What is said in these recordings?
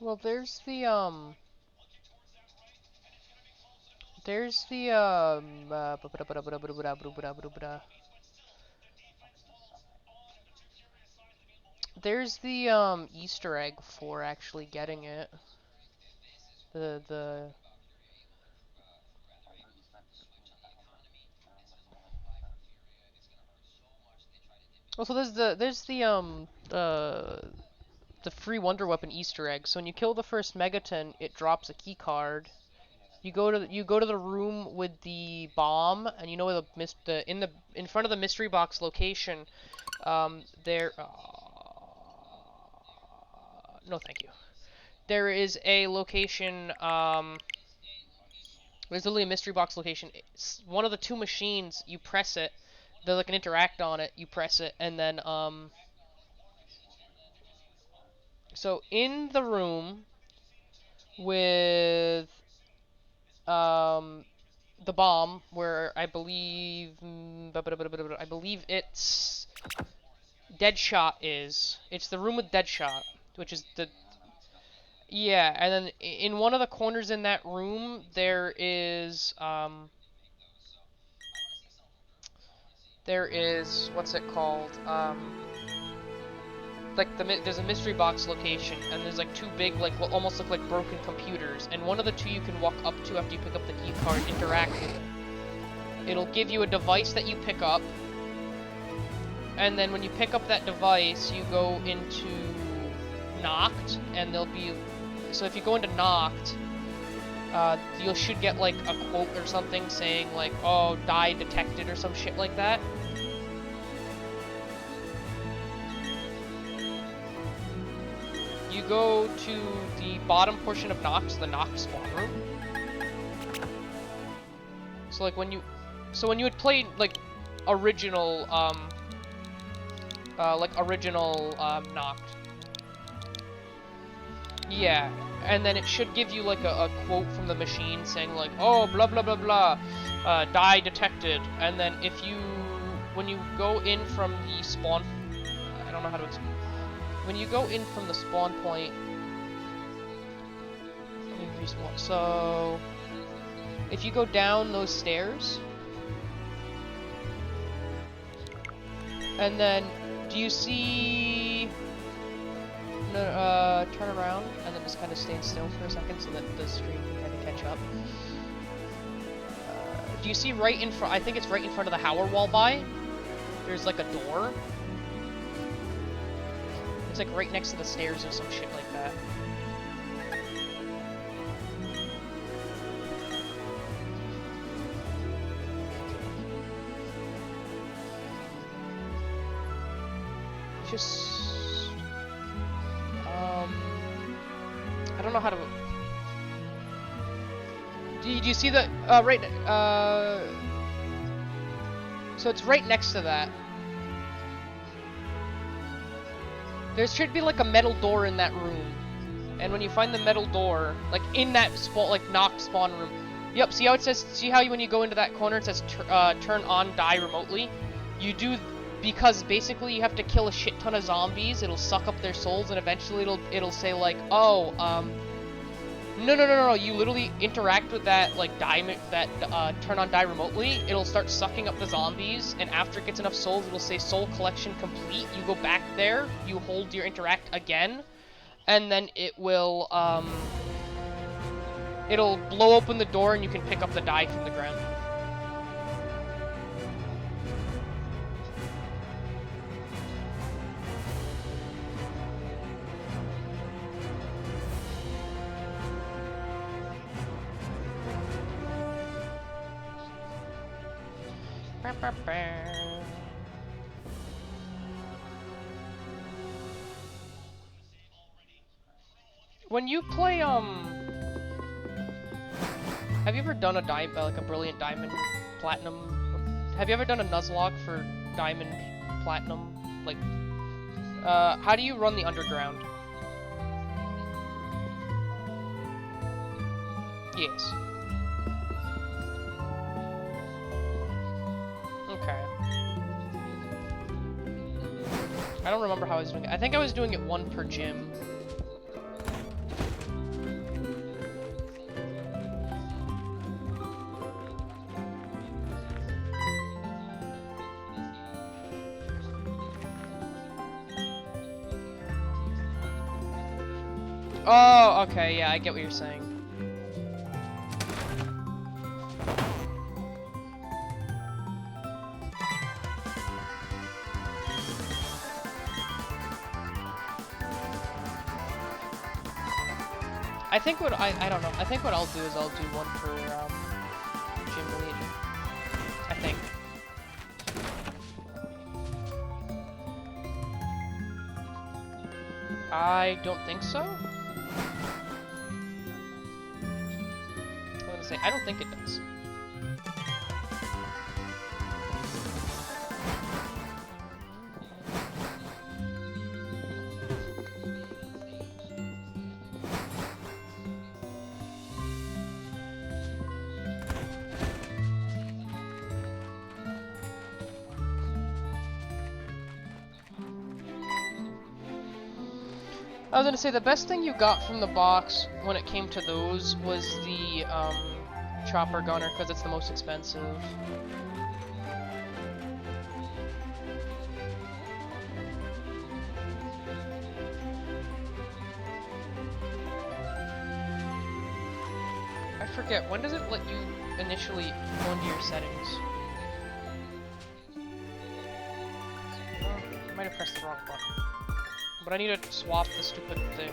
Well, there's the Easter egg for actually getting it. The Also, the free Wonder Weapon Easter egg. So when you kill the first Megaton, it drops a key card. You go to the room with the bomb, and you know where in front of the mystery box location, there. No, thank you. There is a location. There's literally a mystery box location. It's one of the two machines. You press it. There's like an interact on it. You press it, and then So in the room with the bomb, where I believe it's Deadshot is. It's the room with Deadshot, which is the yeah, and then in one of the corners in that room there is what's it called? Like there's a mystery box location, and there's like two big like what almost look like broken computers, and one of the two you can walk up to after you pick up the key card, interact with it. It'll give you a device that you pick up, and then when you pick up that device, you go into Knocked, and there'll be so if you go into Knocked, you should get like a quote or something saying like, "Oh, die detected" or some shit like that. You go to the bottom portion of Nox, the Nox spawn room. So like when you had played like original Noct. Yeah, and then it should give you like a quote from the machine saying like, "Oh, blah blah blah blah, die detected." And then when you go in from the spawn, I don't know how to explain. When you go in from the spawn point, so if you go down those stairs, and then do you see? Turn around and then just kind of stand still for a second so that the stream can kind of catch up. Do you see right in front? I think it's right in front of the Howler wall by. There's like a door. It's like right next to the stairs or some shit like that. Just I don't know how to. Do you see the right? So it's right next to that. There should be like a metal door in that room, and when you find the metal door, like in that Noct spawn room, yep. See how it says? See how when you go into that corner it says turn on die remotely? You do. Because basically you have to kill a shit ton of zombies, it'll suck up their souls, and eventually it'll say like, oh, no, you literally interact with that, like, turn on die remotely, it'll start sucking up the zombies, and after it gets enough souls, it'll say soul collection complete, you go back there, you hold your interact again, and then it will, it'll blow open the door and you can pick up the die from the ground. When you play, have you ever done a like a Brilliant Diamond Platinum? Have you ever done a Nuzlock for Diamond Platinum? Like, how do you run the Underground? Yes. Okay. I don't remember how I was doing it. I think I was doing it 1 per gym. Oh, okay, yeah, I get what you're saying. I think what I don't know. I think what I'll do is I'll do one for gym lead. I think. I don't think so. I'm gonna say I don't think it does. I was gonna say the best thing you got from the box when it came to those was the chopper gunner because it's the most expensive. I forget, when does it let you initially go into your settings? I might have pressed the wrong button. But I need to swap the stupid thing.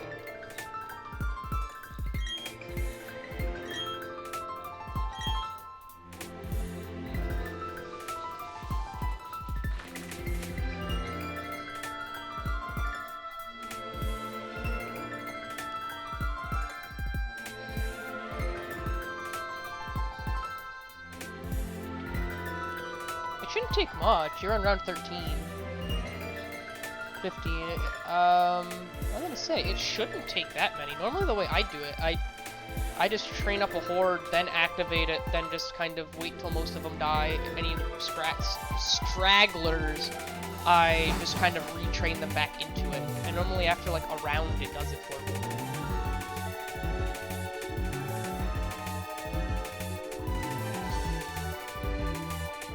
It shouldn't take much. You're on round 13. 15. I'm gonna say it shouldn't take that many. Normally the way I do it, I just train up a horde, then activate it, then just kind of wait till most of them die. If any stragglers, I just kind of retrain them back into it. And normally after like a round, it does it for me.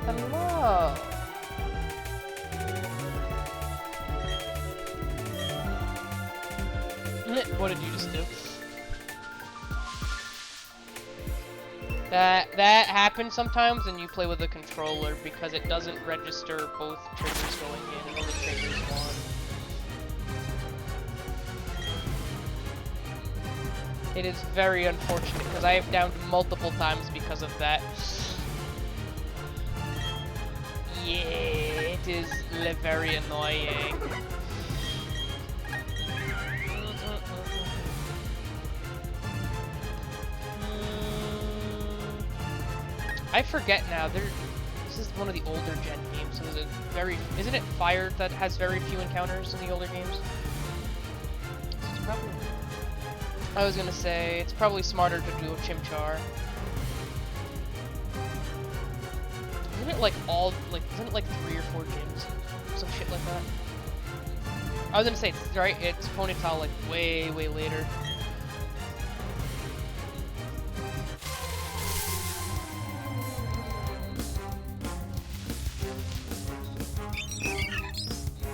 Hello. What did you just do? That happens sometimes when you play with a controller because it doesn't register both triggers going in, it only triggers one. It is very unfortunate because I have downed multiple times because of that. Yeah, it is very annoying. I forget now. This is one of the older gen games, so there's a very. Isn't it Fire that has very few encounters in the older games? It's probably. I was gonna say it's probably smarter to do a Chimchar. Isn't it like all like? Isn't it like 3 or 4 gyms, some shit like that? I was gonna say right. It's Ponyta like way later.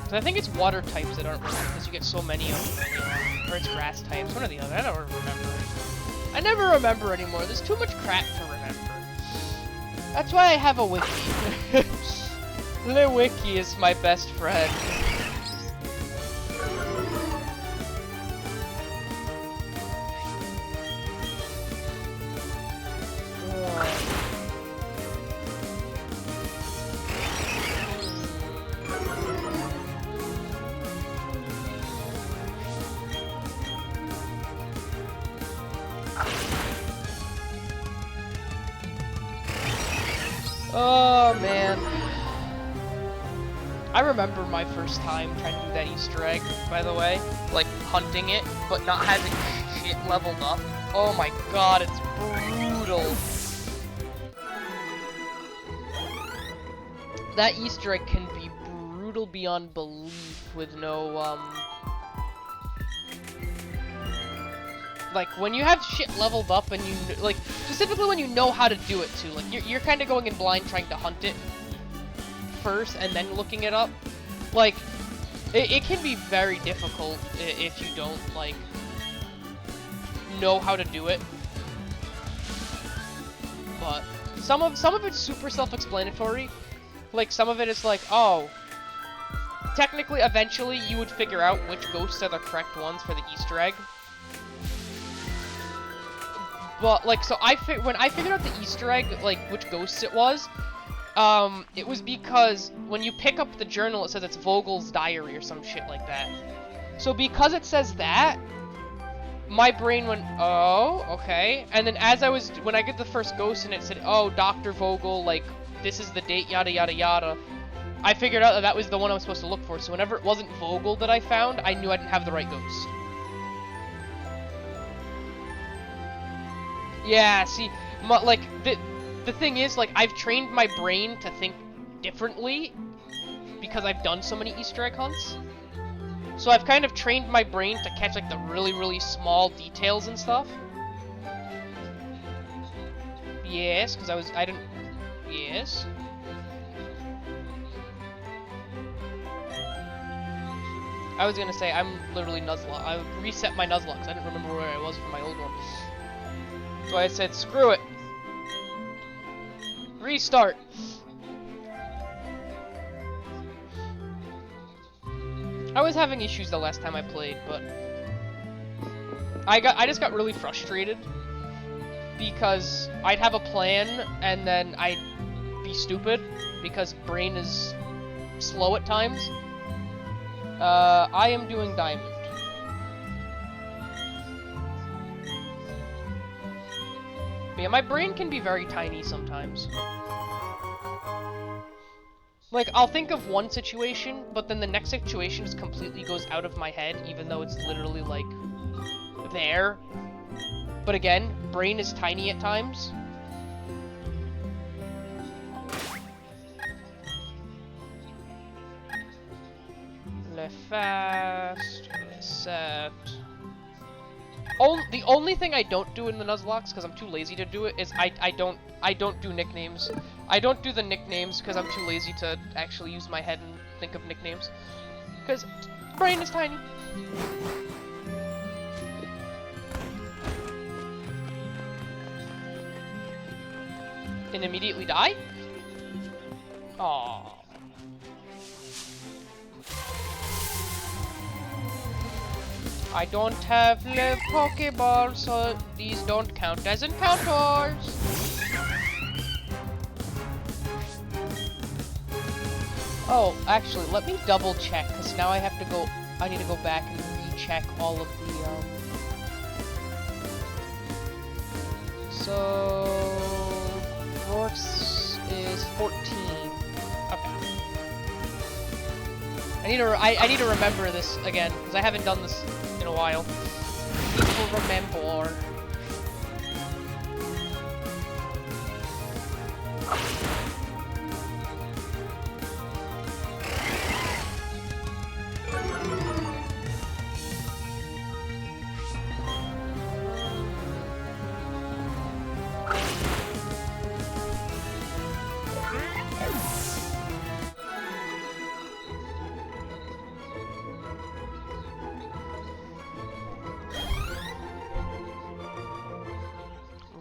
I think it's water types that aren't really, because you get so many of them early on. Or it's grass types, one or the other. I don't remember. I never remember anymore. There's too much crap to remember. That's why I have a wiki. The wiki is my best friend. Oh man. I remember my first time trying to do that Easter egg, by the way. Like, hunting it, but not having shit leveled up. Oh my god, it's brutal. That Easter egg can be brutal beyond belief with no, like, when you have shit leveled up and you, like, specifically when you know how to do it too, like, you're kind of going in blind trying to hunt it first and then looking it up, like, it can be very difficult if you don't, like, know how to do it. But some of it's super self-explanatory. Like, some of it is like, oh, technically, eventually, you would figure out which ghosts are the correct ones for the Easter egg. But, like, so when I figured out the Easter egg, like, which ghosts it was because when you pick up the journal, it says it's Vogel's diary or some shit like that. So because it says that, my brain went, oh, okay. And then when I get the first ghost and it said, oh, Dr. Vogel, like, this is the date, yada, yada, yada, I figured out that was the one I was supposed to look for. So whenever it wasn't Vogel that I found, I knew I didn't have the right ghost. Yeah, see, like, the thing is, like, I've trained my brain to think differently because I've done so many Easter egg hunts. So I've kind of trained my brain to catch, like, the really, really small details and stuff. Yes, because yes. I was gonna say, I'm literally Nuzlock. I reset my Nuzlock because I didn't remember where I was from my old one. So I said, screw it. Restart. I was having issues the last time I played, but I just got really frustrated because I'd have a plan and then I'd be stupid because brain is slow at times. I am doing diamond. But yeah, my brain can be very tiny sometimes. Like, I'll think of one situation, but then the next situation just completely goes out of my head, even though it's literally, like, there. But again, brain is tiny at times. Left fast, set. The only thing I don't do in the Nuzlocks, because I'm too lazy to do it, is I don't do nicknames. I don't do the nicknames because I'm too lazy to actually use my head and think of nicknames. Because brain is tiny. And immediately die? Aww. I don't have live Pokeballs, so these don't count as encounters. Oh, actually, let me double check, because now I have to go, I need to go back and recheck all of the, So, Rourke's is 14. Okay. I need to remember this again, because I haven't done this in a while. People remember.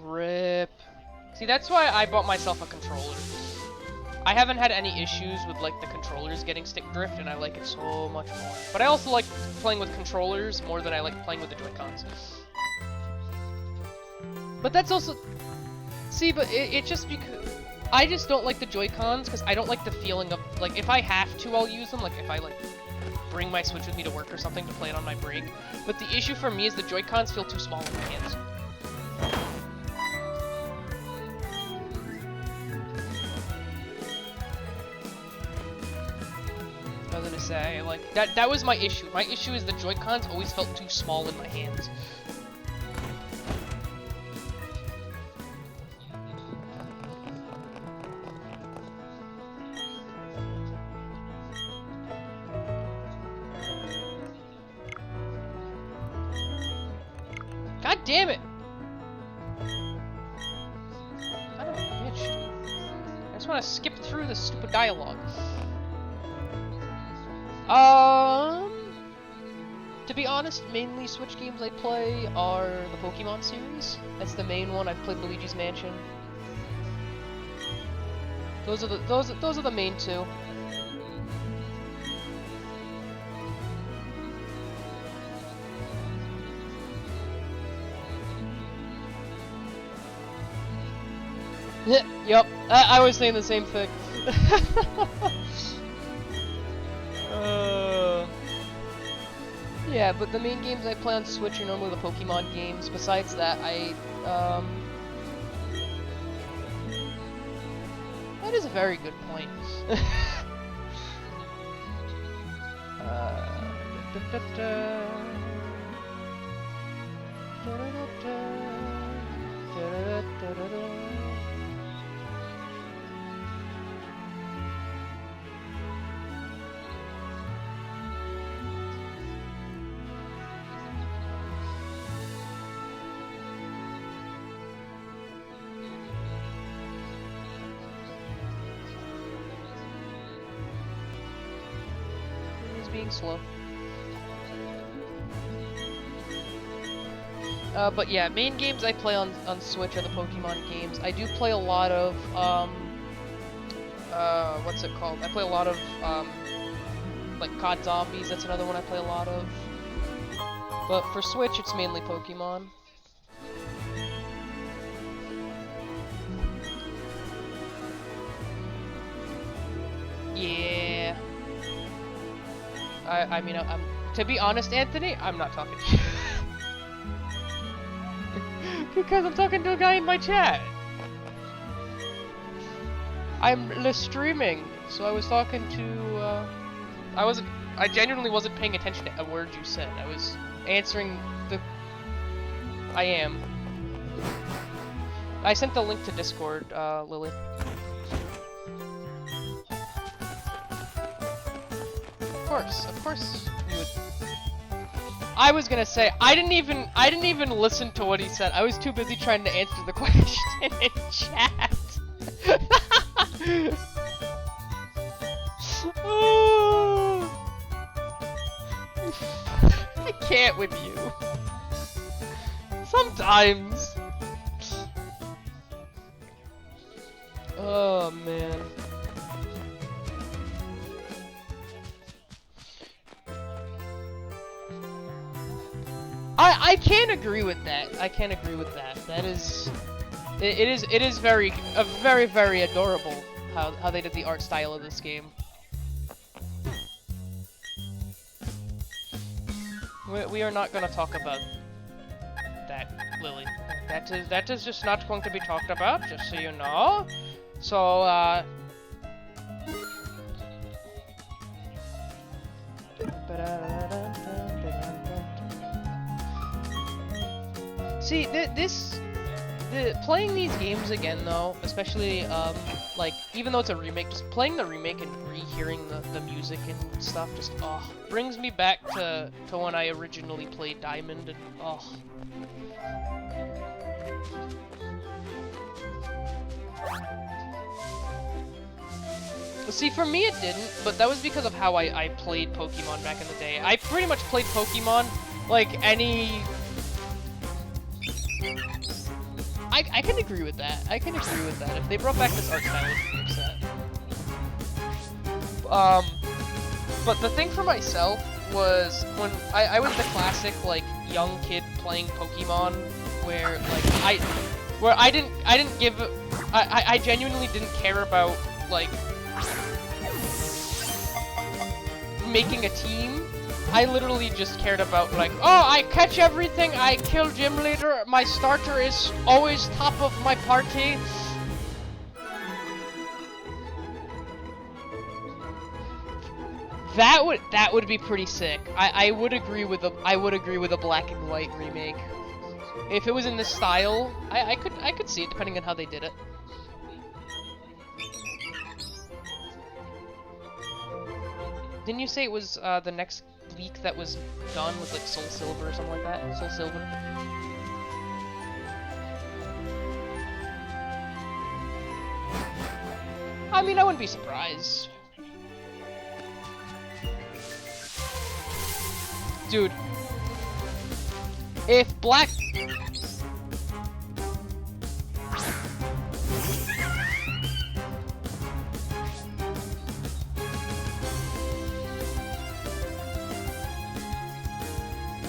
Rip. See, that's why I bought myself a controller. I haven't had any issues with, like, the controllers getting stick drift, and I like it so much more. But I also like playing with controllers more than I like playing with the Joy-Cons. But that's also... See, but it just because... I just don't like the Joy-Cons, because I don't like the feeling of... Like, if I have to, I'll use them. Like, if I, like, bring my Switch with me to work or something to play it on my break. But the issue for me is the Joy-Cons feel too small in my hands. I was gonna say, like, that was my issue. My issue is the Joy-Cons always felt too small in my hands. God damn it! I don't bitch, dude. I just want to skip through this stupid dialogue. To be honest, mainly Switch games I play are the Pokemon series. That's the main one. I've played Luigi's Mansion. Those are the main two. Yep, I was saying the same thing. Yeah, but the main games I play on Switch are normally the Pokemon games. Besides that, that is a very good point. Being slow. But yeah, main games I play on Switch are the Pokemon games. I do play a lot of, what's it called? I play a lot of, like COD Zombies, that's another one I play a lot of. But for Switch, it's mainly Pokemon. Yeah. I mean, to be honest, Anthony, I'm not talking to you. Because I'm talking to a guy in my chat. I'm streaming, so I was talking to, I genuinely wasn't paying attention to a word you said. I was answering the... I am. I sent the link to Discord, Lily. Of course you would. I was gonna say, I didn't even listen to what he said. I was too busy trying to answer the question in chat. I can't with you. Sometimes. Oh man. I can't agree with that. I can't agree with that. That is, it is very adorable how they did the art style of this game. We are not gonna talk about that, Lily. That is just not going to be talked about, just so you know. So see, playing these games again though, especially, like, even though it's a remake, just playing the remake and rehearing the music and stuff just, brings me back to when I originally played Diamond, and, See, for me it didn't, but that was because of how I played Pokemon back in the day. I pretty much played Pokemon like any... I can agree with that. I can agree with that. If they brought back this art style, I would be upset. But the thing for myself was when I was the classic like young kid playing Pokemon, where like I didn't give I genuinely didn't care about like making a team. I literally just cared about like, oh, I catch everything, I kill gym leader, my starter is always top of my party. That would be pretty sick. I would agree with a black and white remake. If it was in this style, I could see it depending on how they did it. Didn't you say it was the next leak that was done with like Soul Silver or something like that? Soul Silver. I mean, I wouldn't be surprised. Dude, If black...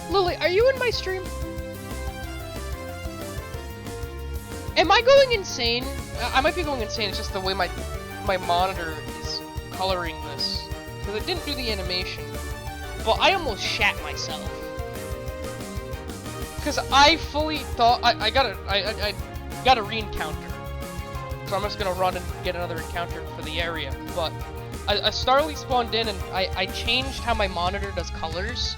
Lily, are you in my stream? Am I going insane? I might be going insane, it's just the way my monitor is coloring this. Because it didn't do the animation. But I almost shat myself. Because I fully thought, I got a re-encounter. So I'm just gonna run and get another encounter for the area. But a Starly spawned in and I changed how my monitor does colors.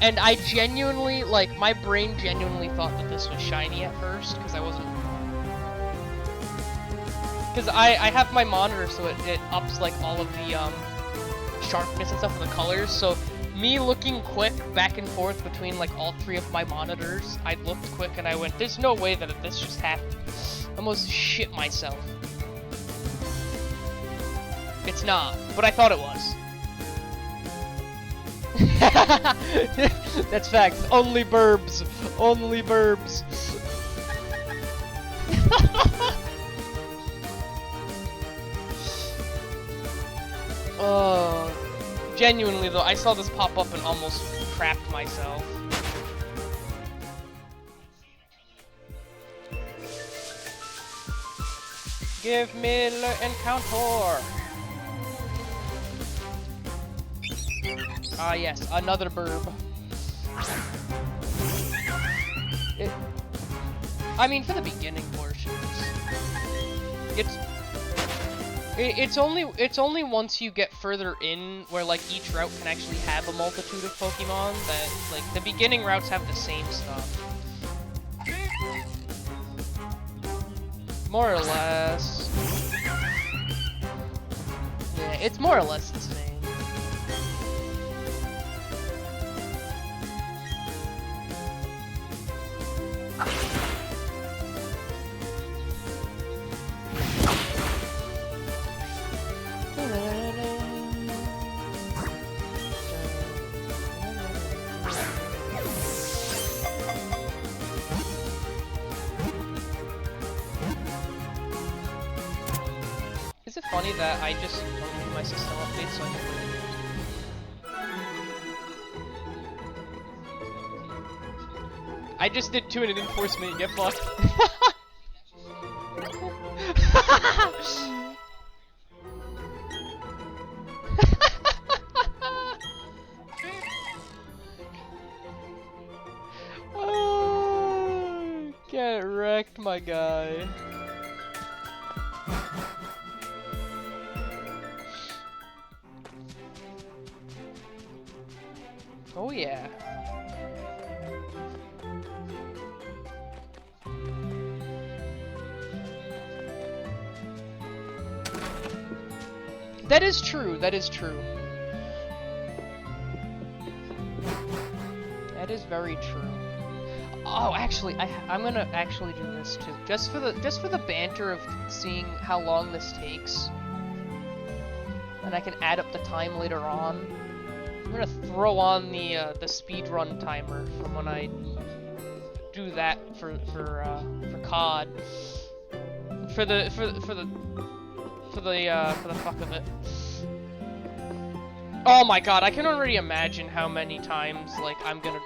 And I genuinely, like, my brain genuinely thought that this was shiny at first, because I wasn't... Because I have my monitor so it ups, like, all of the, sharpness and stuff of the colors, so me looking quick back and forth between, like, all three of my monitors, I looked quick and I went, there's no way that this just happened. I almost shit myself. It's not, but I thought it was. That's facts. Only burbs. Only burbs. Oh, genuinely though, I saw this pop up and almost crapped myself. Give me the encounter. Ah, yes, another burb. I mean, for the beginning portions, it's only once you get further in where like each route can actually have a multitude of Pokemon that like the beginning routes have the same stuff, more or less. Yeah, it's more or less the same. Is it funny that I just don't do my system updates so I can I just did 2 and it didn't force me to get fucked. Oh, get wrecked, my guy. Oh yeah. That is true, that is true. That is very true. Oh, actually, I'm gonna actually do this too. Just for the banter of seeing how long this takes. And I can add up the time later on. I'm gonna throw on the speedrun timer from when I do that for COD. For the fuck of it. Oh my god, I can already imagine how many times like I'm gonna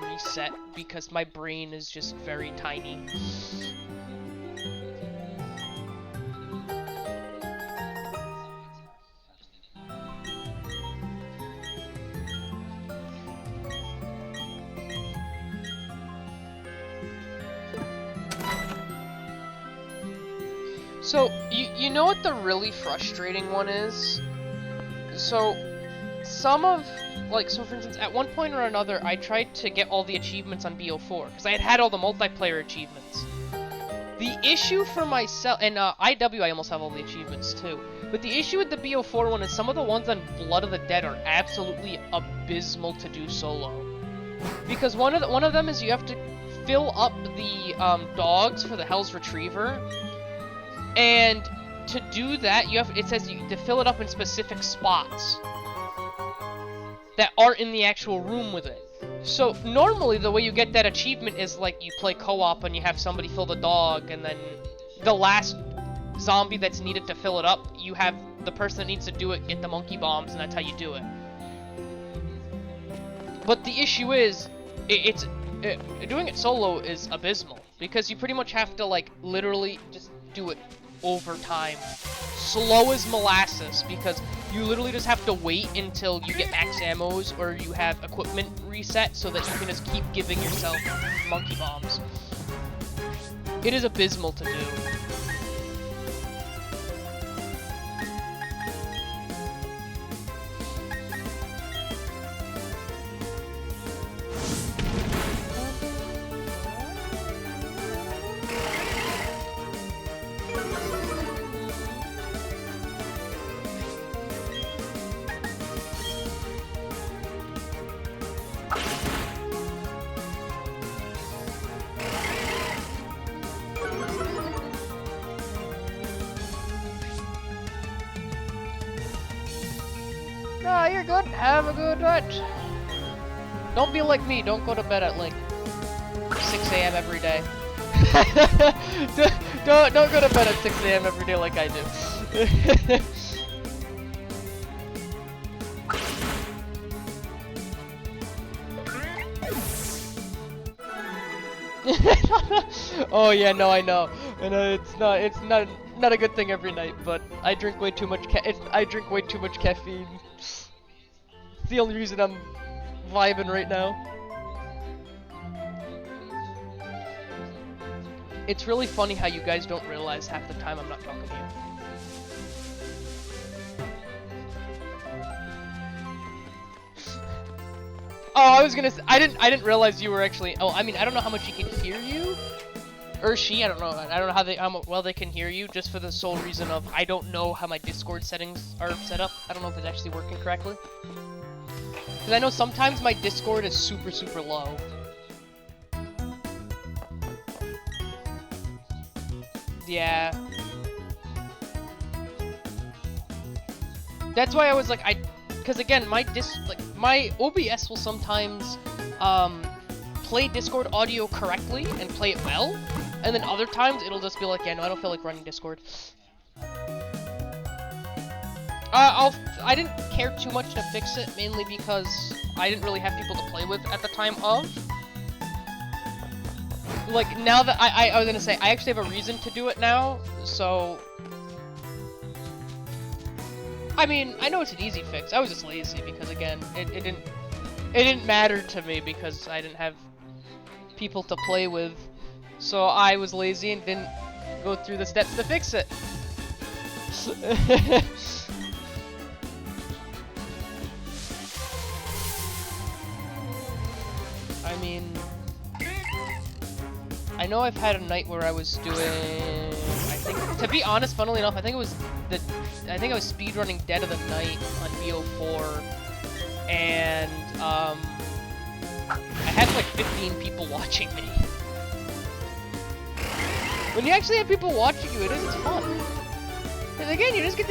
reset because my brain is just very tiny. So, you know what the really frustrating one is? So, some of, like, so for instance, at one point or another, I tried to get all the achievements on BO4, because I had all the multiplayer achievements. The issue for myself, and IW I almost have all the achievements too, but the issue with the BO4 one is some of the ones on Blood of the Dead are absolutely abysmal to do solo. Because one of them is you have to fill up the dogs for the Hell's Retriever, and to do that, it says you to fill it up in specific spots that aren't in the actual room with it. So normally the way you get that achievement is like you play co-op and you have somebody fill the dog, and then the last zombie that's needed to fill it up, you have the person that needs to do it get the monkey bombs, and that's how you do it. But the issue is, doing it solo is abysmal, because you pretty much have to like literally just do it over time. Slow as molasses, because you literally just have to wait until you get max ammos or you have equipment reset so that you can just keep giving yourself monkey bombs. It is abysmal to do. No, you're good. Have a good night. Don't be like me. Don't go to bed at like 6 a.m. every day. don't go to bed at 6 a.m. every day like I do. Oh yeah, no, I know. And it's not a good thing every night, but I drink way too much I drink way too much caffeine. It's the only reason I'm vibing right now. It's really funny how you guys don't realize half the time I'm not talking to you. Oh, I was gonna say, I didn't realize you were actually, oh, I mean, I don't know how much he can hear you. Or she, I don't know how well they can hear you, just for the sole reason of I don't know how my Discord settings are set up. I don't know if it's actually working correctly. Because I know sometimes my Discord is super, super low. Yeah. That's why I was like, because again, my OBS will sometimes play Discord audio correctly and play it well, and then other times it'll just be like, yeah, no, I don't feel like running Discord. I didn't care too much to fix it, mainly because I didn't really have people to play with at the time of. Like, now that I was gonna say, I actually have a reason to do it now, so... I mean, I know it's an easy fix. I was just lazy because, again, it didn't matter to me because I didn't have people to play with. So I was lazy and didn't go through the steps to fix it. I mean, I know I've had a night where I was doing, I think, to be honest, funnily enough, I think I was speedrunning Dead of the Night on BO4, and I had like 15 people watching me. When you actually have people watching you, it's fun. And again, you just get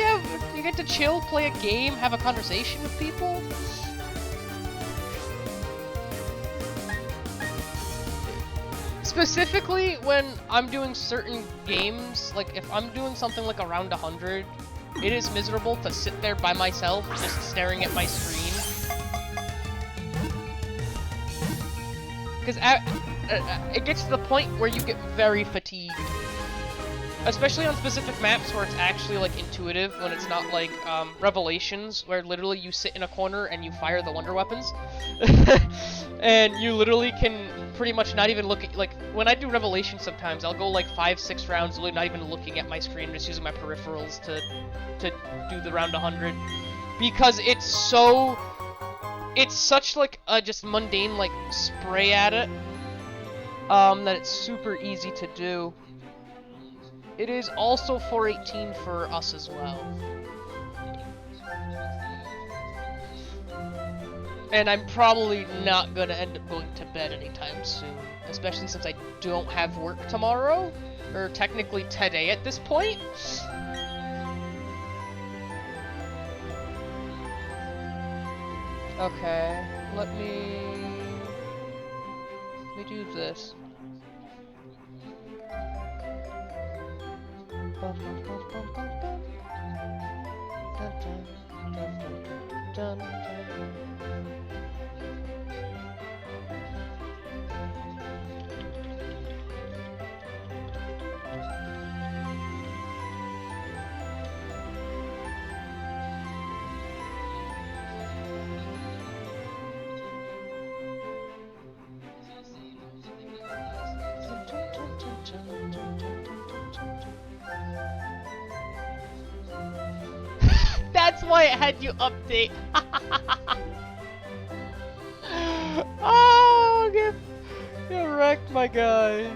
to chill, play a game, have a conversation with people. Specifically when I'm doing certain games, like if I'm doing something like around 100, it is miserable to sit there by myself just staring at my screen. Because it gets to the point where you get very fatigued. Especially on specific maps where it's actually like intuitive, when it's not like Revelations, where literally you sit in a corner and you fire the wonder weapons. And you literally can pretty much not even look at, like, when I do Revelations sometimes, I'll go like 5-6 rounds, literally not even looking at my screen, just using my peripherals to do the round 100. Because it's such like a just mundane like spray at it, that it's super easy to do. It is also 4:18 for us as well. And I'm probably not gonna end up going to bed anytime soon, especially since I don't have work tomorrow, or technically today at this point. Okay, let me... Let me do this. That's why it had you update. Oh, get wrecked, my guy.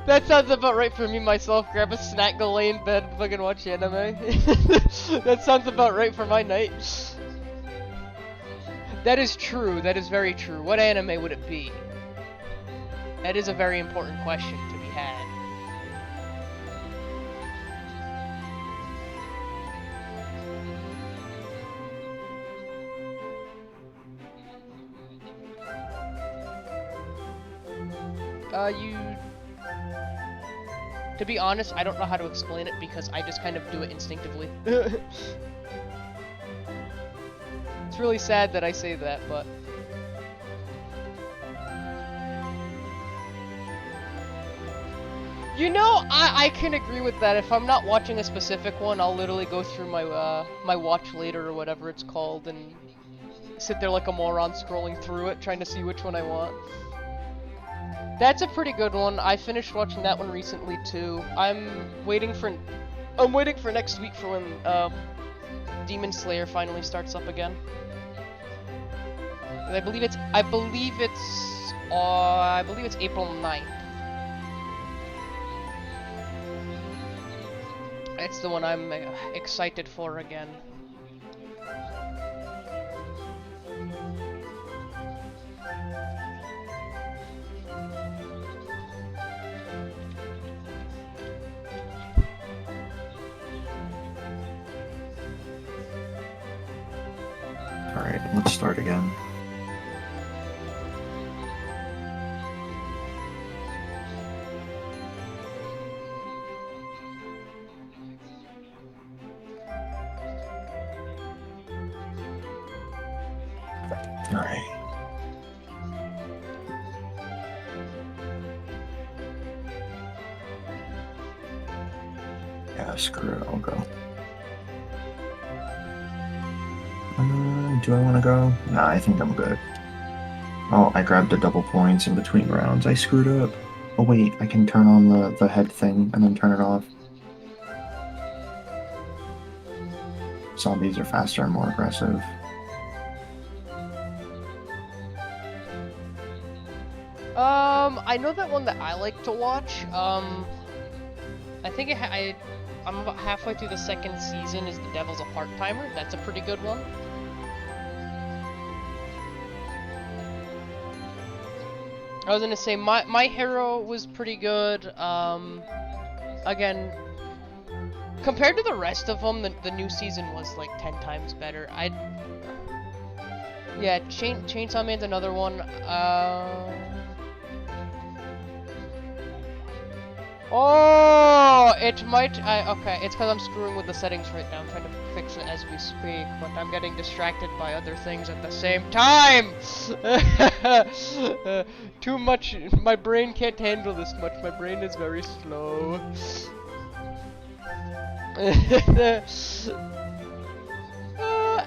That sounds about right for me myself. Grab a snack, go lay in bed, fucking watch anime. That sounds about right for my night. That is true. That is very true. What anime would it be? That is a very important question to be had. To be honest, I don't know how to explain it because I just kind of do it instinctively. It's really sad that I say that, but... You know, I can agree with that. If I'm not watching a specific one, I'll literally go through my, my watch later or whatever it's called and sit there like a moron scrolling through it, trying to see which one I want. That's a pretty good one. I finished watching that one recently too. I'm waiting for next week for when Demon Slayer finally starts up again. And I believe it's April 9th. That's the one I'm excited for again. Alright, let's start again. Alright. Yeah, screw it, I'll go. Do I want to go? Nah, I think I'm good. Oh, I grabbed the double points in between rounds. I screwed up. Oh wait, I can turn on the head thing and then turn it off. Zombies are faster and more aggressive. I know that one that I like to watch. I think I'm about halfway through the second season. Is The Devil's a Part-Timer? That's a pretty good one. I was gonna say My Hero was pretty good. Again, compared to the rest of them, the new season was like 10 times better. Yeah, Chainsaw Man's another one. Oh, it might. Okay, it's because I'm screwing with the settings right now. I'm trying to fix it as we speak, but I'm getting distracted by other things at the same time. Too much. My brain can't handle this much. My brain is very slow.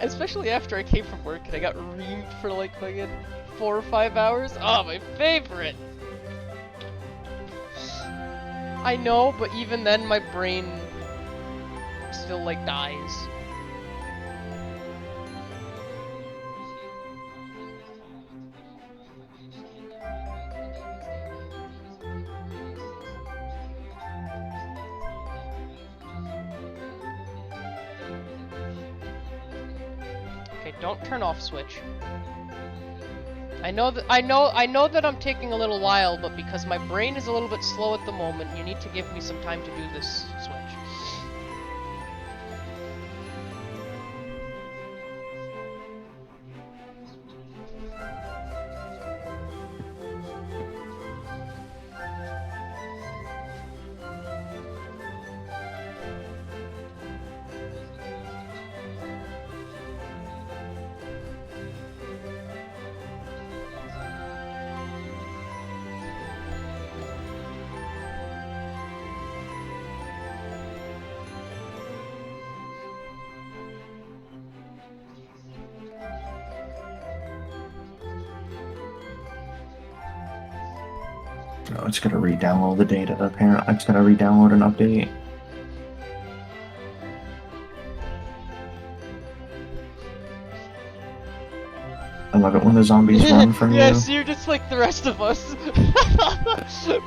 Especially after I came from work and I got reamed for like fucking 4 or 5 hours. Oh, my favorite. I know, but even then my brain still like dies. Okay, don't turn off Switch. I know that I'm taking a little while, but because my brain is a little bit slow at the moment, you need to give me some time to do this switch. No, it's gonna re-download the data. Apparently, it's gonna re-download an update. I love it when the zombies run from you. Yes, you're just like the rest of us.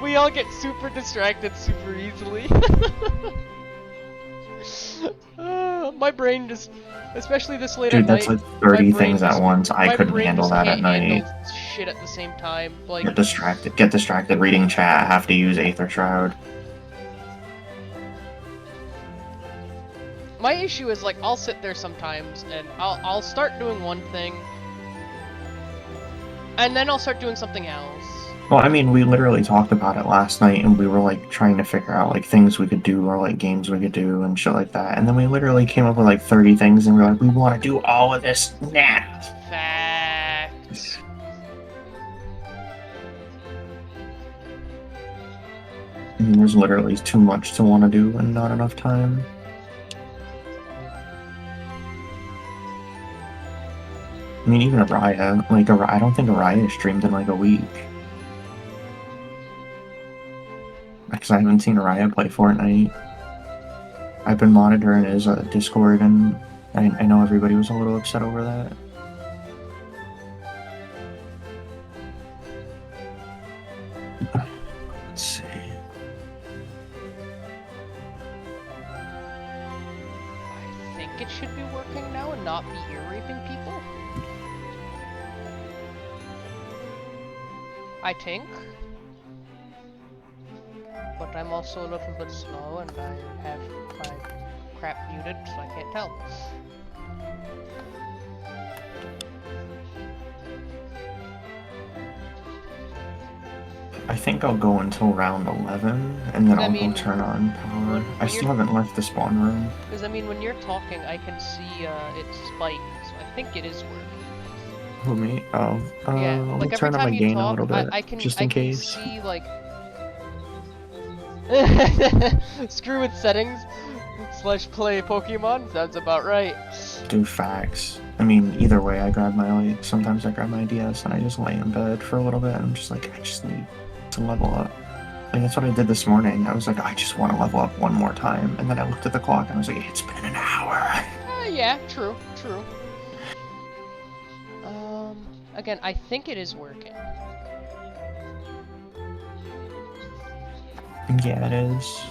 We all get super distracted super easily. My brain just, especially this late Dude, at that's night. like 30 things at once. I My couldn't brain handle just that at can't night. handle shit at the same time. Like, Get distracted. Get distracted reading chat. Have to use Aether Shroud. my issue is like I'll sit there sometimes and I'll start doing one thing, and then I'll start doing something else. Well, I mean, we literally talked about it last night, and we were like trying to figure out like things we could do or like games we could do and shit like that. And then we literally came up with like 30 things, and we were like, we want to do all of this now. Facts. I mean, there's literally too much to want to do and not enough time. I mean, even Araya, like, I don't think Araya streamed in like a week. Because I haven't seen Araya play Fortnite. I've been monitoring his Discord, and I know everybody was a little upset over that. Let's see. I think it should be working now and not be ear raping people. I think. But I'm also a little bit slow and I have my crap muted, so I can't tell. I think I'll go until round 11, and then I'll go turn on power. when I still haven't left the spawn room. Because I mean, when you're talking, I can see it spike, so I think it is working. Who, me? Oh, Yeah, I'll like every turn up my time you gain a talk, little bit, I can just in case. see like screw with settings / play Pokemon. Sounds about right. Do facts. I mean, either way, I grab my like. Sometimes I grab my DS and I just lay in bed for a little bit. And I'm just like, I just need to level up. Like that's what I did this morning. I was like, I just want to level up one more time. And then I looked at the clock and I was like, it's been an hour. Yeah, true. Again, I think it is working. Yeah, it is.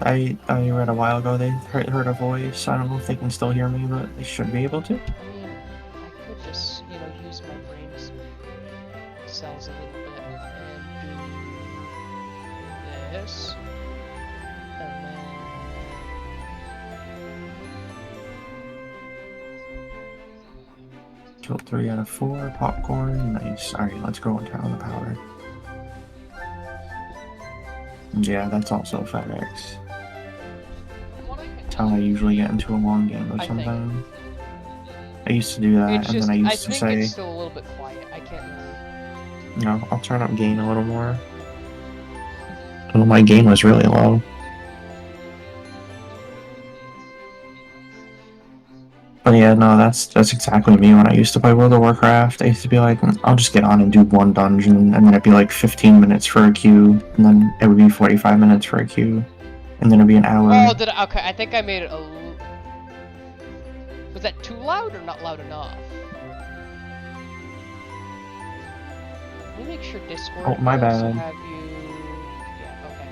I read a while ago they heard a voice. I don't know if they can still hear me, but they should be able to. I mean, I could just, use my brain's cells a little bit and do this. And then... Killed 3 out of 4. Popcorn. Nice. Alright, let's go and turn on the power. Yeah, that's also FedEx. That's how I usually get into a long game of sometimes. I used to do that, and then I used to say... it's still a little bit quiet. I can't really... No, I'll turn up gain a little more. Oh, my gain was really low. But yeah, no, that's exactly me when I used to play World of Warcraft. I used to be like, I'll just get on and do one dungeon, and then it'd be like 15 minutes for a queue, and then it would be 45 minutes for a queue, and then it'd be an hour. Oh, okay, I think I made it a... Was that too loud or not loud enough? Let me make sure Discord Oh, my bad. also have you... Yeah, okay.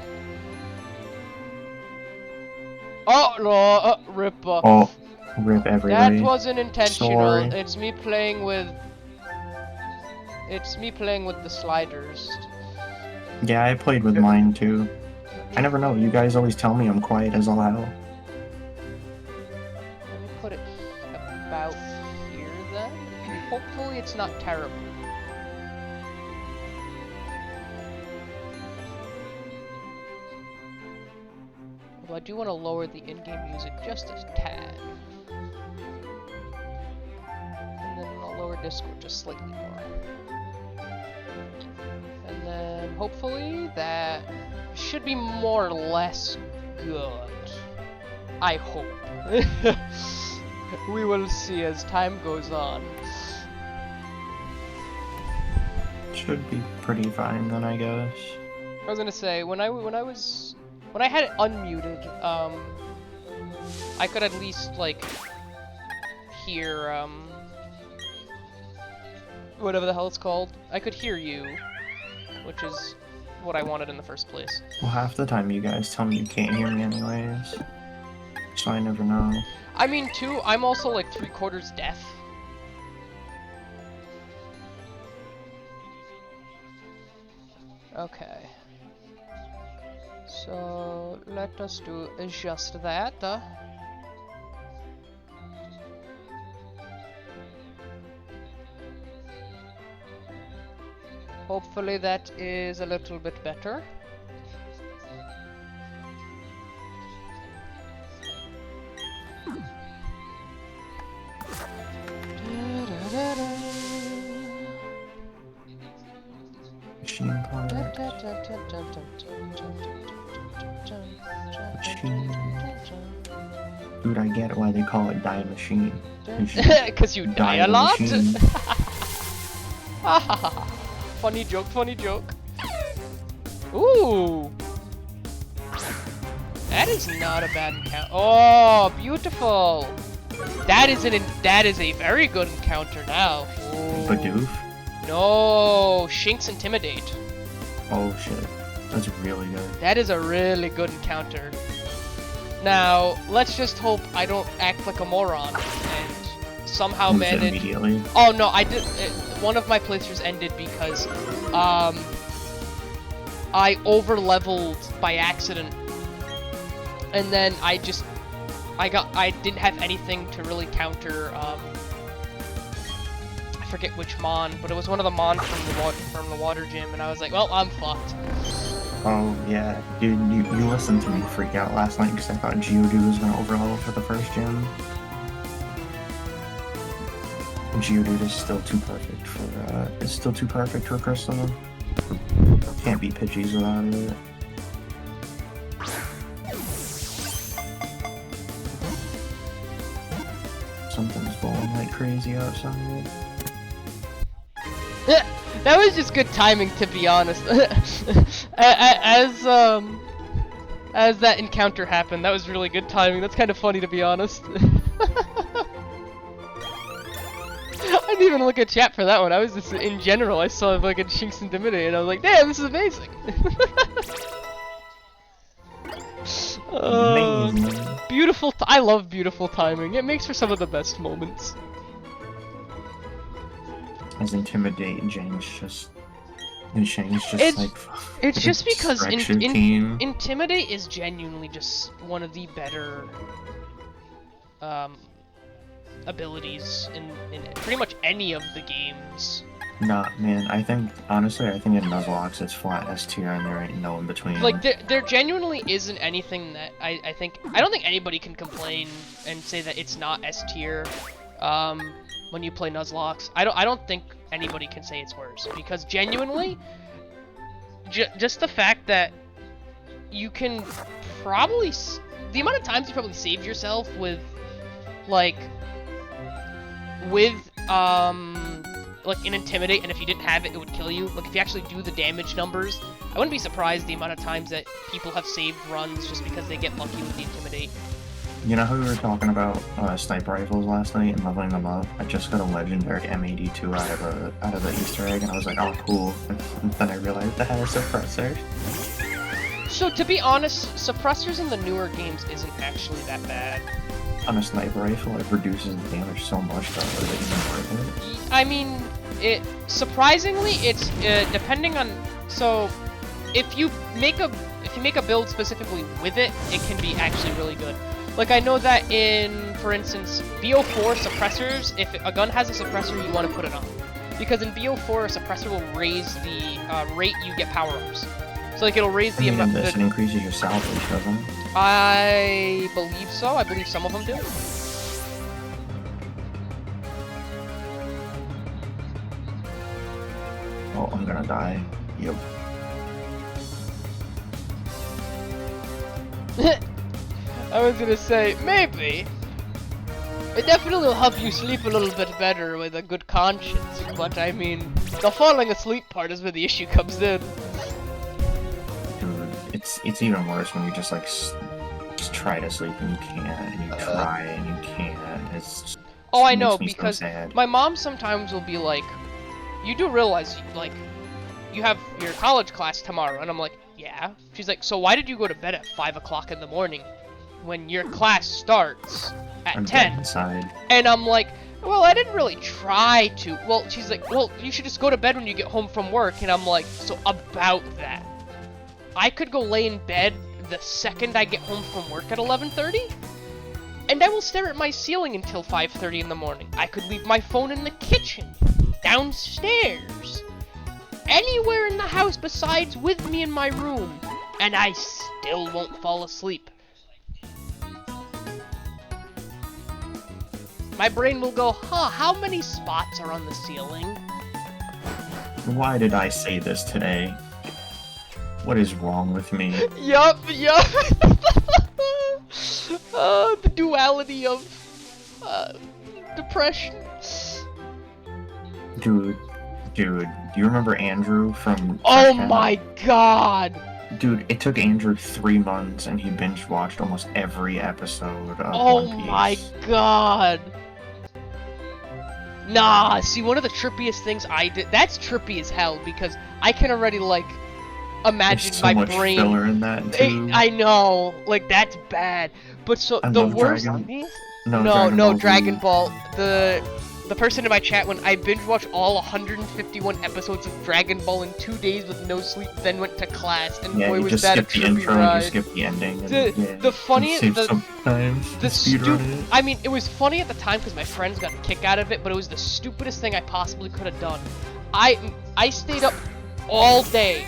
Oh, no, rip. Oh, rip everybody. That wasn't intentional. Sorry. It's me playing with It's me playing with the sliders. Yeah, I played with mine too. I never know. You guys always tell me I'm quiet as all hell. Let me put it about here then. Hopefully it's not terrible. Although I do want to lower the in-game music just a tad. And then I'll lower Discord just slightly more. And then hopefully that should be more or less good. I hope. We will see as time goes on. Should be pretty fine then, I guess. I was gonna say when I had it unmuted, I could at least like hear whatever the hell it's called. I could hear you, which is what I wanted in the first place. Well, half the time you guys tell me you can't hear me anyways, so I never know. I mean, too, I'm also like 3/4 deaf. Okay. So let us do just that. Hopefully that is a little bit better. Machine part. Machine. Dude, I get why they call it Die Machine. Because you die a lot? machine. Funny joke, funny joke. Ooh! That is not a bad encounter. Oh, beautiful! That is a very good encounter now. Ooh. Bidoof? No, Shink's Intimidate. Oh shit. That's really good. That is a really good encounter. Now, let's just hope I don't act like a moron and somehow Lose it manage. immediately. Oh no, I did. One of my playthroughs ended because I over-leveled by accident, and then I didn't have anything to really counter. I forget which mon, but it was one of the mon from the water gym, and I was like, well, I'm fucked. Oh yeah, dude, you listened to me freak out last night because I thought Geodude was gonna overlevel for the first gym. Geodude is still too perfect for Crystal. Can't beat Pidgeys without it. Something's blowing like crazy outside. That was just good timing, to be honest. As that encounter happened, that was really good timing. That's kind of funny, to be honest. I didn't even look at chat for that one. I was just, in general, I saw like a Shink's Intimidate, and I was like, damn, this is amazing. Amazing. Beautiful. I love beautiful timing. It makes for some of the best moments. As Intimidate and Shane's just It's just because stretch your team. Intimidate is genuinely just one of the better abilities in pretty much any of the games. Nah, man, honestly, I think in Nuzlocke it's flat S tier and there ain't no in between. Like, there genuinely isn't anything that I don't think anybody can complain and say that it's not S tier, when you play Nuzlocke. I don't think anybody can say it's worse, because genuinely, just the fact that you can probably, the amount of times you probably saved yourself with, like an Intimidate, and if you didn't have it, it would kill you. Like, if you actually do the damage numbers, I wouldn't be surprised the amount of times that people have saved runs just because they get lucky with the Intimidate. You know how we were talking about sniper rifles last night and leveling them up? I just got a legendary M82 out of the Easter egg, and I was like, oh cool. And then I realized I had a suppressor. So to be honest, suppressors in the newer games isn't actually that bad. on a sniper rifle, it reduces the damage so much that it isn't worth it. I mean, it surprisingly, it's depending on. So, if you make a build specifically with it, it can be actually really good. Like I know that in, for instance, BO4 suppressors, if a gun has a suppressor, you want to put it on, because in BO4 a suppressor will raise the rate you get power-ups. So like it'll raise the amount. This increases your salvage, doesn't it? I believe so. I believe some of them do. Oh, I'm gonna die. Yep. I was gonna say, maybe. It definitely will help you sleep a little bit better with a good conscience, but I mean, the falling asleep part is where the issue comes in. Dude, it's even worse when you just like just try to sleep and you can't, and you try and you can't. It's oh, I know, makes me so because sad. my mom sometimes will be like, you do realize, like, you have your college class tomorrow, and I'm like, yeah. She's like, so why did you go to bed at 5 o'clock in the morning when your class starts at I'm 10? inside. And I'm like, well, I didn't really try to. Well, she's like, well, you should just go to bed when you get home from work. And I'm like, so about that, I could go lay in bed the second I get home from work at 11:30, and I will stare at my ceiling until 5:30 in the morning. I could leave my phone in the kitchen, downstairs, anywhere in the house besides with me in my room, and I still won't fall asleep. My brain will go, huh, how many spots are on the ceiling? Why did I say this today? What is wrong with me? Yup. The duality of depression. Dude, do you remember Andrew from Oh Pt1? my god! Dude, it took Andrew 3 months and he binge watched almost every episode of Oh One Piece. my god! Nah, see, one of the trippiest things I did, that's trippy as hell, because I can already, like, imagine There's so my much brain. filler in that too. I know, like, that's bad. But so, I the love worst... No, Dragon Ball. The person in my chat, when I binge watched all 151 episodes of Dragon Ball in 2 days with no sleep, then went to class, and Yeah, boy you was just that a skip the trippy intro ride. and you skip the ending. And, The funniest, sometimes the speedrun it. I mean, it was funny at the time because my friends got a kick out of it, but it was the stupidest thing I possibly could have done. I stayed up all day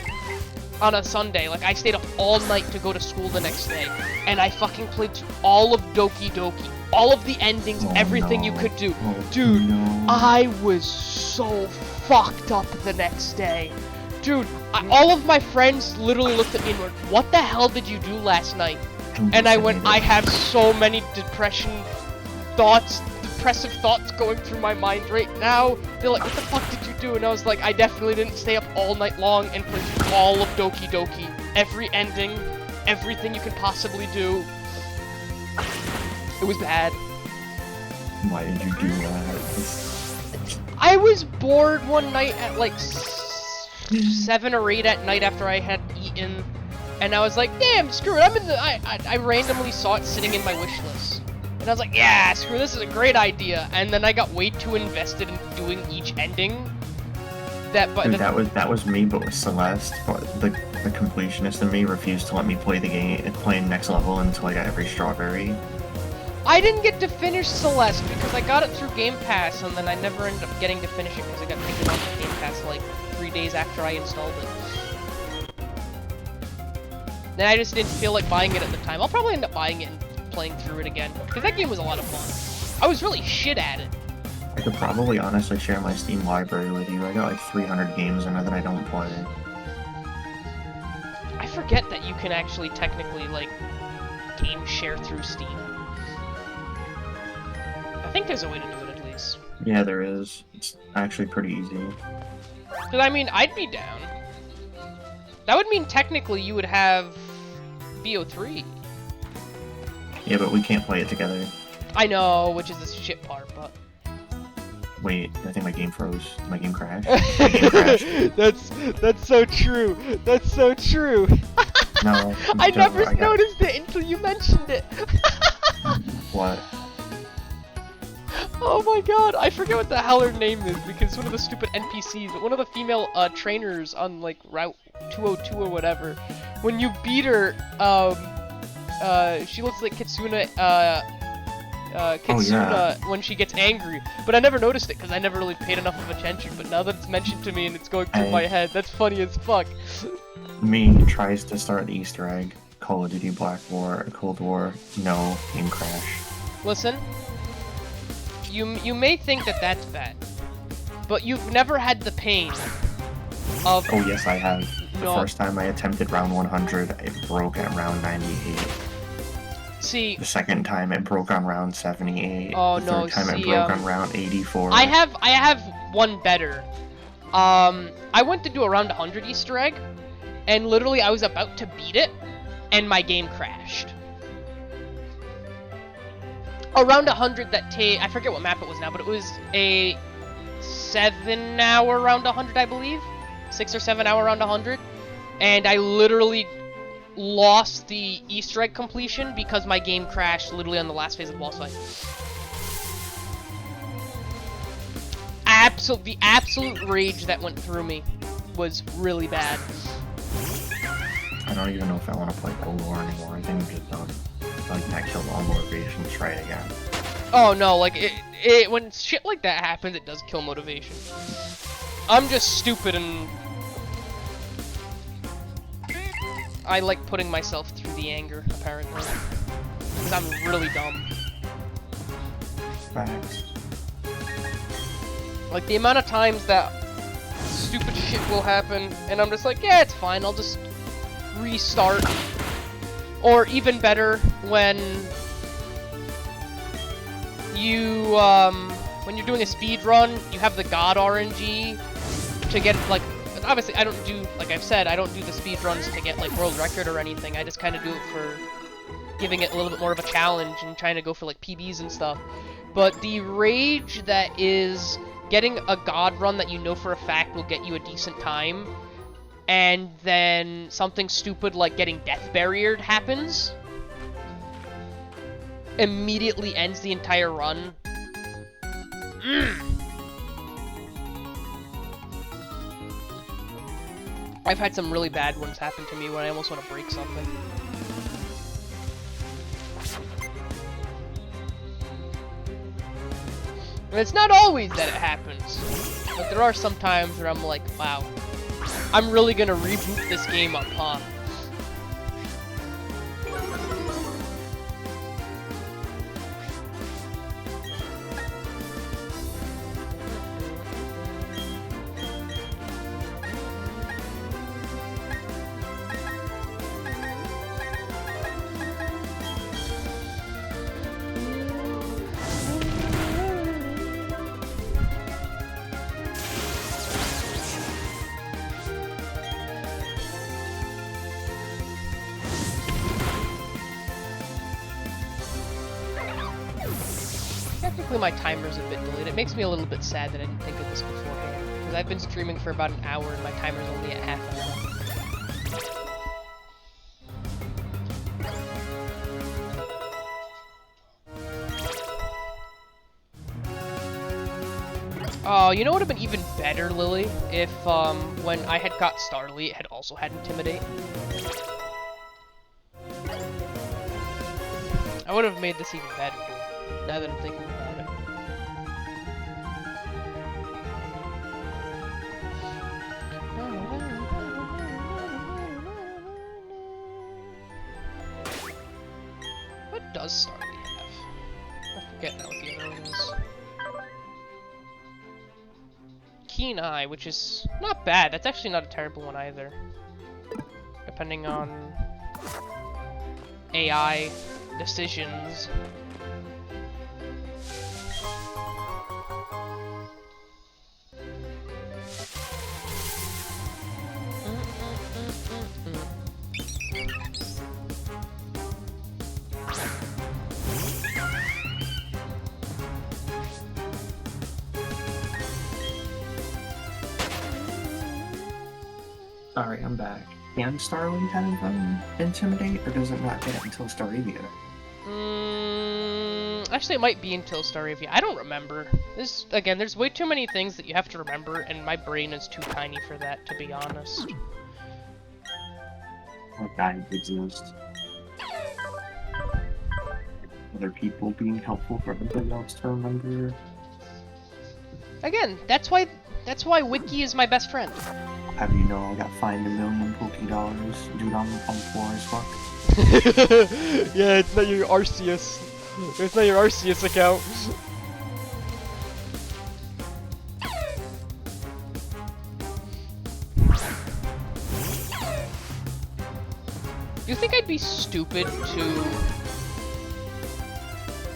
on a Sunday. Like, I stayed up all night to go to school the next day, and I fucking played through all of Doki Doki, all of the endings, everything you could do. Dude, I was so fucked up the next day. Dude, all of my friends literally looked at me and went, what the hell did you do last night? And I went, I have so many depressive thoughts going through my mind right now. They're like, what the fuck did you do? And I was like, I definitely didn't stay up all night long and play through all of Doki Doki. Every ending, everything you can possibly do. It was bad. Why did you do that? I was bored one night at like 7 or 8 at night after I had eaten, and I was like, damn, screw it, I randomly saw it sitting in my wish list. And I was like, yeah, screw this, is a great idea. And then I got way too invested in doing each ending. Dude, that was me, but with Celeste. But the completionist in me refused to let me play the game, play next level until I got every strawberry. I didn't get to finish Celeste because I got it through Game Pass, and then I never ended up getting to finish it because I got taken off of Game Pass like 3 days after I installed it. Then I just didn't feel like buying it at the time. I'll probably end up buying it and playing through it again, because that game was a lot of fun. I was really shit at it. I could probably honestly share my Steam library with you. I got like 300 games in it that I don't play. I forget that you can actually technically, like, game share through Steam. I think there's a way to do it at least. Yeah, there is. It's actually pretty easy. Because, I mean, I'd be down. That would mean technically you would have BO3. Yeah, but we can't play it together. I know, which is the shit part, but... Wait, I think my game froze. My game crashed. My game crashed. That's so true. That's so true. No. I never noticed it until you mentioned it. What? Oh my god, I forget what the hell her name is because it's one of the stupid NPCs, one of the female trainers on like Route 202 or whatever. When you beat her, she looks like Kitsuna, when she gets angry. But I never noticed it because I never really paid enough of attention. But now that it's mentioned to me and it's going through my head, that's funny as fuck. Me tries to start the Easter egg. Call of Duty Black War, Cold War, no, game crash. Listen, you may think that that's bad, but you've never had the pain of... Oh yes, I have. No. The first time I attempted round 100, it broke at round 98. See... The second time it broke on round 78. Oh the no, third time see, it broke on round 84. I have one better. I went to do a round 100 Easter egg, and literally I was about to beat it, and my game crashed. Around 100 that I forget what map it was now, but it was a 7-hour round 100, I believe. 6 or 7 hour round 100. And I literally lost the Easter egg completion because my game crashed literally on the last phase of the boss fight. The absolute rage that went through me was really bad. I don't even know if I want to play Cold War anymore. I think I'm just done. Like, that killed all motivation to try it again. Oh no, like, when shit like that happens, it does kill motivation. I'm just stupid and... I like putting myself through the anger, apparently. Because I'm really dumb. Facts. Like, the amount of times that stupid shit will happen, and I'm just like, yeah, it's fine, I'll just restart. Or even better, when you're doing a speed run, you have the God RNG to get, like, obviously I don't do, like I've said, I don't do the speed runs to get, like, world record or anything. I just kind of do it for giving it a little bit more of a challenge and trying to go for, like, PBs and stuff. But the rage that is getting a God run that you know for a fact will get you a decent time, and then something stupid like getting death barriered happens, immediately ends the entire run. I've had some really bad ones happen to me when I almost want to break something. And it's not always that it happens, but there are some times where I'm like, wow, I'm really gonna reboot this game up, huh? Technically my timer's a bit delayed. It makes me a little bit sad that I didn't think of this beforehand, because I've been streaming for about an hour and my timer's only at half an hour. Oh, you know what would have been even better, Lily? If, when I had got Starly, it had also had Intimidate. I would have made this even better, now that I'm thinking about it. What does Starly have? I forget now what the other one is. Keen Eye, which is not bad. That's actually not a terrible one either. Depending on AI decisions. Alright, I'm back. Can Starling have Intimidate, or does it not get it until Staravia? Actually, it might be until Staravia. I don't remember. Again, there's way too many things that you have to remember, and my brain is too tiny for that, to be honest. What guides exist? Other people being helpful for everybody else to remember. Again, that's why Wiki is my best friend. Have you know I got fined $1 million $. Dude, I'm poor as fuck. Yeah, it's not your Arceus. It's not your Arceus account. You think I'd be stupid to...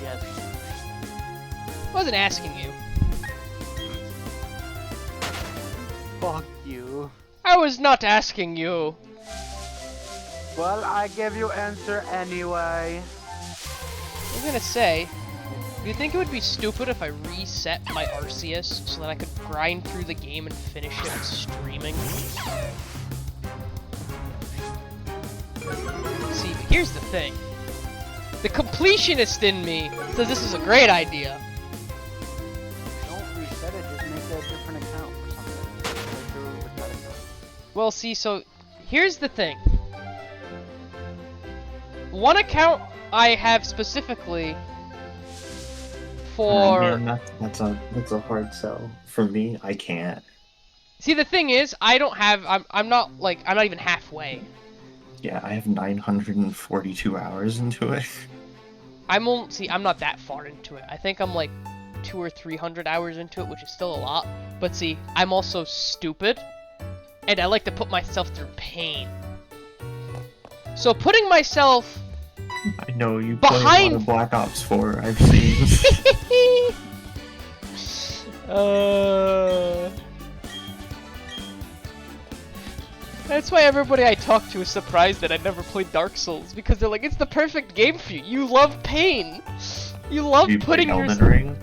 Yes. I wasn't asking you. Fuck you. I was not asking you. Well, I give you answer anyway. I was gonna say, do you think it would be stupid if I reset my Arceus so that I could grind through the game and finish it streaming? See, but here's the thing. The completionist in me says this is a great idea. Don't reset it, just make a different account or something. Play through with that account. Well, see, so here's the thing. One account I have specifically for... Man, that's a hard sell. For me, I can't. See, the thing is, I don't have... I'm not even halfway. Yeah, I have 942 hours into it. I'm not that far into it. I think I'm like 200 or 300 hours into it, which is still a lot. But see, I'm also stupid, and I like to put myself through pain. So putting myself... I know you play a lot of Black Ops 4, I've seen. That's why everybody I talk to is surprised that I never played Dark Souls, because they're like, it's the perfect game for you. You love pain. You love putting your... Elden Ring?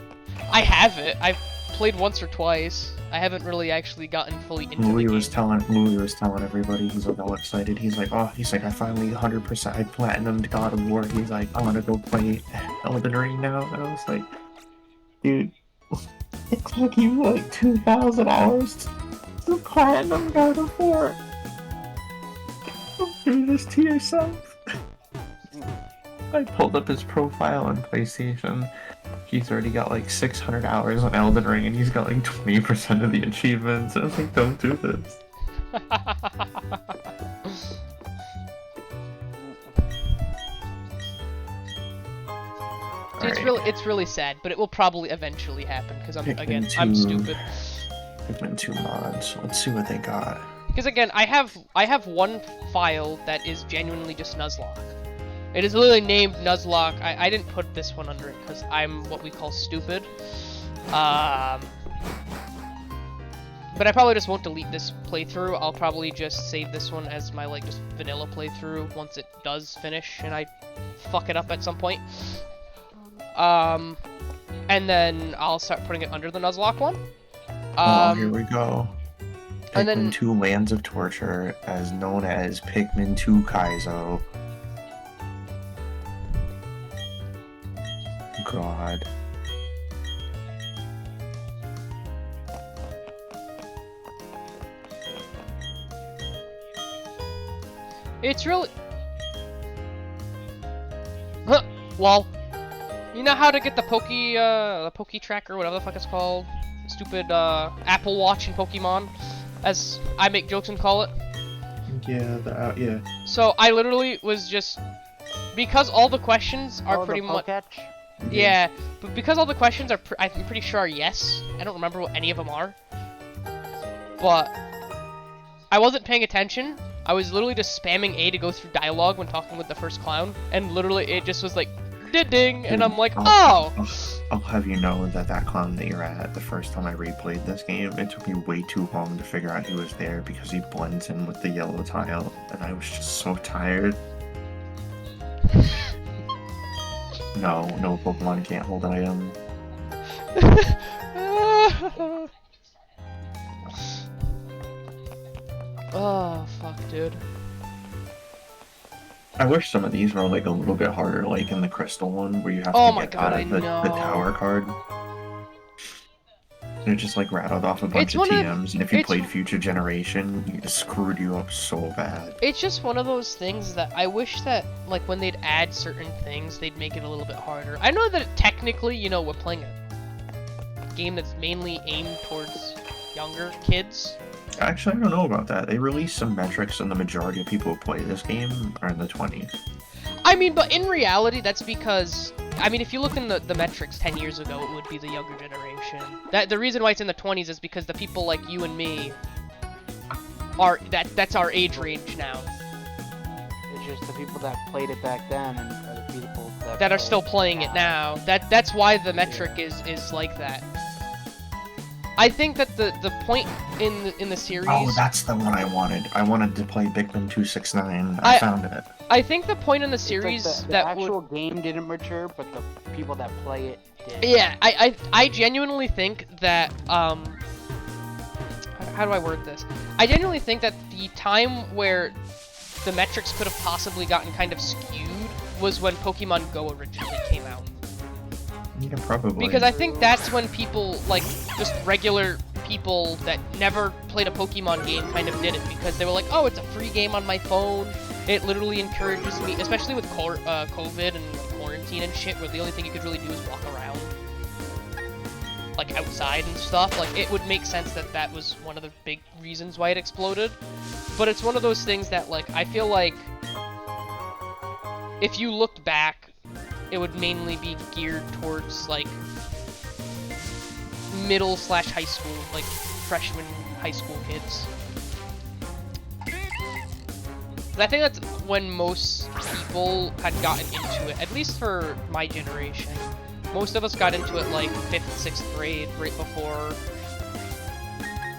I have it. I've played once or twice. I haven't really actually gotten fully into the game. was telling everybody, he's like all excited. He's like, I finally 100%, I platinumed God of War. He's like, I want to go play Elden Ring now. And I was like, dude, it took you like 2,000 hours to platinum God of War. Don't do this to yourself. I pulled up his profile on PlayStation. He's already got like 600 hours on Elden Ring, and he's got like 20% of the achievements. I was like, don't do this. It's really sad, but it will probably eventually happen because I'm Pikmin stupid. Pikmin 2 mods. Let's see what they got. Because again, I have one file that is genuinely just Nuzlock. It is literally named Nuzlock. I didn't put this one under it because I'm what we call stupid. But I probably just won't delete this playthrough. I'll probably just save this one as my like just vanilla playthrough once it does finish and I fuck it up at some point. And then I'll start putting it under the Nuzlock one. Here we go. And then Pikmin 2 Lands of Torture, as known as Pikmin 2 Kaizo. God. It's really... Huh, lol. You know how to get the Poke Tracker, whatever the fuck it's called? Stupid, Apple Watch in Pokemon, as I make jokes and call it? Yeah, yeah. So, I literally was just... Because all the questions are pretty much... Yeah, but because all the questions are, I'm pretty sure are yes. I don't remember what any of them are. But I wasn't paying attention. I was literally just spamming A to go through dialogue when talking with the first clown, and literally it just was like, ding, and I'm like, oh! I'll have you know that clown that you're at, the first time I replayed this game, it took me way too long to figure out he was there because he blends in with the yellow tile, and I was just so tired. No Pokemon can't hold an item. Oh, fuck, dude. I wish some of these were like a little bit harder, like in the crystal one where you have Oh to my get god, I the know. tower card. And it just like rattled off a bunch It's of one of- TMs, and if you it's- played Future Generation, it screwed you up so bad. It's just one of those things that I wish that, like, when they'd add certain things, they'd make it a little bit harder. I know that technically, you know, we're playing a game that's mainly aimed towards younger kids. Actually, I don't know about that. They released some metrics, and the majority of people who play this game are in the 20s. I mean, but in reality, that's because, I mean, if you look in the metrics 10 years ago, it would be the younger generation. The reason why it's in the 20s is because the people like you and me are, that's our age range now. It's just the people that played it back then and are the people That are still playing it now. That's why the metric is like that. I think that the point in the series. Oh, that's the one I wanted. I wanted to play Bigman 269. I found it. I think the point in the series it's like the that actual game didn't mature, but the people that play it did. Yeah, I genuinely think that how do I word this? I genuinely think that the time where the metrics could have possibly gotten kind of skewed was when Pokemon Go originally came out. Yeah, probably. Because I think that's when people, like, just regular people that never played a Pokemon game kind of did it, because they were like, oh, it's a free game on my phone. It literally encourages me, especially with COVID and quarantine and shit, where the only thing you could really do is walk around, like, outside and stuff. Like, it would make sense that that was one of the big reasons why it exploded. But it's one of those things that, like, I feel like if you looked back, it would mainly be geared towards, like, middle/high school, like, freshman high school kids. And I think that's when most people had gotten into it, at least for my generation. Most of us got into it, like, 5th, 6th grade, right before.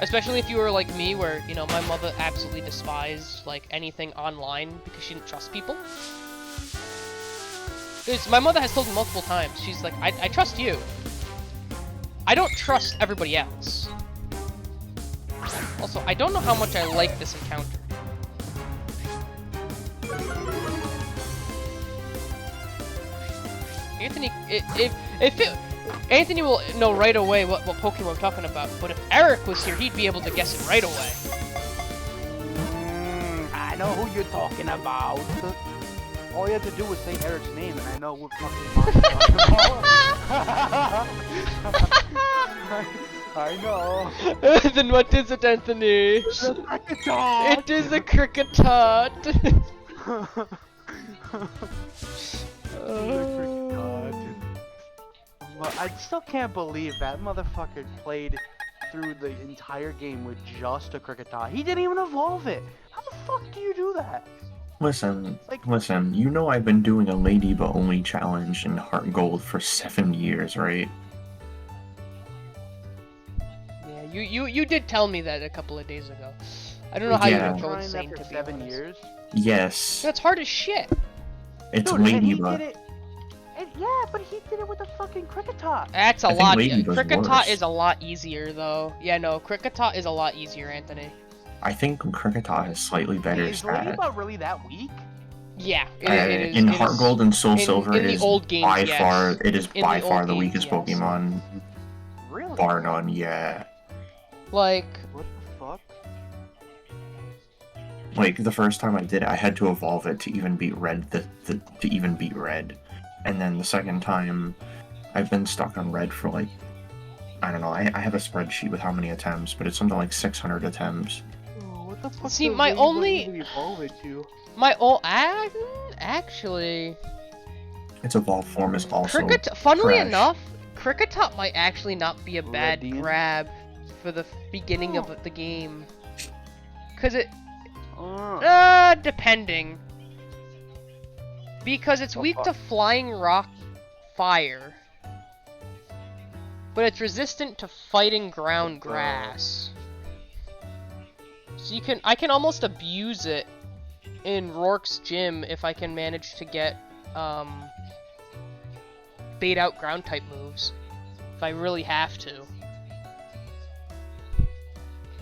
Especially if you were like me, where, you know, my mother absolutely despised, like, anything online because she didn't trust people. My mother has told me multiple times, she's like, I trust you. I don't trust everybody else. Also, I don't know how much I like this encounter. Anthony, Anthony will know right away what Pokemon we're talking about, but if Eric was here, he'd be able to guess it right away. I know who you're talking about. All you have to do is say Eric's name, and I know what fucking you're talking about. I know. Then what is it, Anthony? It is a Kricketot. Well, I still can't believe that motherfucker played through the entire game with just a Kricketot. He didn't even evolve it. How the fuck do you do that? Listen, you know I've been doing a Ladybug only challenge in Heart Gold for 7 years, right? Yeah, you did tell me that a couple of days ago. I don't know how Yeah. you You've would go been insane trying that to for be 7 honest. years? Yes. That's hard as shit. It's Dude, and he Ladybug. did it. Yeah, but he did it with a fucking Kricketot. That's a I think lot. Ladybug's Kricketot worse. is a lot easier though. Yeah, no, Kricketot is a lot easier, Anthony. I think Kricketot has slightly better Is stats. Ladybug really that weak? Yeah, In it Heart is. Gold and Soul in Silver, the it is old games, by yes. far In by the far old the games, weakest yes. Pokemon, Really? bar none. Yeah, Like, What the fuck? like the first time I did it, I had to evolve it to even beat Red. To even beat Red, and then the second time, I've been stuck on Red for like, I don't know. I have a spreadsheet with how many attempts, but it's something like 600 attempts. Oh, what the fuck? See, does my Ladybug only- even evolve it to? my old actually, Its evolved form is also funnily trash. enough, Kricketot might actually not be a bad Radiant? grab for the beginning of the game. Cause it, depending. Because it's weak to flying rock fire. But it's resistant to fighting ground grass. So I can almost abuse it in Rourke's gym if I can manage to get, bait out ground type moves. If I really have to.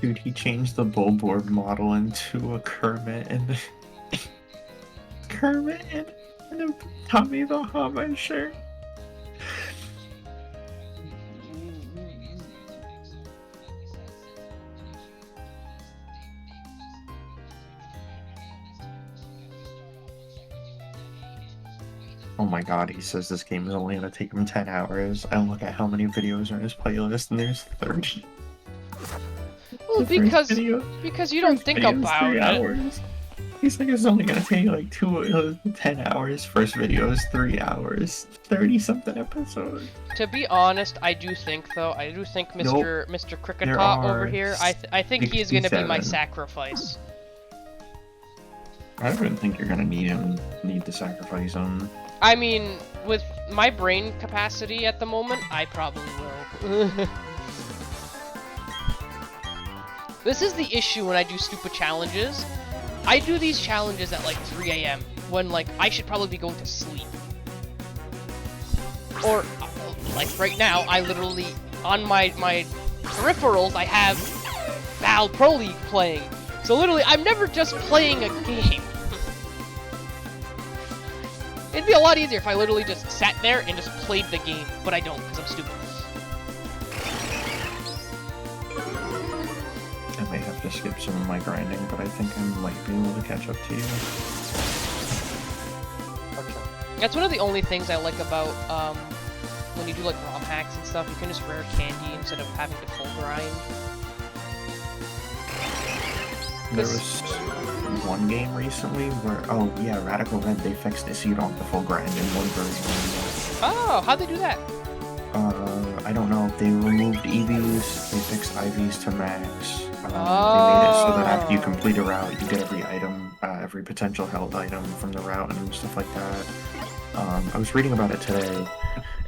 Dude, he changed the Bulborb model into a Kermit, and Kermit and a Tommy Bahama shirt. Oh my god, he says this game is only gonna take him 10 hours. I look at how many videos are in his playlist and there's 30. Well, because you don't think about 3 it. hours. He's like, it's only gonna take like 10 hours. First video is 3 hours. 30-something episodes. To be honest, I do think Mr. Cricket There Tot are over here, I think he is gonna be my 67. sacrifice. I don't even think you're gonna need to sacrifice him. I mean, with my brain capacity at the moment, I probably will. This is the issue when I do stupid challenges. I do these challenges at like 3 AM when like I should probably be going to sleep. Or like right now, I literally on my peripherals I have Val Pro League playing. So literally, I'm never just playing a game. It'd be a lot easier if I literally just sat there and just played the game, but I don't because I'm stupid. I may have to skip some of my grinding, but I think I might be able to catch up to you. That's one of the only things I like about when you do like ROM hacks and stuff. You can just rare candy instead of having to full grind. There was one game recently where, oh yeah, Radical Red, they fixed it so you don't have to full grind in one version. Oh, how'd they do that? I don't know. They removed EVs, they fixed IVs to max. They made it so that after you complete a route, you get every item, every potential held item from the route and stuff like that. I was reading about it today,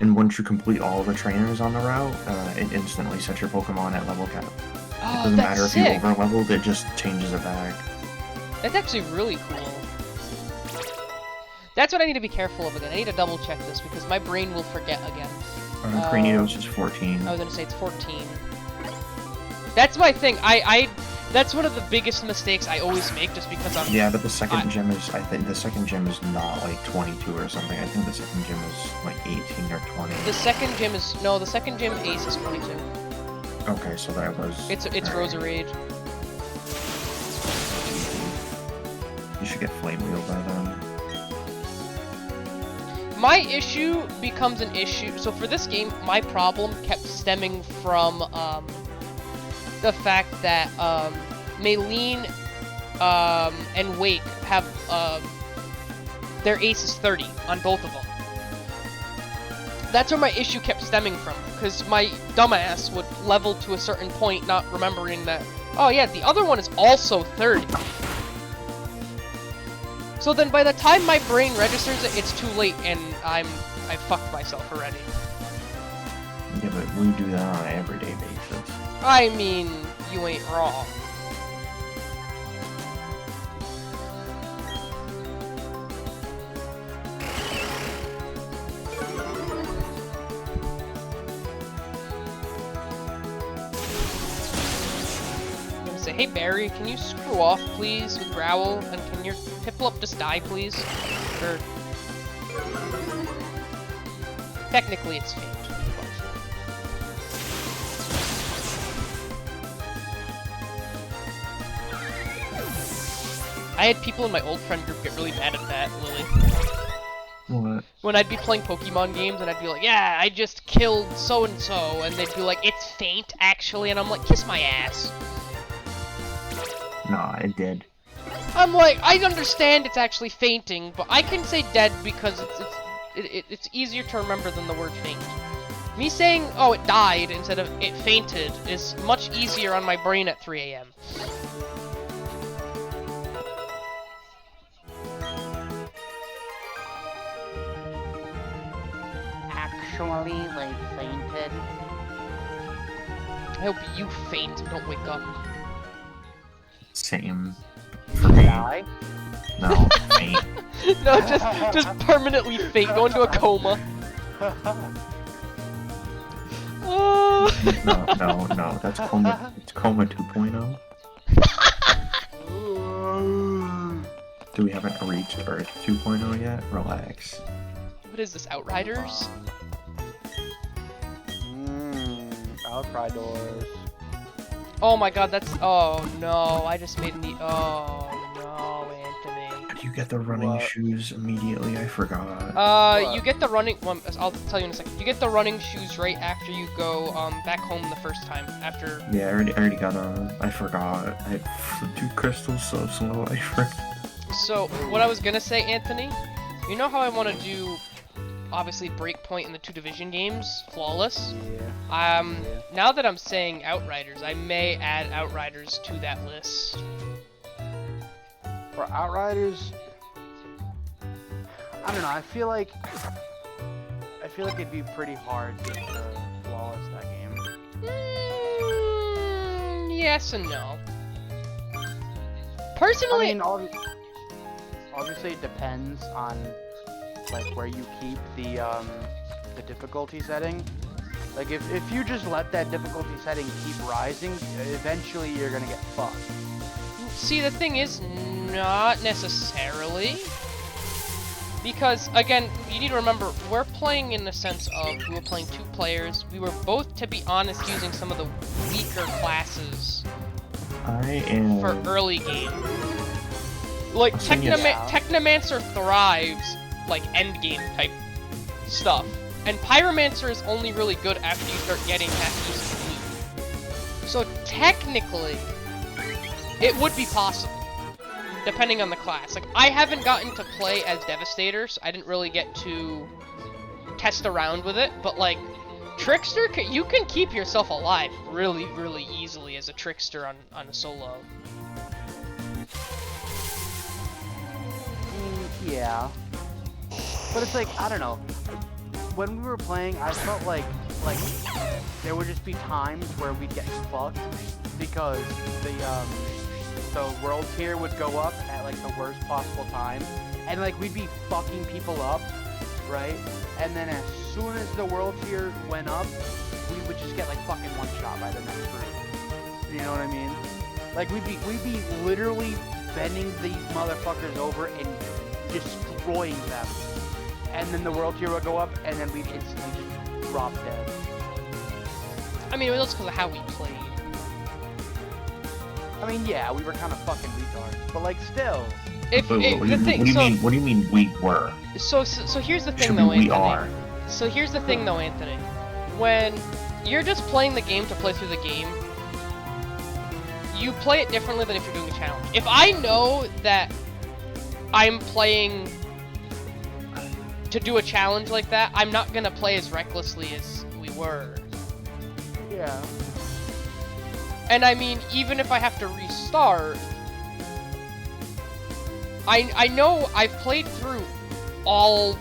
and once you complete all the trainers on the route, it instantly sets your Pokemon at level cap. It doesn't matter if you over-leveled, it just changes it back. That's actually really cool. That's what I need to be careful of again. I need to double check this because my brain will forget again. Cranidos is 14. I was gonna say it's 14. That's my thing. That's one of the biggest mistakes I always make just because I'm... Yeah, but the second gym is, I think the second gym is not like 22 or something. I think the second gym is like 18 or 20. The second gym is, no, the second gym Ace is 22. Okay, so that was... It's Roserade. You should get Flame Wheel by then. My issue becomes an issue. So for this game, my problem kept stemming from the fact that Maylene and Wake have their ace is 30 on both of them. That's where my issue kept stemming from, because my dumbass would level to a certain point, not remembering that, oh yeah, the other one is also 30. So then by the time my brain registers it, it's too late, and I fucked myself already. Yeah, but we do that on an everyday basis. I mean, you ain't wrong. I'm gonna say, hey Barry, can you screw off, please, with Growl? And can your Piplup just die, please? Or... Technically, it's fake. I had people in my old friend group get really mad at that, Lily. What? When I'd be playing Pokemon games and I'd be like, yeah, I just killed so-and-so, and they'd be like, it's faint, actually, and I'm like, kiss my ass. Nah, it did. I'm like, I understand it's actually fainting, but I can say dead because it's easier to remember than the word faint. Me saying, oh, it died instead of it fainted is much easier on my brain at 3 AM. Actually, they fainted. I hope you faint and don't wake up. Same. For me. Die? No, faint. No, just permanently faint, go into a coma. No, that's coma. It's coma 2.0. Do we haven't reached Earth 2.0 yet? Relax. What is this, Outriders? Outriders. Oh my god, that's... Oh no, I just made an... Oh no, Anthony. How do you get the running shoes immediately? I forgot. You get the running... Well, I'll tell you in a second. You get the running shoes right after you go back home the first time. After... Yeah, I already got them. I forgot. Dude, Crystal's so slow. I forgot. So, what I was gonna say, Anthony, you know how I want to do, obviously, Breakpoint in the 2 Division games, flawless? Yeah. Now that I'm saying Outriders, I may add Outriders to that list. For Outriders, I don't know. I feel like it'd be pretty hard to flawless that game. Yes and no. Personally, I mean, obviously it depends on like where you keep the difficulty setting. Like if you just let that difficulty setting keep rising, eventually you're gonna get fucked. see, the thing is, not necessarily. Because, again, you need to remember, we're playing in the sense of, we were playing 2 players. We were both, to be honest, using some of the weaker classes for early game. Like, Technomancer thrives, like, end game type stuff. And Pyromancer is only really good after you start getting half used to loot. So, technically, it would be possible. Depending on the class. Like, I haven't gotten to play as Devastator, so I didn't really get to test around with it, but, like, Trickster, you can keep yourself alive really, really easily as a Trickster on a solo. Yeah. But it's like, I don't know. When we were playing, I felt like there would just be times where we'd get fucked because the world tier would go up at like the worst possible time, and like we'd be fucking people up, right? And then as soon as the world tier went up, we would just get like fucking one shot by the next group. You know what I mean? Like we'd be literally bending these motherfuckers over and destroying them, and then the world tier would go up, and then we'd instantly just drop dead. I mean, it was because of how we played. I mean, yeah, we were kind of fucking retards, but like, still. What do you mean we were? So here's the thing, though, Anthony. We are. So here's the thing, though, Anthony. When you're just playing the game to play through the game, you play it differently than if you're doing a challenge. If I know that I'm playing to do a challenge like that, I'm not gonna play as recklessly as we were. Yeah. And I mean, even if I have to restart, I know I've played through all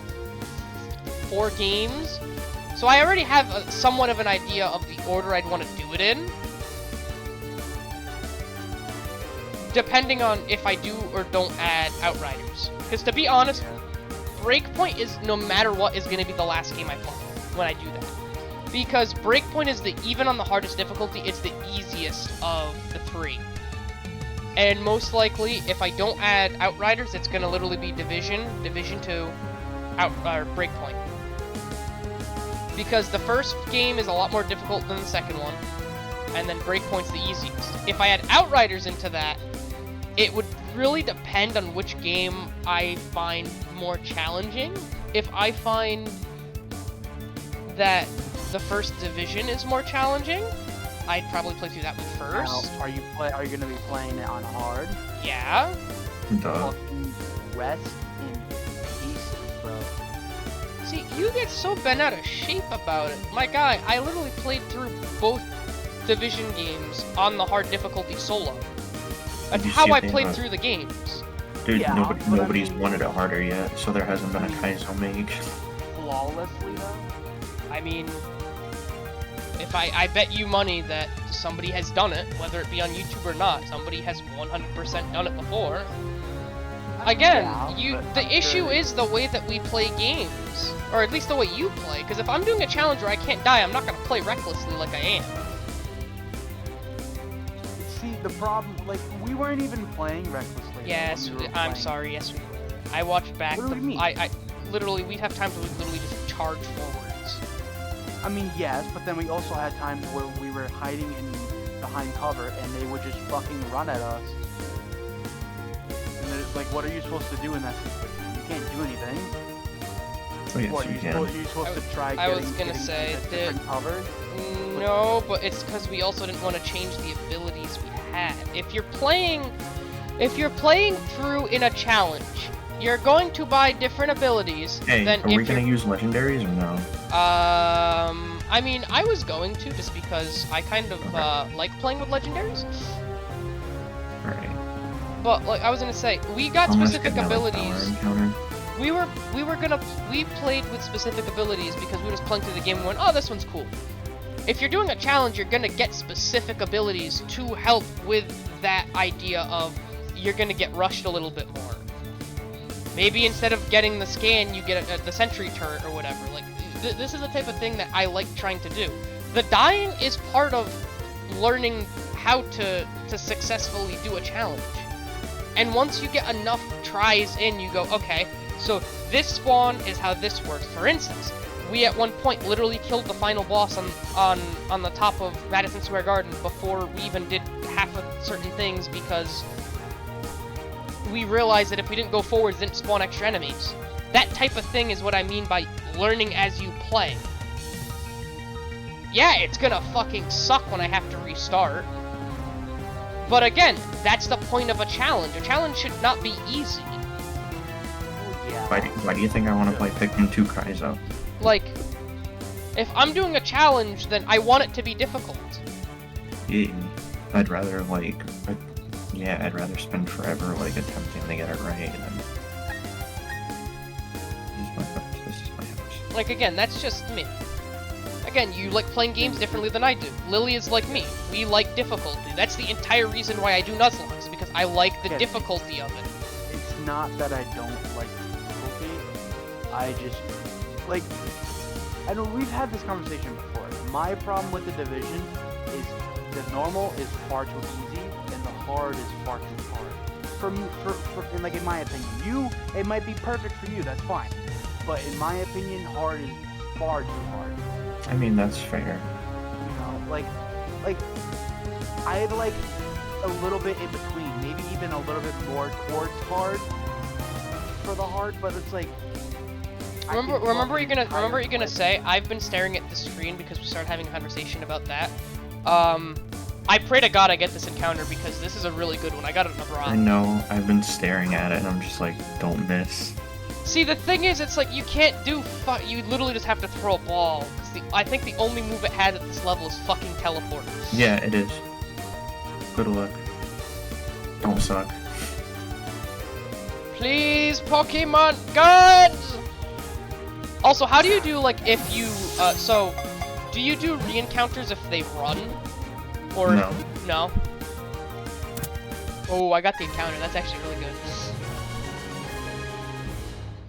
4 games, so I already have somewhat of an idea of the order I'd want to do it in. Depending on if I do or don't add Outriders. Because to be honest, Breakpoint is, no matter what, is going to be the last game I play when I do that. Because Breakpoint is even on the hardest difficulty, it's the easiest of the 3. And most likely, if I don't add Outriders, it's going to literally be Division 2, Breakpoint. Because the first game is a lot more difficult than the second one, and then Breakpoint's the easiest. If I add Outriders into that, it would really depend on which game I find more challenging. If I find that the first Division is more challenging, I'd probably play through that one first. Now, are you gonna be playing it on hard? Yeah. Fucking rest in peace, bro. See, you get so bent out of shape about it. My guy, I literally played through both Division games on the hard difficulty solo. That's how I played through the games. Dude, yeah, nobody's wanted it harder yet, so there hasn't been a Kaizo make. Flawlessly, though? I mean, if I bet you money that somebody has done it, whether it be on YouTube or not, somebody has 100% done it before. Again, the issue is the way that we play games, or at least the way you play, because if I'm doing a challenge where I can't die, I'm not going to play recklessly like I am. See, the problem, like, we weren't even playing recklessly. Yes, when we were I'm playing. sorry. Yes, we were. I watched back. What do you mean? I literally, we'd have times where we literally just charge forwards. I mean, yes, but then we also had times where we were hiding behind cover, and they would just fucking run at us. And they're like, what are you supposed to do in that situation? You can't do anything. Oh, yes, What, you you're can. supposed to try I was getting, gonna getting say, into different covers? No, but it's because we also didn't want to change the abilities we had. If you're playing through in a challenge, you're going to buy different abilities Hey, than are we if gonna you're. use legendaries or no? I mean, I was going to just because I kind of like playing with legendaries. Alright. But like I was gonna say, we got Almost specific getting that, like, abilities. power encounter. We played with specific abilities because we were just playing through the game and went, oh, this one's cool. If you're doing a challenge, you're gonna get specific abilities to help with that idea of you're gonna get rushed a little bit more. Maybe instead of getting the scan, you get the sentry turret or whatever. Like, this is the type of thing that I like trying to do. The dying is part of learning how to successfully do a challenge. And once you get enough tries in, you go, okay, so this spawn is how this works. For instance, we at one point literally killed the final boss on the top of Madison Square Garden before we even did half of certain things because we realized that if we didn't go forwards, it didn't spawn extra enemies. That type of thing is what I mean by learning as you play. Yeah, it's gonna fucking suck when I have to restart. But again, that's the point of a challenge. A challenge should not be easy. Yeah. Why do you think I want to play Pikmin 2 Kaizo? Like, if I'm doing a challenge, then I want it to be difficult. Yeah, I'd rather I'd rather spend forever like attempting to get it right than. This is my house. Like, again, that's just me. Again, you like playing games differently than I do. Lily is like me. We like difficulty. That's the entire reason why I do Nuzlocks, because I like the Yeah. difficulty of it. It's not that I don't like difficulty. I just like. I know we've had this conversation before. My problem with the division is the normal is far too easy and the hard is far too hard. For me, and like in my opinion, it might be perfect for you. That's fine. But in my opinion, hard is far too hard. I mean, that's fair. You know, like I'd like a little bit in between, maybe even a little bit more towards hard for the hard, but it's like. Remember what you're gonna say. I've been staring at the screen because we started having a conversation about that. I pray to God I get this encounter because this is a really good one. I got it in a I bronze. know, I've been staring at it and I'm just like, don't miss. See, the thing is, it's like you can't do you literally just have to throw a ball. 'Cause I think the only move it has at this level is fucking teleport. Yeah, it is. Good luck. Don't suck. Please, Pokemon God! Also, how do you do, like, if you, so, do you do re-encounters if they run? Or, No. No? Oh, I got the encounter. That's actually really good.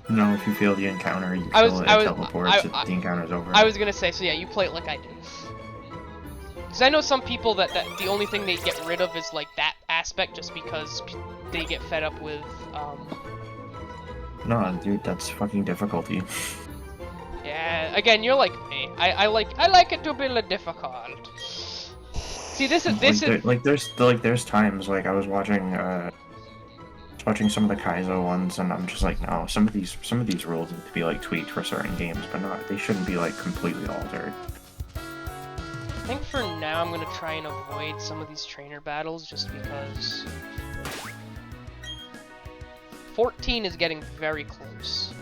No, if you fail the encounter, you I was- kill it, I it was- teleports, I- the encounter's over. I was gonna say, so yeah, you play it like I do. Because I know some people that the only thing they get rid of is, like, that aspect just because they get fed up with, No, dude, that's fucking difficulty. Yeah, again, you're like me. I like it to be a little difficult. See, this is There's times like I was watching some of the Kaizo ones, and I'm just like, no, some of these rules need to be like tweaked for certain games, but they shouldn't be like completely altered. I think for now I'm gonna try and avoid some of these trainer battles just because 14 is getting very close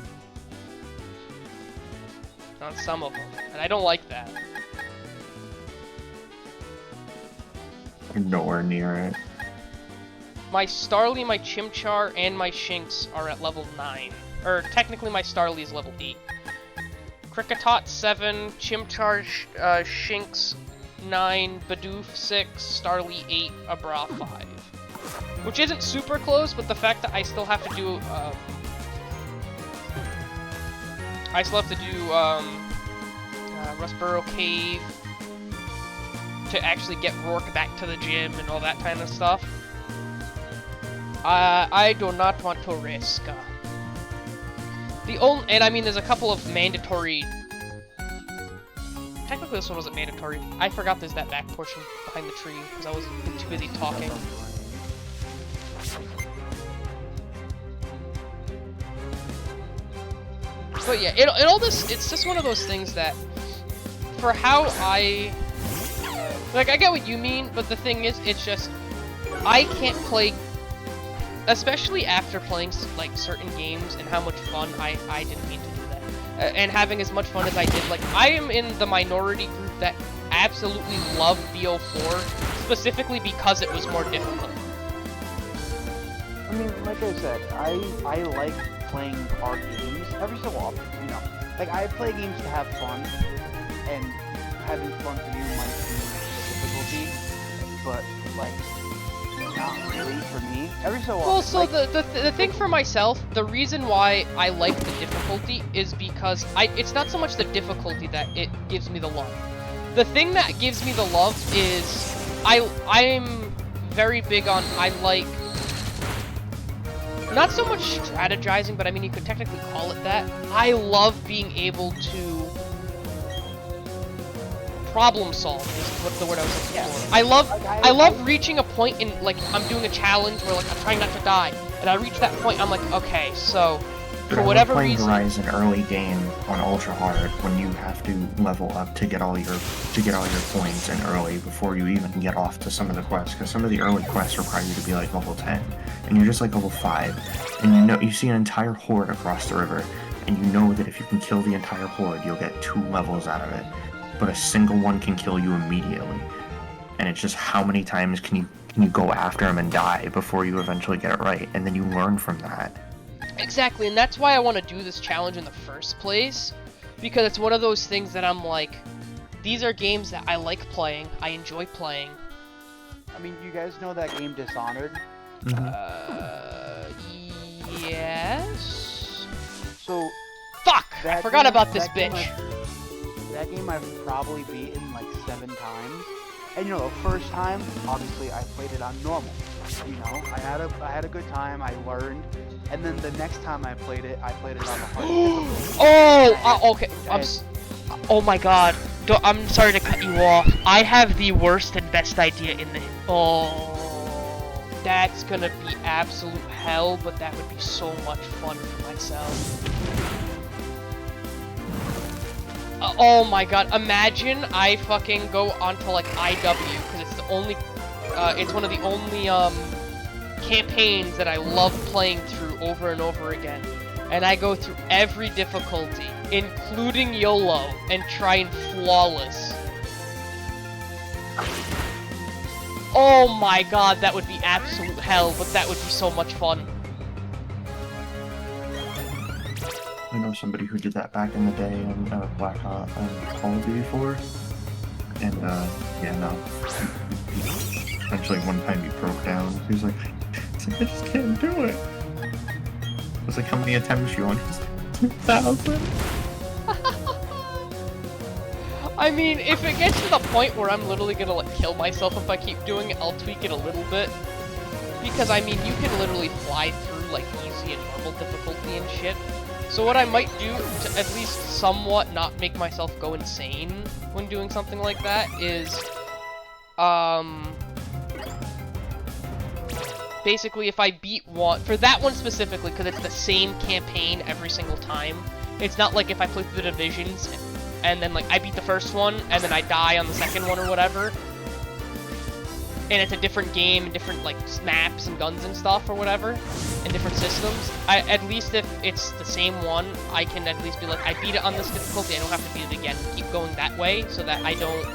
on some of them, and I don't like that. You're nowhere near it. My Starly, my Chimchar, and my Shinx are at level 9. Or technically my Starly is level 8. Kricketot 7, Chimchar, Shinx 9, Bidoof 6, Starly 8, Abra 5. Which isn't super close, but the fact that I still have to do, Rustboro Cave to actually get Rourke back to the gym and all that kind of stuff. I do not want to risk. And I mean, there's a couple of mandatory. Technically, this one wasn't mandatory. I forgot there's that back portion behind the tree because I was too busy talking. But yeah, it's just one of those things that, for how like, I get what you mean, but the thing is, it's just, I can't play, especially after playing, like, certain games and how much fun I didn't mean to do that. And having as much fun as I did, like, I am in the minority group that absolutely loved BO4, specifically because it was more difficult. I mean, like I said, I like playing hard games every so often, you know. Like, I play games to have fun, and having fun for you might be the difficulty, but, like, not really for me. Every so often. Well, so like, the thing for myself, the reason why I like the difficulty is because it's not so much the difficulty that it gives me the love. The thing that gives me the love is I'm very big on, I like, not so much strategizing, but I mean, you could technically call it that. I love being able to problem solve is what the word I was looking for. I love reaching a point in, like, I'm doing a challenge where, like, I'm trying not to die, and I reach that point, I'm like, okay, so for whatever reason, Horizon early game on ultra hard when you have to level up to get all your points in early before you even get off to some of the quests, because some of the early quests require you to be like level 10 and you're just like level 5, and you see an entire horde across the river, and you know that if you can kill the entire horde you'll get 2 levels out of it, but a single one can kill you immediately, and it's just how many times can you go after him and die before you eventually get it right, and then you learn from that. Exactly, and that's why I want to do this challenge in the first place, because it's one of those things that I'm like, these are games that I like playing, I enjoy playing. I mean, you guys know that game Dishonored? Yes? So... Fuck! I forgot about this bitch! That game I've probably beaten like 7 times. And you know, the first time, obviously I played it on normal. You know, I had a good time, I learned. And then the next time I played it on the hard difficulty. Okay. Oh my god. I'm sorry to cut you off. I have the worst and best idea in the... Oh, that's gonna be absolute hell, but that would be so much fun for myself. Oh my god, imagine I fucking go onto, like, IW, because it's the only... it's one of the only, campaigns that I love playing through over and over again. And I go through every difficulty, including YOLO, and try and flawless. Oh my god, that would be absolute hell, but that would be so much fun. I know somebody who did that back in the day in Black Ops and Call of Duty 4. And, yeah, no. Eventually, one time he broke down. He was like, I just can't do it. I was like, how many attempts you on? He's like, 2,000. I mean, if it gets to the point where I'm literally gonna, like, kill myself if I keep doing it, I'll tweak it a little bit. Because, I mean, you can literally fly through, like, easy and normal difficulty and shit. So what I might do, to at least somewhat not make myself go insane when doing something like that, is, basically, if I beat one, for that one specifically, because it's the same campaign every single time, it's not like if I play through the divisions, and then, like, I beat the first one, and then I die on the second one or whatever, and it's a different game, and different, like, maps and guns and stuff or whatever, and different systems, at least if it's the same one, I can at least be like, I beat it on this difficulty, I don't have to beat it again, keep going that way, so that I don't,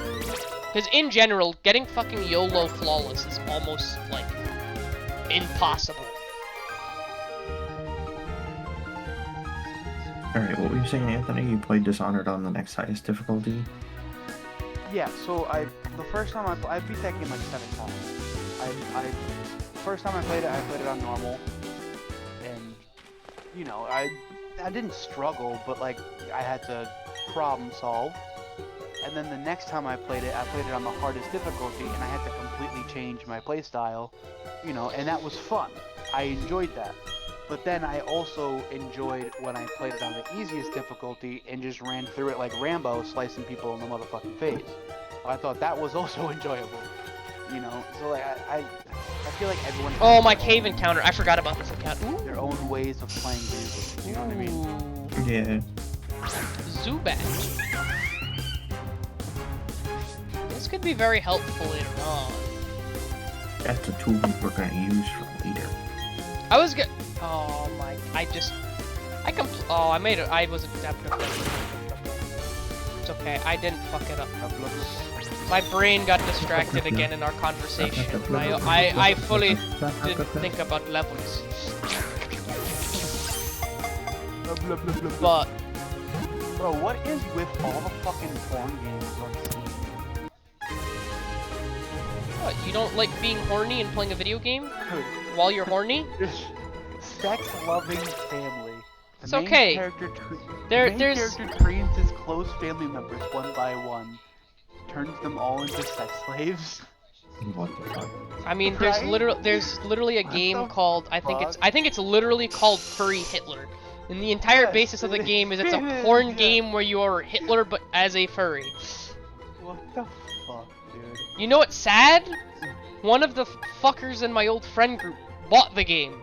because in general, getting fucking YOLO flawless is almost, like, impossible. Alright, what were you saying, Anthony? You played Dishonored on the next highest difficulty? Yeah, so the first time I beat that game like 7 times. First time I played it on normal, and you know, I didn't struggle, but like I had to problem solve. And then the next time I played it on the hardest difficulty, and I had to completely change my playstyle, you know, and that was fun. I enjoyed that. But then I also enjoyed when I played it on the easiest difficulty and just ran through it like Rambo, slicing people in the motherfucking face. I thought that was also enjoyable. You know, so like I feel like everyone has Oh, my their cave own- encounter. I forgot about this encounter. Ooh. their own ways of playing video games. You know what I mean? Yeah. Zubat. This could be very helpful later on. That's a tool we're gonna use for later. I was good. Oh my! Oh, I made it. I was. It's okay. I didn't fuck it up. My brain got distracted again in our conversation. I fully didn't think about levels. But Bro, what is with all the fucking porn games on Steam? what? You don't like being horny and playing a video game Dude, while you're horny? this sex-loving family. The It's main okay. Character There's character trains his close family members one by one, turns them all into sex slaves. What the fuck? I mean, Right? there's literally a What game the called I think it's literally called Furry Hitler. And the entire Yes, basis of the it game is it's is, a porn yeah. game where you are Hitler but as a furry. What the fuck, dude? You know what's sad? One of the fuckers in my old friend group bought the game.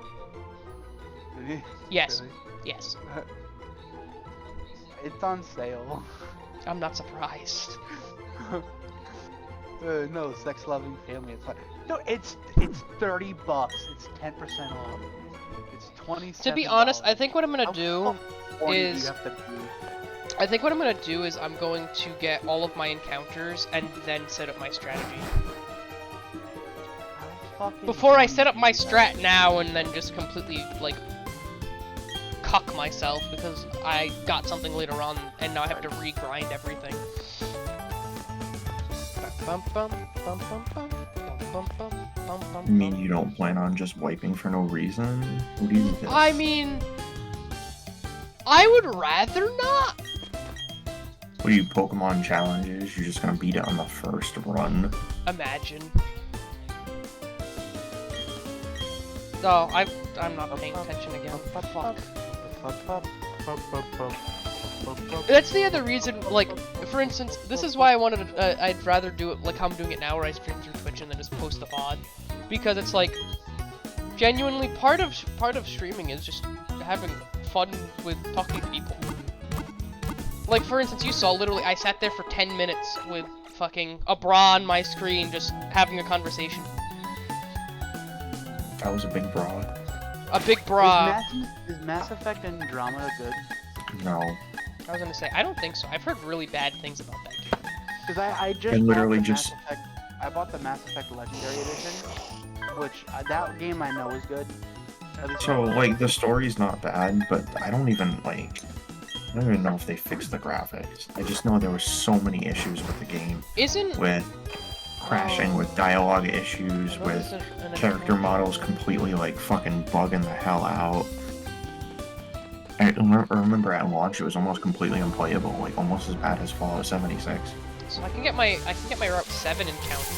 Really? Yes. Really? Yes. It's on sale. I'm not surprised. No, sex-loving family. It's like no, it's $30. It's 10% off. It's 27. To be honest, I think what I'm gonna How do fucking horny do you is have to be? I think what I'm gonna do is I'm going to get all of my encounters and then set up my strategy. How fucking Before I horny set up do my you strat now and then just completely like cuck myself because I got something later on and now I have to regrind everything. You mean you don't plan on just wiping for no reason? What do you think? I mean, I would rather not. What are you, Pokemon challenges? You're just gonna beat it on the first run? Imagine. Oh, I'm not paying attention again. Fuck. That's the other reason, like, for instance, this is why I wanted to, I'd rather do it like how I'm doing it now where I stream through Twitch and then just post the VOD. Because it's like, genuinely, part of streaming is just having fun with talking to people. Like, for instance, you saw, literally, I sat there for 10 minutes with fucking a bra on my screen just having a conversation. That was a big bra. A big bra. Is Mass Effect Andromeda good? No. I was gonna say, I don't think so. I've heard really bad things about that game. Because I just I literally bought the just- Mass Effect, I bought the Mass Effect Legendary Edition, which that game I know is good. At least So, like, the story's not bad, but I don't even know if they fixed the graphics. I just know there were so many issues with the game. Isn't... With crashing, with dialogue issues, with character models completely, like, fucking bugging the hell out. I remember at launch it was almost completely unplayable, like, almost as bad as Fallout 76. So I can get my Route 7 encounter.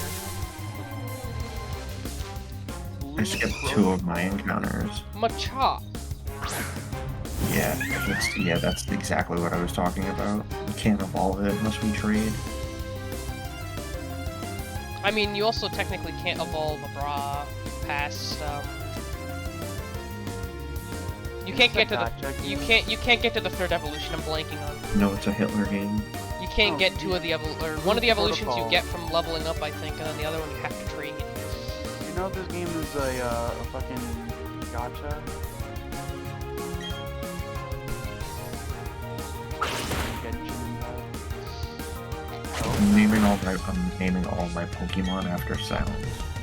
I skipped 2 of my encounters. Machop. Yeah, that's exactly what I was talking about. You can't evolve it unless we trade. I mean, you also technically can't evolve a bra past, you can't get to the, you can't get to the third evolution. I'm blanking on. No, it's a Hitler game. You can't get two of the one of the evolutions you Protocol. get from leveling up, I think, and then the other one you have to train. You know this game is a fucking gacha? I'm naming all my Pokemon after sounds.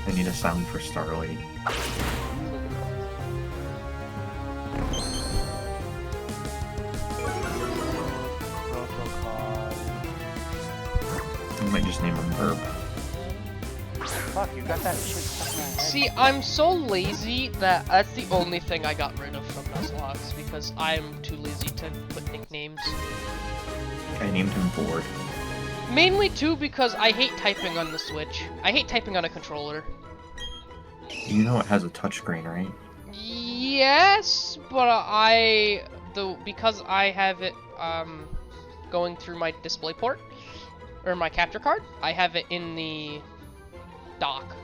I need a sound for Starlight. I might just name them Burp. Fuck, you got that shit stuck in my head. See, I'm so lazy that that's the only thing I got rid of from Nuzlocks because I'm too lazy to put nicknames. I named him Bored. Mainly too because I hate typing on the Switch. I hate typing on a controller. You know it has a touchscreen, right? Yes, but because I have it going through my display port or my capture card, I have it in the dock.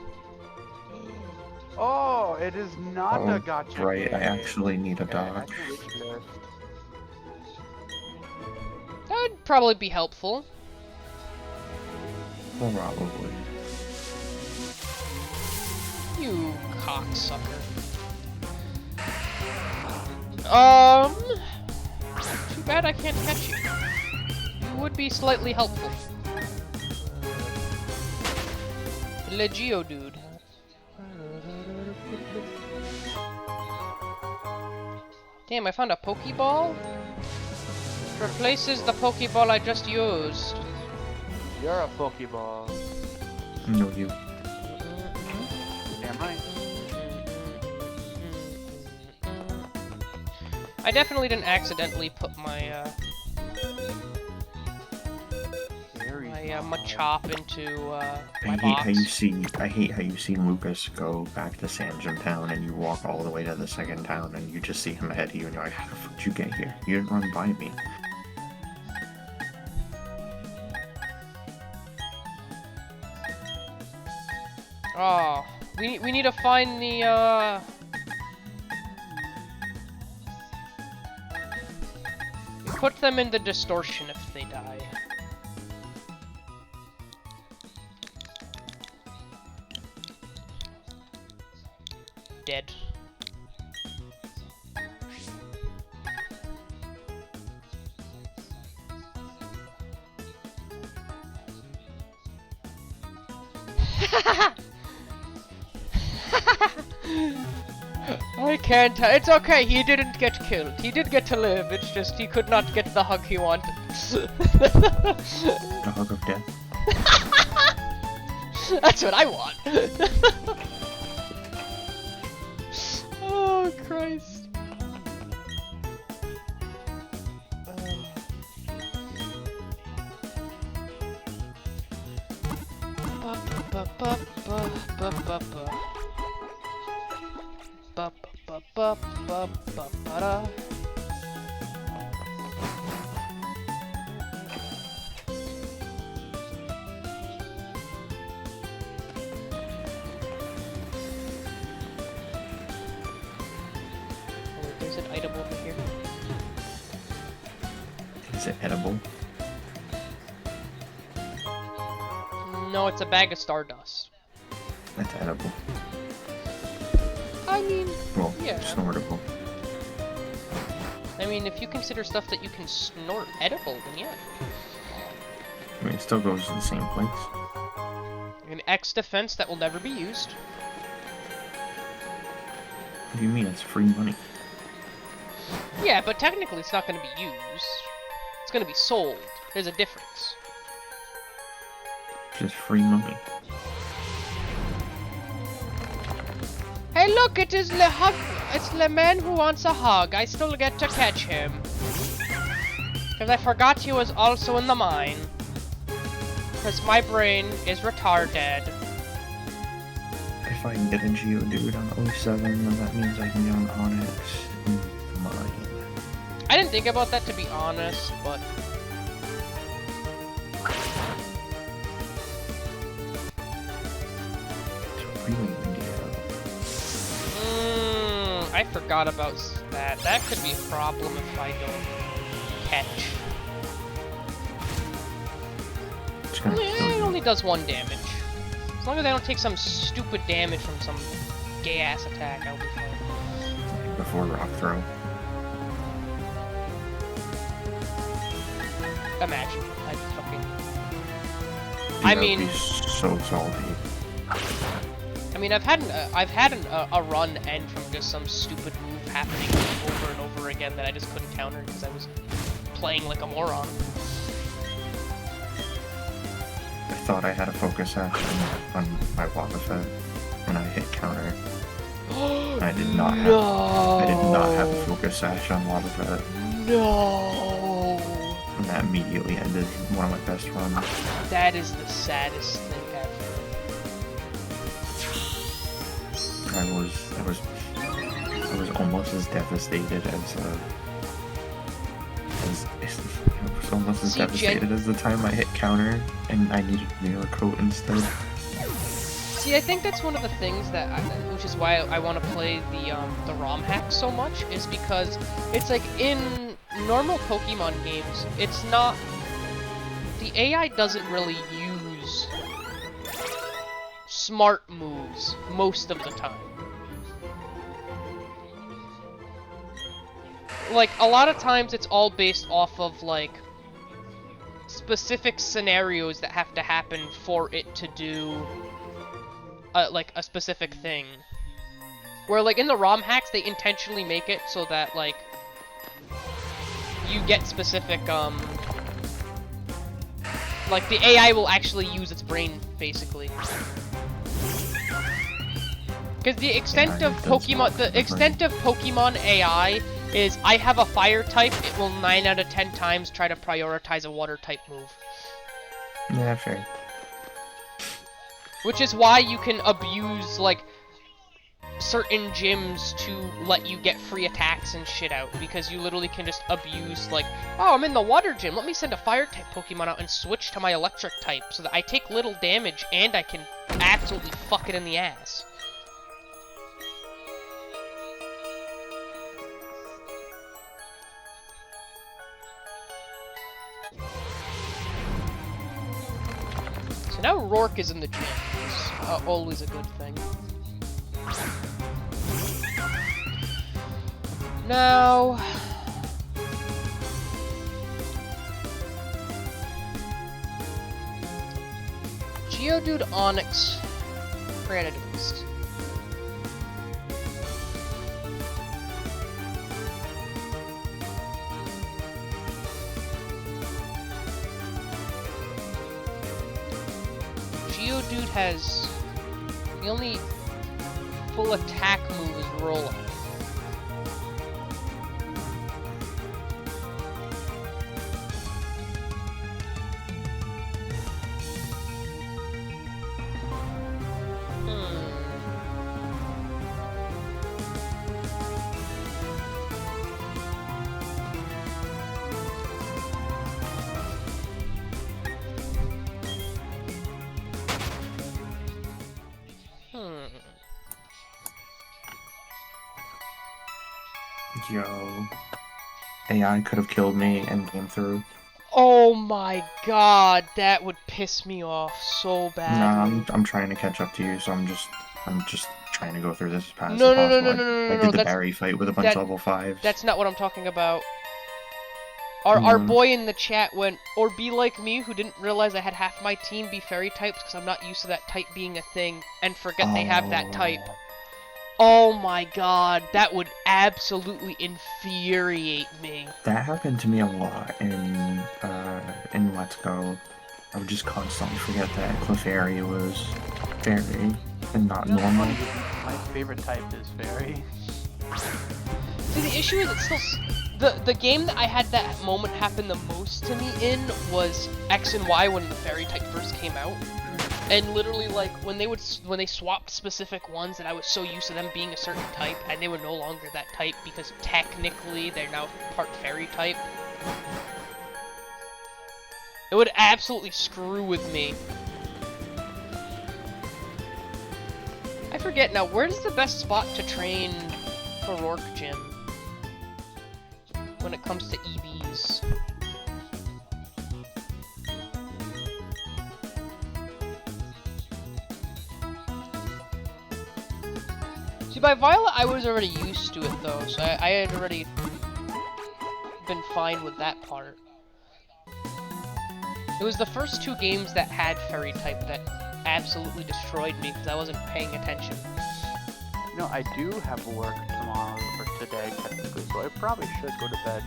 Oh, it is not a gotcha right, game. I actually need a Okay, I dock. see what you did. That would probably be helpful. Probably. You cocksucker. Too bad I can't catch you. You would be slightly helpful. Le Geodude. Damn, I found a Pokeball? Replaces the Pokeball I just used. You're a Pokeball. No, you. Damn right. I definitely didn't accidentally put my Machop into my box. I hate how you see Lucas go back to Sanjum Town and you walk all the way to the second town and you just see him ahead of you and you're like, how the fuck did you get here? You didn't run by me. Oh, we need to find the put them in the distortion if they die. Dead. I can't. It's okay. He didn't get killed. He did get to live. It's just he could not get the hug he wanted. The hug of death. That's what I want. Oh Christ. There's an item over here. Is it edible? No, it's a bag of stardust. That's edible. I mean, Well, yeah. snortable. I mean, if you consider stuff that you can snort edible, then yeah. I mean, it still goes to the same place. An X defense that will never be used. What do you mean? It's free money. Yeah, but technically it's not going to be used. It's going to be sold. There's a difference. Just free money. Hey, look! It is the hug. It's the man who wants a hug. I still get to catch him. Because I forgot he was also in the mine. Because my brain is retarded. If I can get a Geodude on 07, then that means I can get on Onyx in the mine. I didn't think about that, to be honest, but... It's really windy out. I forgot about that. That could be a problem if I don't catch. It's gonna kill It you. only does 1 damage. As long as I don't take some stupid damage from some gay-ass attack, I'll be fine. Before rock throw. Imagine. I'd fucking... Dude, I that would mean... be so salty. I mean, I've had a run end from just some stupid move happening over and over again that I just couldn't counter because I was playing like a moron. I thought I had a focus action on my Wobbuffet when I hit counter. I did not have. No. I did not have a focus sash on Wobbuffet, No. and that immediately ended one of my best runs. That is the saddest thing ever. I was I was almost as devastated as I was almost as devastated as the time I hit counter and I needed mirror coat instead. See, I think that's one of the things that, which is why I want to play the ROM hack so much, is because it's like in normal Pokemon games, it's not, the AI doesn't really use smart moves most of the time. Like, a lot of times it's all based off of, like, specific scenarios that have to happen for it to do like a specific thing. Where like in the ROM hacks they intentionally make it so that like you get specific like the AI will actually use its brain basically. Because the extent of Pokemon AI is I have a fire type, it will 9 out of 10 times try to prioritize a water type move. Yeah, fair. Which is why you can abuse, like, certain gyms to let you get free attacks and shit out. Because you literally can just abuse, like, oh, I'm in the water gym, let me send a fire type Pokemon out and switch to my electric type so that I take little damage and I can absolutely fuck it in the ass. So now Rourke is in the gym. It's always a good thing. Now... Geodude, Onyx, Granite-Beast. Geodude has... the only full attack move is Roll-Up. Yo. AI could have killed me and came through. Oh my god, that would piss me off so bad. Nah, I'm trying to catch up to you, so I'm just trying to go through this as fast as No, possible. no, I did the berry fight with a bunch of level 5s. That's not what I'm talking about. Our boy in the chat went, or be like me, who didn't realize I had half my team be fairy types because I'm not used to that type being a thing, and forget they have that type. Oh my god, that would absolutely infuriate me. That happened to me a lot in Let's Go. I would just constantly forget that Clefairy was fairy and not normal. My favorite type is fairy. See, the issue is it's still... The game that I had that moment happen the most to me in was X and Y when the fairy type first came out. And literally, like, when they swapped specific ones and I was so used to them being a certain type, and they were no longer that type because technically they're now part fairy type. It would absolutely screw with me. I forget now, where's the best spot to train for Rourke Gym? When it comes to EVs. See, by Violet, I was already used to it, though, so I had already been fine with that part. It was the first 2 games that had Fairy type that absolutely destroyed me because I wasn't paying attention. You know, I do have work tomorrow, or today, technically, so I probably should go to bed,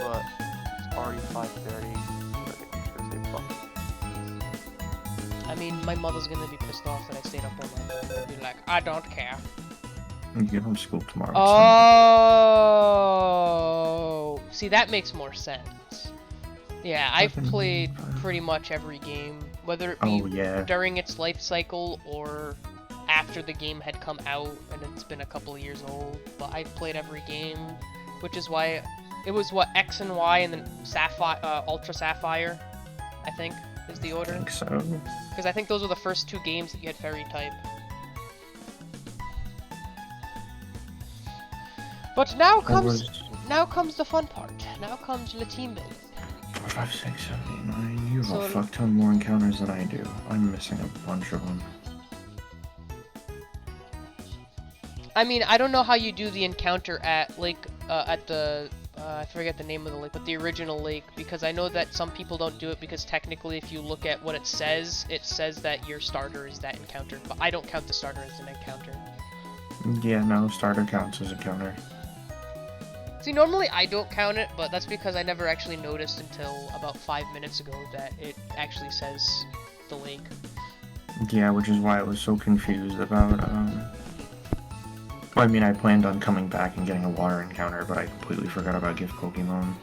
but it's already 5:30, so I mean, my mother's gonna be pissed off that I stayed up all night, and I'll be like, I don't care. You get home school tomorrow. Oh, see, that makes more sense. Yeah, I've played pretty much every game, whether it be during its life cycle or after the game had come out, and it's been a couple of years old. But I've played every game, which is why it was what X and Y, and then Sapphire, Ultra Sapphire, I think is the order. I think so. Because I think those were the first 2 games that you had Fairy type. But now comes the fun part. Now comes the team building. 4, 5, 6, 7, 8, 9. You have So- a fuck ton more encounters than I do. I'm missing a bunch of them. I mean, I don't know how you do the encounter at Lake, at the, I forget the name of the lake, but the original lake, because I know that some people don't do it because technically if you look at what it says that your starter is that encounter, but I don't count the starter as an encounter. Yeah, no, starter counts as a counter. See, normally I don't count it, but that's because I never actually noticed until about 5 minutes ago that it actually says the lake. Yeah, which is why I was so confused about, Well, I mean, I planned on coming back and getting a water encounter, but I completely forgot about gift Pokemon.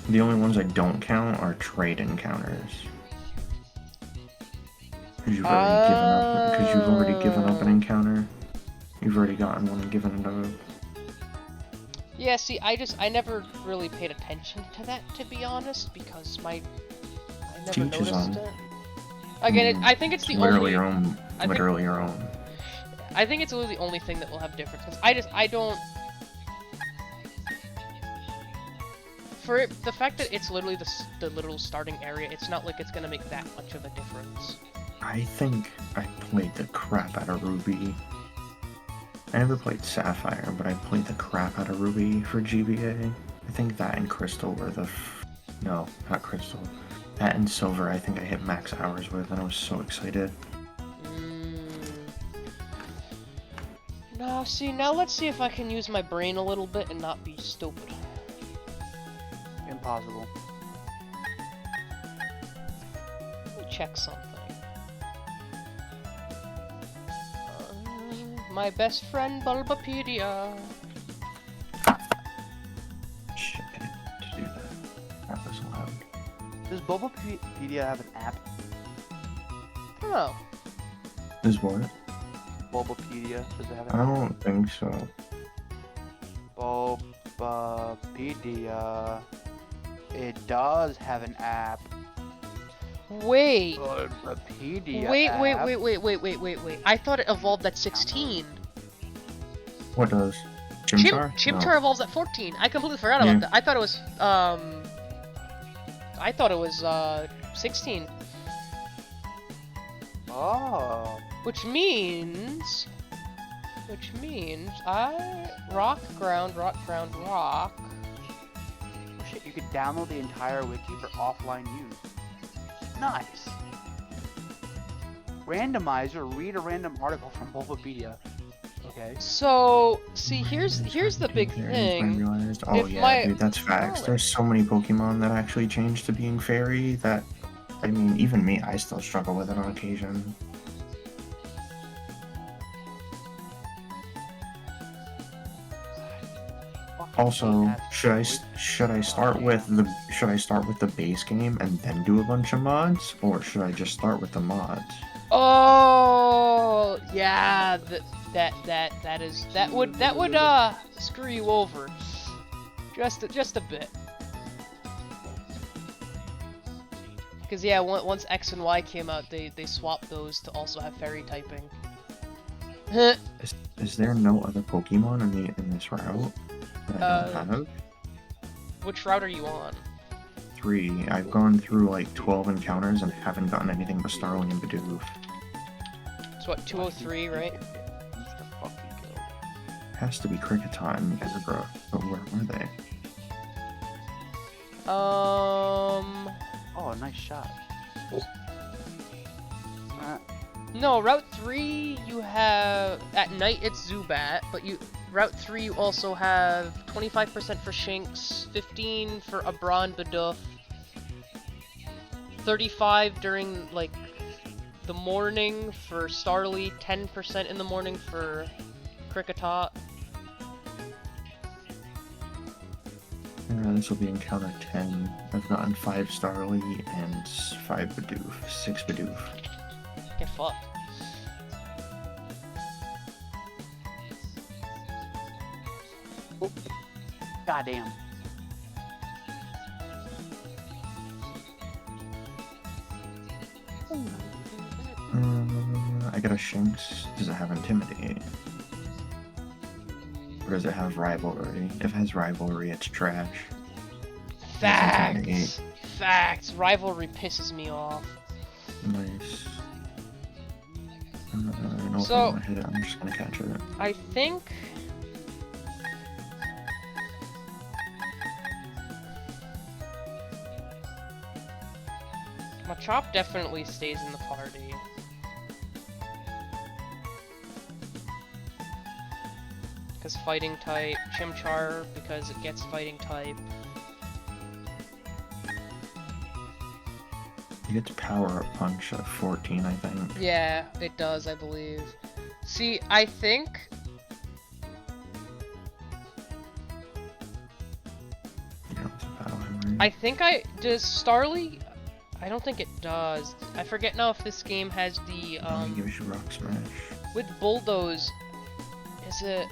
The only ones I don't count are trade encounters. Because you've already given up an encounter. You've already gotten one and given it up. Yeah, see, I never really paid attention to that, to be honest, because I never To each his noticed own. it. Again, I think it's the Literally only... your own. I think it's literally the only thing that will have difference, because I don't... For it, the fact that it's literally the literal starting area, it's not like it's gonna make that much of a difference. I think I played the crap out of Ruby. I never played Sapphire, but I played the crap out of Ruby for GBA. I think that and Crystal were no, not Crystal. That and Silver I think I hit max hours with, and I was so excited. No, see, now let's see if I can use my brain a little bit and not be stupid. Impossible. Let me check something. My best friend, Bulbapedia. Shit, I didn't mean to do that. That was loud. Does Bulbapedia have an app? I don't know. Is what? Bulbapedia, does it have I an app? don't think so. Bulbapedia. It does have an app. Wait. Bulbapedia Wait. app. I thought it evolved at 16. What does? Chimchar? Chimchar evolves at 14. I completely forgot about that. I thought it was 16. Oh. Which means rock, ground. Oh shit, you could download the entire wiki for offline use. Nice. Randomizer, read a random article from Bulbapedia. Okay. So, see, here's the big I thing. realized. Oh If yeah, my- dude, that's facts. Oh. There's so many Pokemon that actually change to being fairy that, I mean, even me, I still struggle with it on occasion. Also, should I start with the base game and then do a bunch of mods, or should I just start with the mods? Oh, yeah, that would screw you over, just a bit. Because yeah, once X and Y came out, they swapped those to also have fairy typing. Is there no other Pokemon in this route that I don't have? Which route are you on? 3. I've gone through like 12 encounters and haven't gotten anything but Starling and Bidoof. It's what, 203, right? Has to be Kricketot and Ezra, but where are they? Oh, nice shot. No, Route 3 you have... At night it's Zubat, but Route 3 you also have 25% for Shinx, 15 for Abra and Bidoof, 35 during, like, the morning for Starly, 10% in the morning for Kricketot. This will be encounter 10. I've gotten 5 Starly and 5 Bidoof. 6 Bidoof. Get fucked. Goddamn. I got a Shinx. Does it have Intimidate? Or does it have Rivalry? If it has Rivalry, it's trash. Facts! Facts! Rivalry pisses me off. Nice. I don't know if I So- want to hit it. I'm just gonna catch it. I think... Machop definitely stays in the party. Because fighting type, Chimchar because it gets fighting type. It gets Power Up Punch at 14, I think. Yeah, it does, I believe. See, I think... You know, it's a Battle Hammer. I think does Starly... I don't think it does. I forget now if this game has the, It gives you Rock Smash. with Bulldoze, is it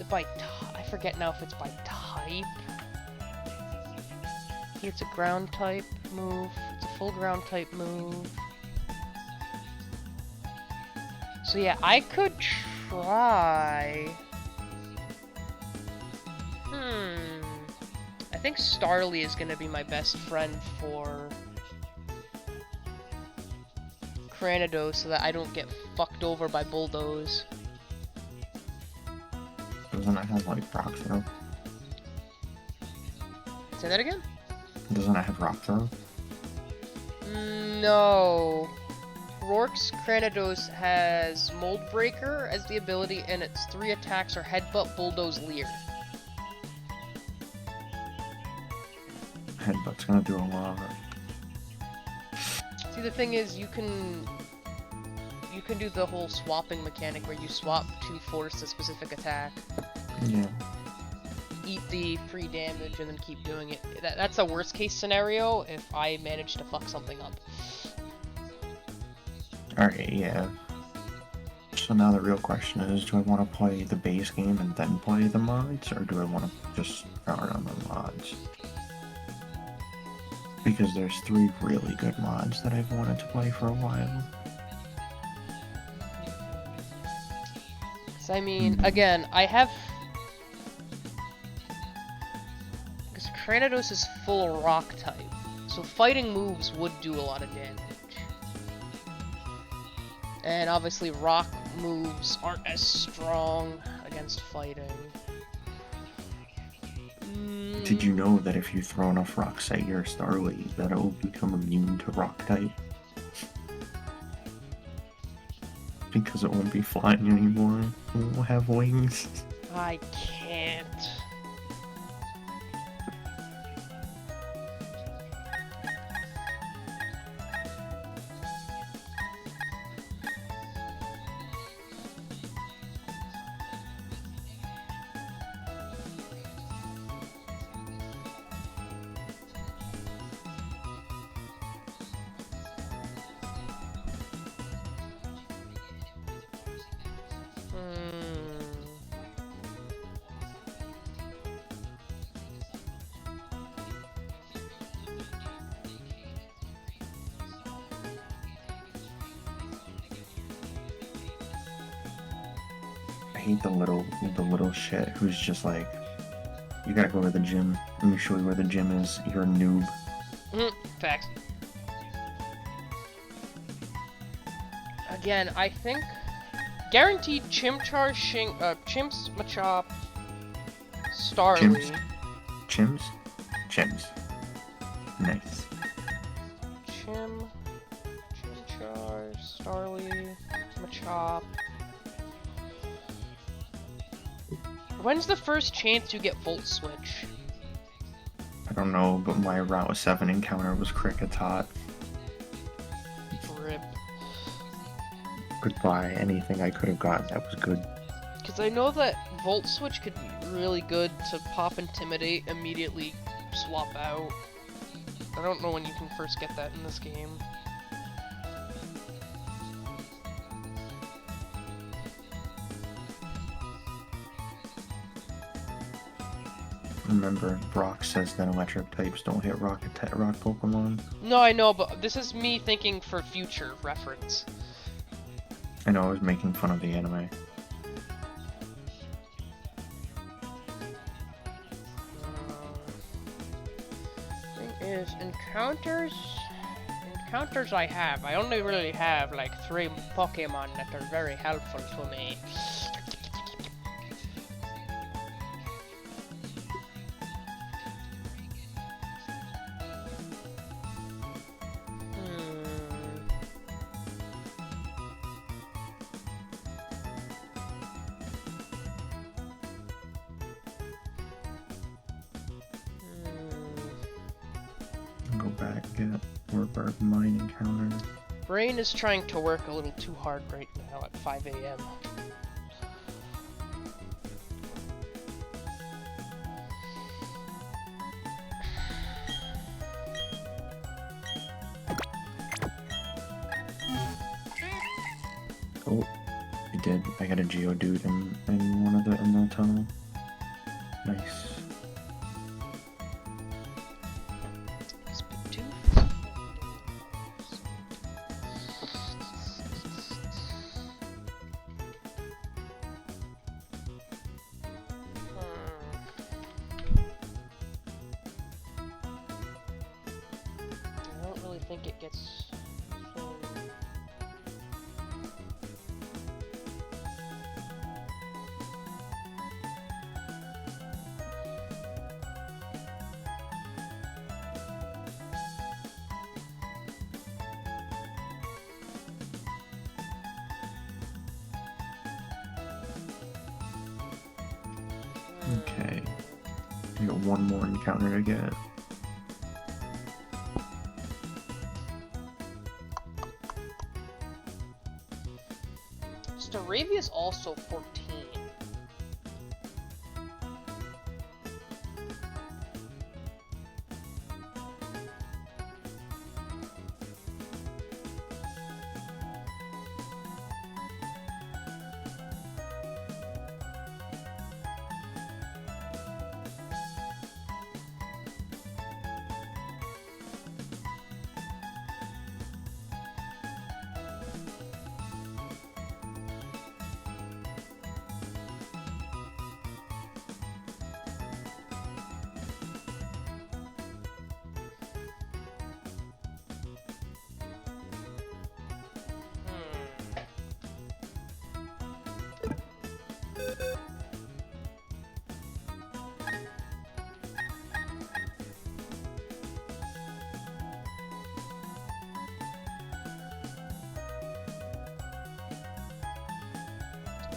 by I forget now if it's by type. It's a ground type move. It's a full ground type move. So yeah, I could try. I think Starly is gonna be my best friend for Cranidos so that I don't get fucked over by Bulldoze. Doesn't it have, like, Rock Throw? Say that again? Doesn't it have Rock Throw? No. Rourke's Cranidos has Mold Breaker as the ability, and its 3 attacks are Headbutt, Bulldoze, Leer. Headbutt's gonna do a lot. See, the thing is, you can do the whole swapping mechanic where you swap to force a specific attack, Yeah. eat the free damage, and then keep doing it. That's a worst case scenario if I manage to fuck something up. Alright, yeah. So now the real question is, do I want to play the base game and then play the mods, or do I want to just start on the mods? Because there's 3 really good mods that I've wanted to play for a while. So I mean, again, I have... Because Cranidos is full rock type, so fighting moves would do a lot of damage. And obviously rock moves aren't as strong against fighting. Did you know that if you throw enough rocks at your Starly, that it will become immune to rock type? Because it won't be flying anymore. It will have wings. I can't. I hate the little shit who's just like, you gotta go to the gym. Let me show you where the gym is. You're a noob. Facts. Again, I think guaranteed Chimchar, Chimps, Machop, Starly. Chimps? Chimps. Nice. Chimchar, Starly, Machop. When's the first chance you get Volt Switch? I don't know, but my Route 7 encounter was Kricketot. Rip. Goodbye. Anything I could have gotten that was good. Because I know that Volt Switch could be really good to pop Intimidate, immediately swap out. I don't know when you can first get that in this game. Remember, Brock says that electric types don't hit rock Pokemon. No, I know, but this is me thinking for future reference. I know I was making fun of the anime. Thing is, encounters I have. I only really have like 3 Pokemon that are very helpful to me. Go back, get Warbird Mine encounter. Brain is trying to work a little too hard right now at 5 a.m. Oh, I did. I got a Geodude in one of in the tunnel. Nice. I don't really think it gets. Okay. I got one more encounter to get. Staravia's also 14.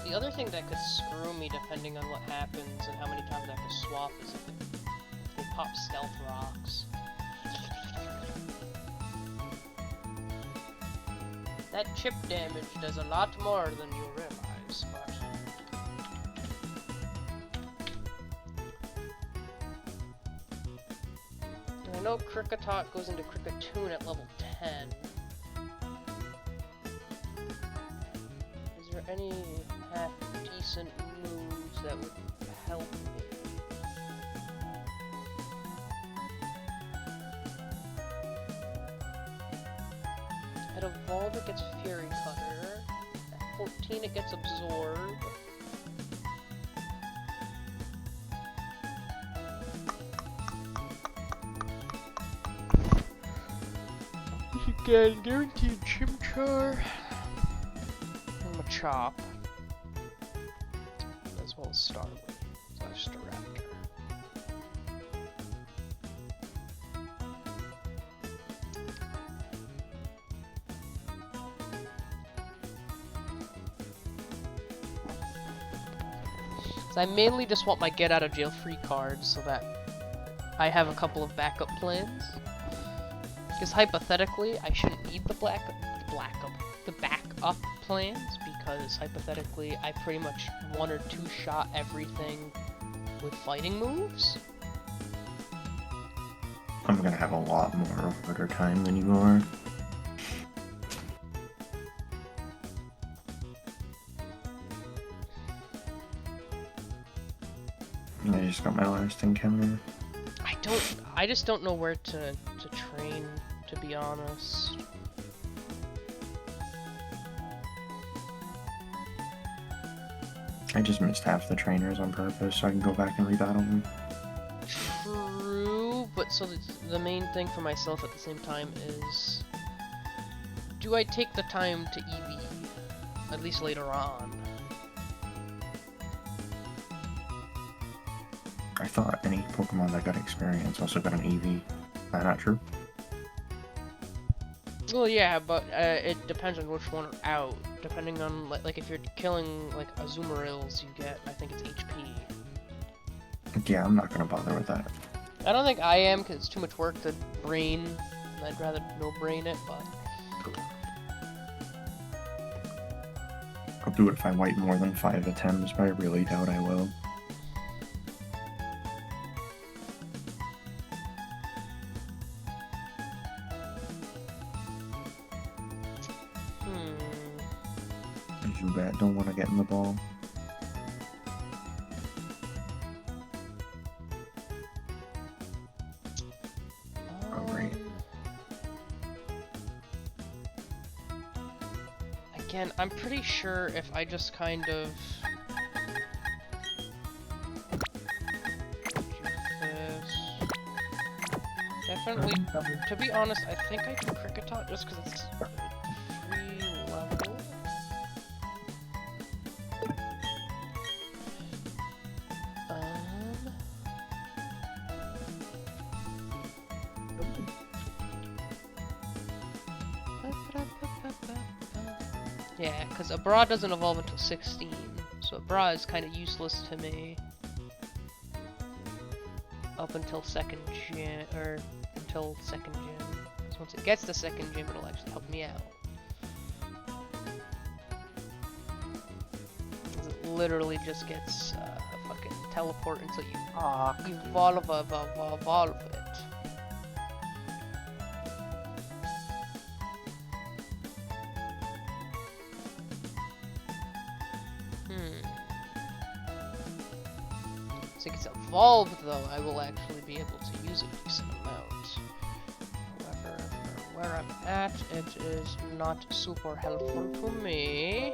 The other thing that could screw me, depending on what happens and how many times I have to swap, is if they pop stealth rocks. That chip damage does a lot more than you realize, but... I know Kricketot goes into Kricketune at level 10. Is there any half-decent moves that would help me? At Evolve it gets Fury Cutter. At 14 it gets Absorb. Again, guaranteed Chimchar. And Machop. As well as Starly / Staraptor. So I mainly just want my get out of jail free cards so that I have a couple of backup plans. Because hypothetically, I shouldn't need the backup plans, because hypothetically, I pretty much 1 or 2 shot everything with fighting moves. I'm gonna have a lot more harder time than you are. I just got my last encounter. I just don't know where to train, to be honest. I just missed half the trainers on purpose so I can go back and rebattle them. True, but so the main thing for myself at the same time is, do I take the time to EV, at least later on? I thought any Pokemon that got experience also got an EV. Is that not true? Well, yeah, but it depends on which one are out. Depending on, like if you're killing, like, Azumarils, you get, I think it's HP. Yeah, I'm not gonna bother with that. I don't think I am, because it's too much work to brain. I'd rather no-brain it, but... I'll do it if I wipe more than 5 attempts, but I really doubt I will. Zubat don't want to get in the ball. Again, I'm pretty sure if I just kind of do this, definitely. To be honest, I think I can Kricketot just because it's free level. Yeah, because a bra doesn't evolve until 16, so a bra is kind of useless to me. Up until second gym, or until second gym. Because once it gets to second gym, it'll actually help me out. It literally just gets fucking teleport until you evolve it. Once it gets evolved, though, I will actually be able to use a decent amount. However, for where I'm at, it is not super helpful to me.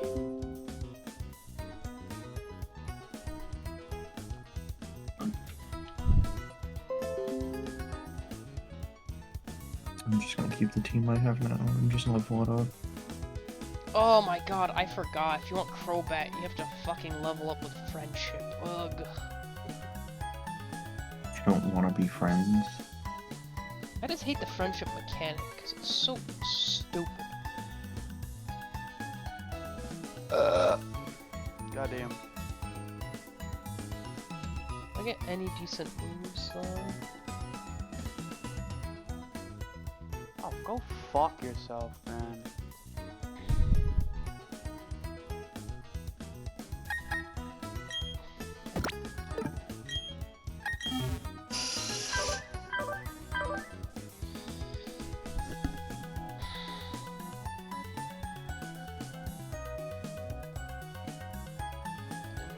I'm just gonna keep the team I have now and just level it up. Oh my god, I forgot. If you want Crobat, you have to fucking level up with friendship. Ugh. If you don't want to be friends. I just hate the friendship mechanic, because it's so stupid. Goddamn. Do I get any decent moves, though? Oh, go fuck yourself, man.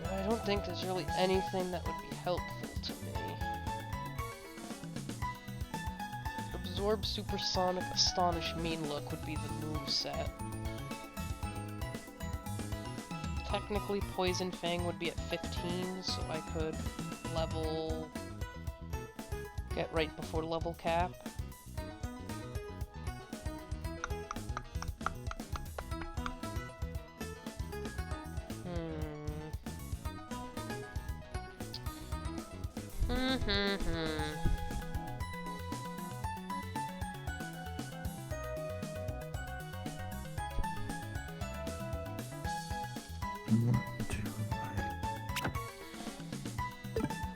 I don't think there's really anything that would be helpful to me. Absorb, Supersonic, Astonish, Mean Look would be the moveset. Technically, Poison Fang would be at 15, so I could level... get right before level cap.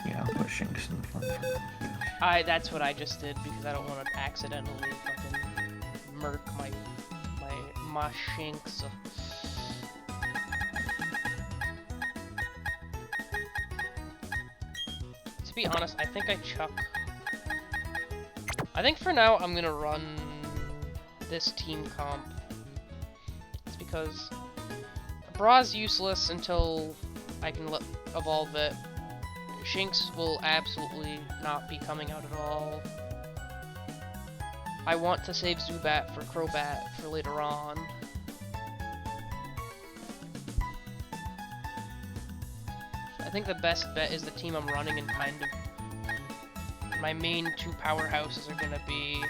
Yeah, I'll put Shinx in the front. That's what I just did because I don't want to accidentally fucking murk my Shinx. To be honest, I think I chuck. I think for now I'm gonna run this team comp. It's because Bra's useless until I can evolve it. Shinx will absolutely not be coming out at all. I want to save Zubat for Crobat for later on. I think the best bet is the team I'm running, and kind of my main two powerhouses are gonna be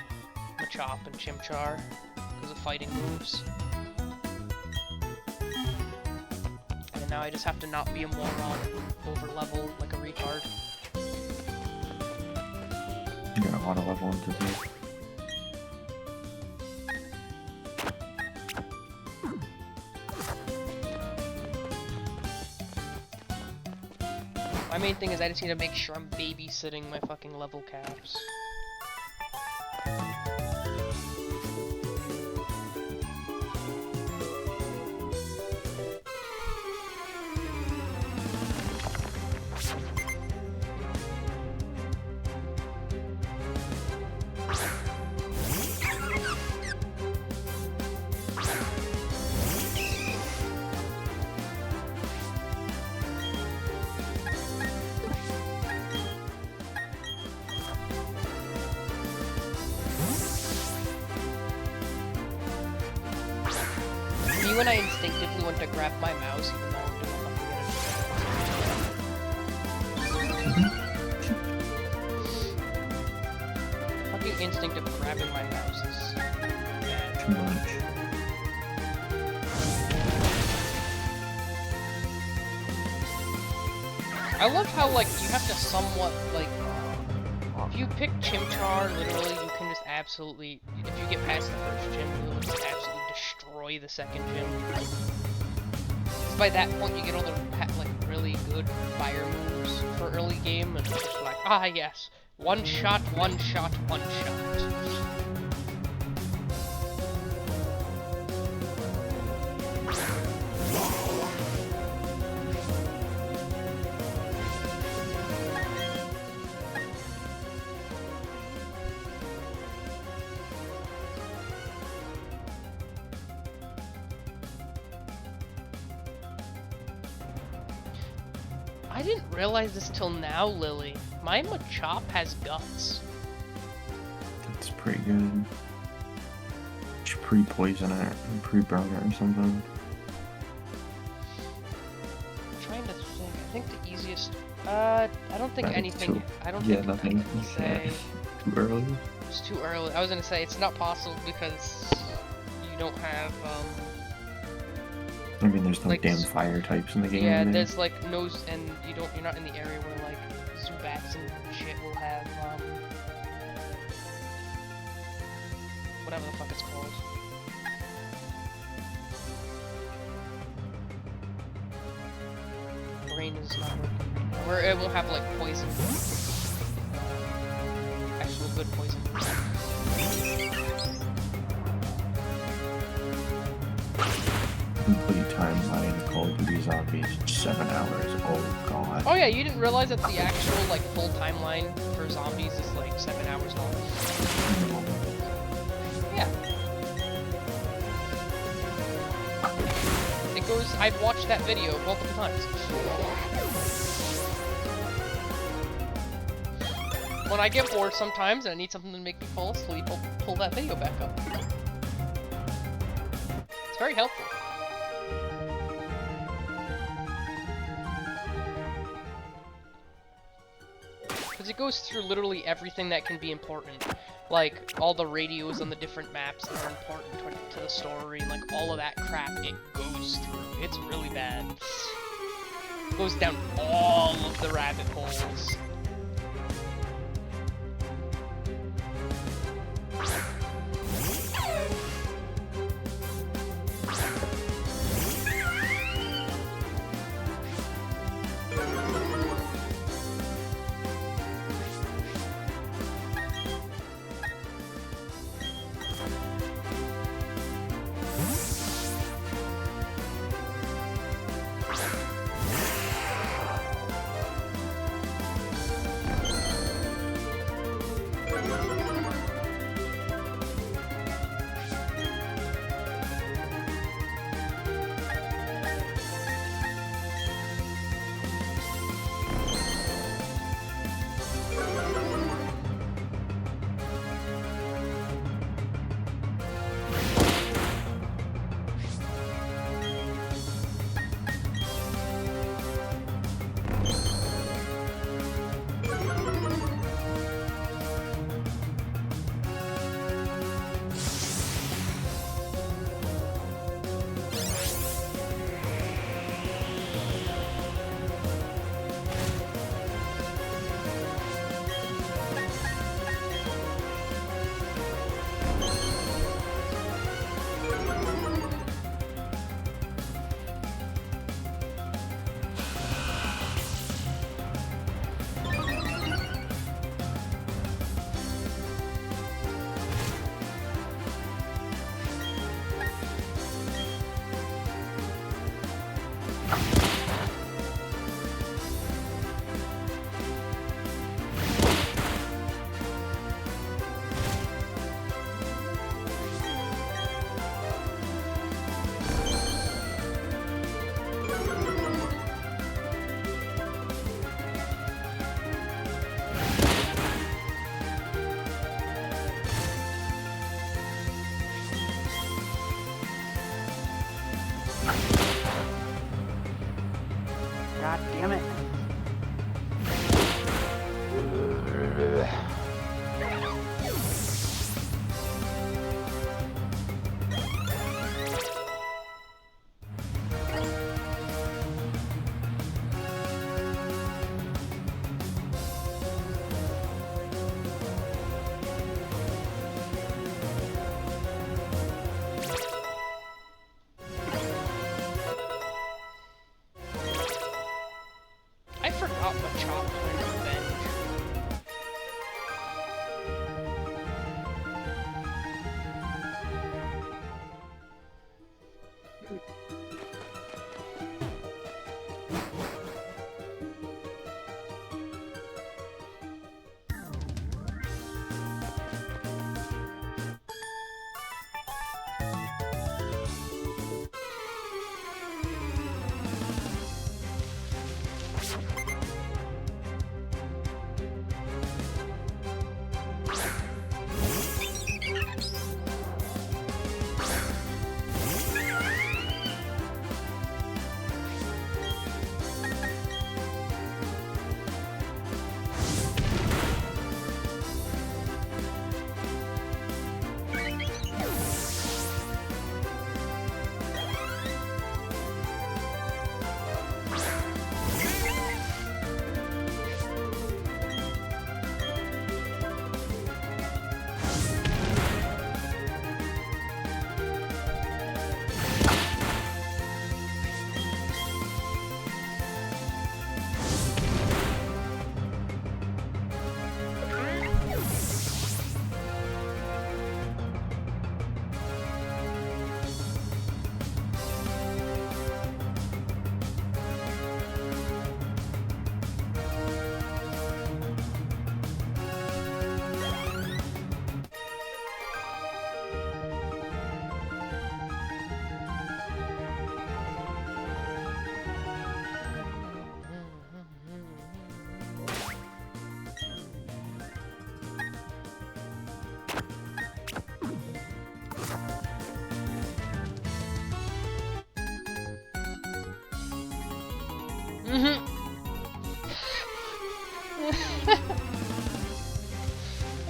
Machop and Chimchar because of fighting moves. And now I just have to not be a moron, over level like a retard. You're gonna auto level into two. My main thing is I just need to make sure I'm babysitting my fucking level caps. When I instinctively went to grab my mouse, even though I'm doing nothing. Fucking instinct of grabbing my mouse is bad. Too much. I love how, like, you have to somewhat, like, if you pick Chimchar, literally, you can just absolutely, if you get past the first gym, you'll just absolutely destroy the second gym. 'Cause by that point, you get all the, like, really good fire moves for early game, and it's just like, ah, yes, one shot, one shot, one shot. I didn't realize this till now, Lily. My Machop has guts. That's pretty good. You should pre-poison it and pre-burn it or something. I'm trying to think. I think the easiest. I don't think anything. I don't think nothing. I can say. Too early. It's too early. I was gonna say it's not possible because you don't have. I mean, there's no like, damn fire types in the game. Yeah, man. there's like no, and you're not in the area where like Zubats and shit will have whatever the fuck it's called. Brain is not working. Where it will have like poison. Actual good poison. Complete timeline of Call of Duty Zombies, 7 hours. Oh god. Oh yeah, you didn't realize that the actual like full timeline for zombies is like 7 hours long. Yeah. It goes. I've watched that video multiple times. When I get bored sometimes and I need something to make me fall asleep, I'll pull that video back up. It's very helpful. Because it goes through literally everything that can be important. Like, all the radios on the different maps that are important to the story, and like all of that crap it goes through. It's really bad. It goes down all of the rabbit holes. God damn it. I forgot what Chop played Revenge.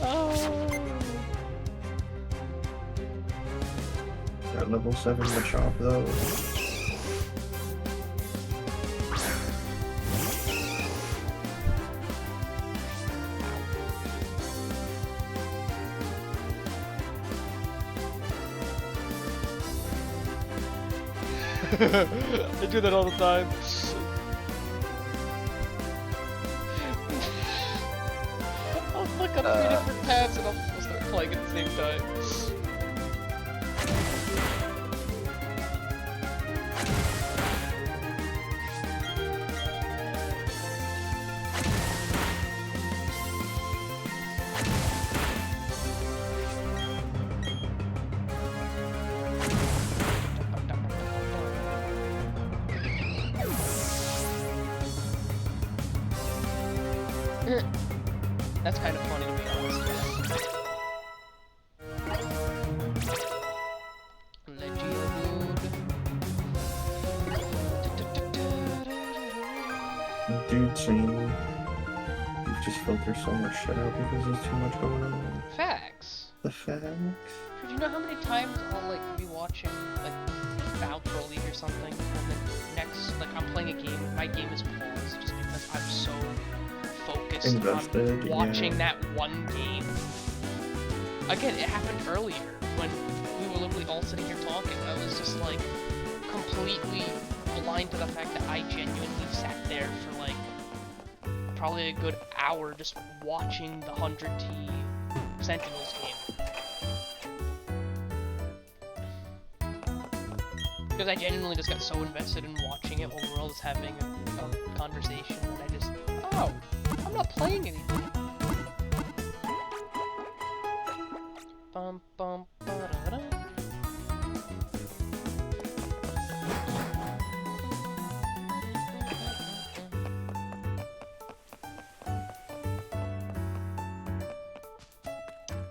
Oh. Got level 7 to chop though. I do that all the time. I'll look up 3 different tabs and I'll start playing at the same time. That's kind of funny to be honest. Dude, same. You just filter so much shit out because there's too much going on. Facts. The facts. Do you know how many times I'll like be watching like Outro League or something, and then next like I'm playing a game, my game is paused just because I'm so focused Invested, on watching yeah. that one game. Again, it happened earlier when we were literally all sitting here talking. I was just like completely blind to the fact that I genuinely sat there for like probably a good hour just watching the 100T Sentinels game. Because I genuinely just got so invested in watching it while we were all just having a conversation, and I just, oh, I'm not playing anything. Bum bum ba-da-da.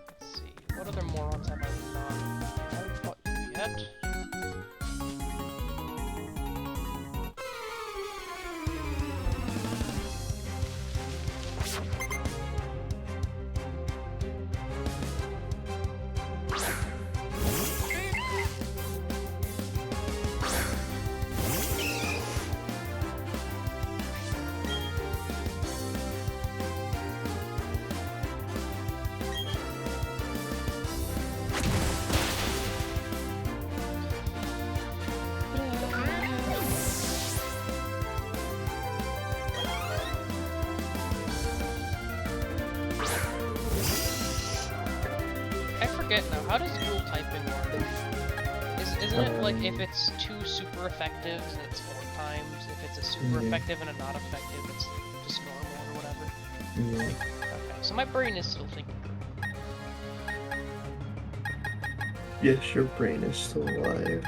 Let's see, what other morons have I not fought yet? I forget now. How does dual typing work? Isn't it like if it's 2 super effectives, and it's 4 times? If it's a super effective and a not effective, it's just normal or whatever? Yeah. Okay, so my brain is still thinking. Yes, your brain is still alive.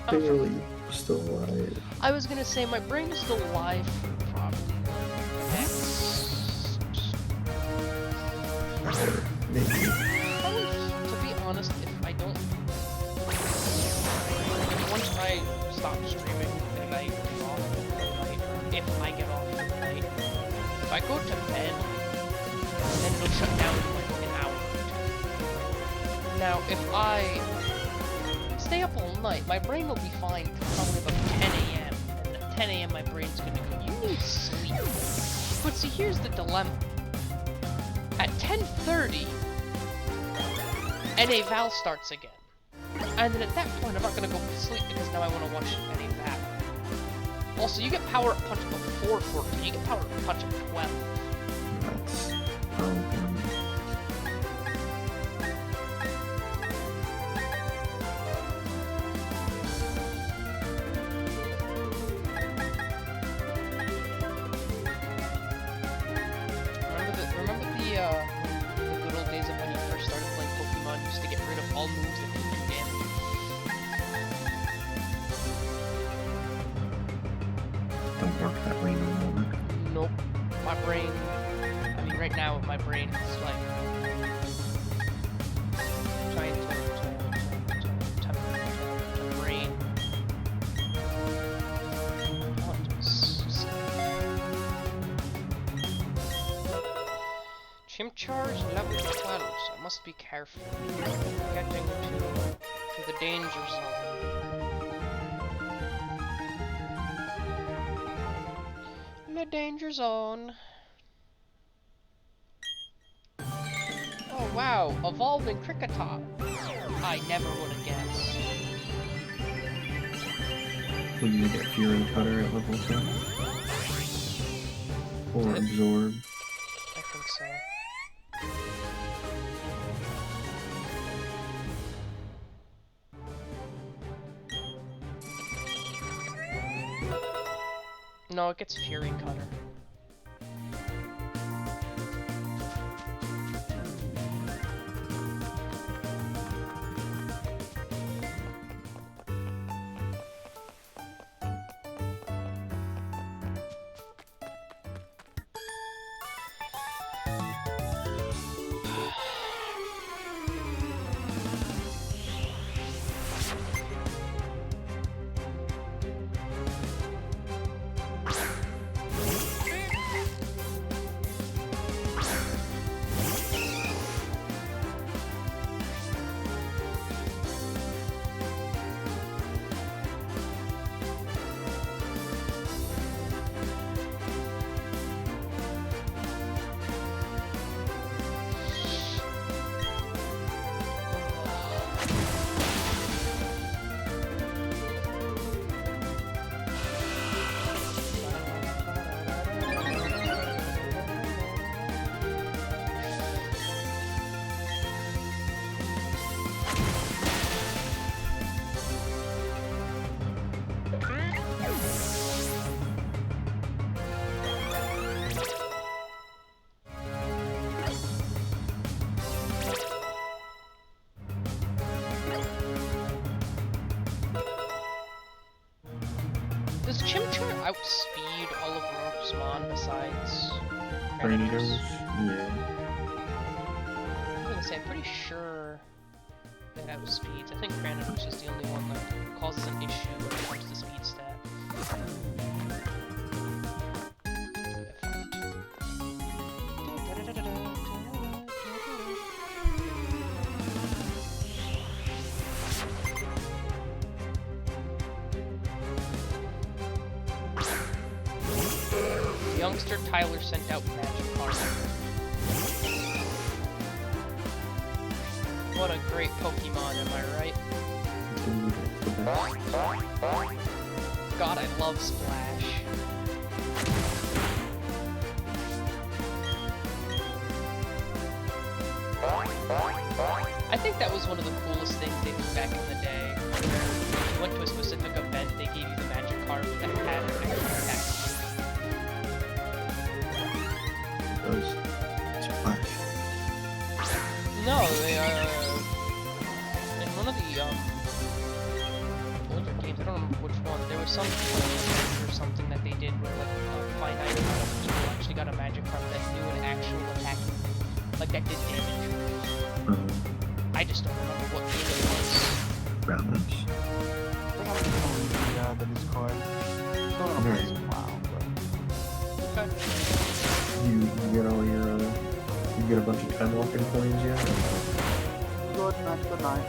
Barely still alive. I was gonna say my brain is still alive for probably next. Or maybe. Probably, to be honest, if I don't. Once I stop streaming and I get off for the night, or if I get off for the night, if I go to bed, then it'll shut down in like an hour or 2. Now, if I stay up all night, my brain will be fine till probably about 10 a.m. And at 10 a.m. my brain's gonna go, you need sleep. But see, here's the dilemma. At 10:30, NA Val starts again. And then at that point, I'm not gonna go to sleep because now I want to watch NA Val. Also, you get power up punch before 14, you get power up punch at 12. That's Remember the good old days of when you first started playing Pokemon, you used to get rid of all moves that did you damage. don't work that way no more. Nope. My brain, I mean right now my brain is like trying to brain. Chimchar's level 12, so I must be careful. Getting to the danger zone. The danger zone. Oh wow, evolving Cricketop. I never would have guessed. Will you get Fury Cutter at level 10? Or Absorb? I think so. No, it gets Fury Cutter. Does Chimchar outspeed all of Roxmon besides Predators? Predators? Yeah. I'm gonna say, I'm pretty sure it outspeeds. I think Predators is the only one that causes an issue when it comes to speed stat. Youngster Tyler sent out magic cards. What a great Pokemon, am I right? Dude, it's the best. God, I love Splash. think that was one of the coolest things they did back in the day. If you went to a specific event, they gave you the magic card that had an extra attack. Those splash. No, they in one of the older games, I don't remember which one. There was some or something that they did where like finite amount of people actually got a magic card that knew an actual attack, like that did damage. I just don't remember what game it was. Balance. I think I'm just gonna the Discord. It's not gonna Alright. be a while, but... Okay. You get all your, you get a bunch of time walking coins yet? Good night, good night.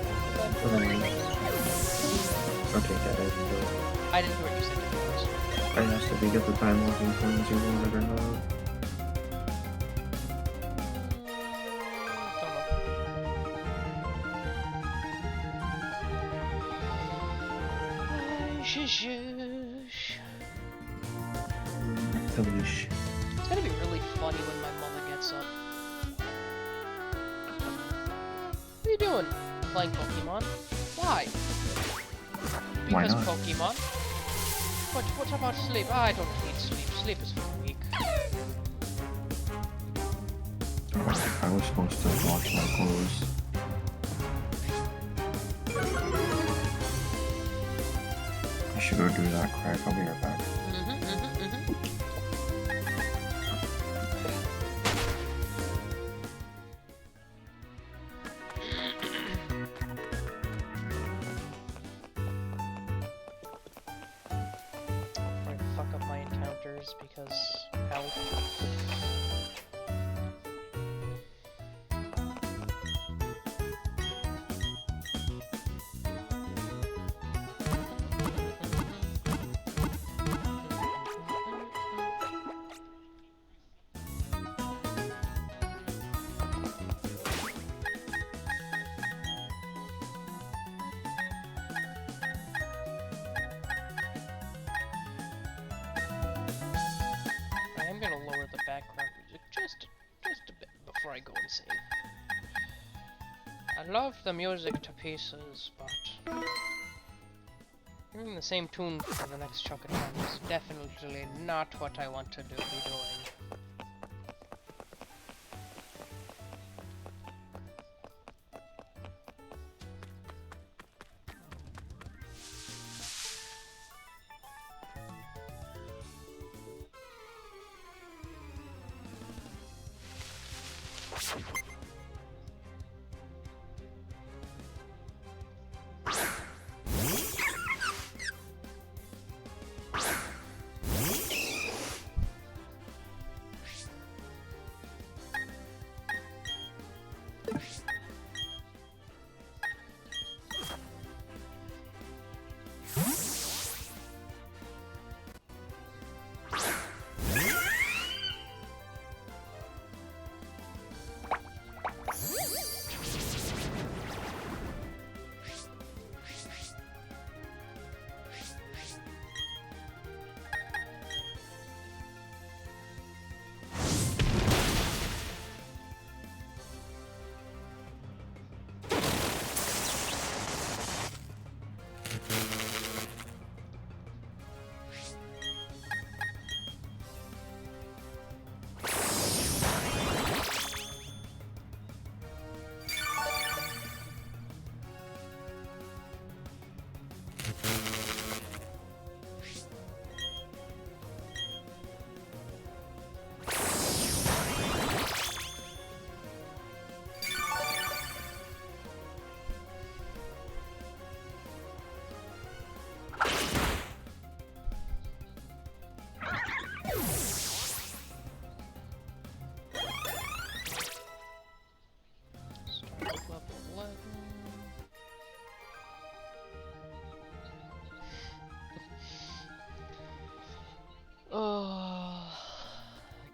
Okay, Dad, I didn't do it. I didn't hear what you said. I asked if you get the time walking coins you wanted or not. Don't know. Shush. Telish. It's gonna be really funny when my mother gets up. What are you doing? Playing Pokemon? Why? Why Because not? Pokemon. But what about sleep? I don't need sleep. Sleep is for the weak. Oh, I was supposed to wash my clothes. I should go do that crack. I'll be right back. I'm gonna fuck up my encounters because health. I am gonna lower the background music just a bit before I go insane. I love the music to pieces, but hearing the same tune for the next chunk of time is definitely not what I want to be doing.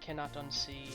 Cannot unsee.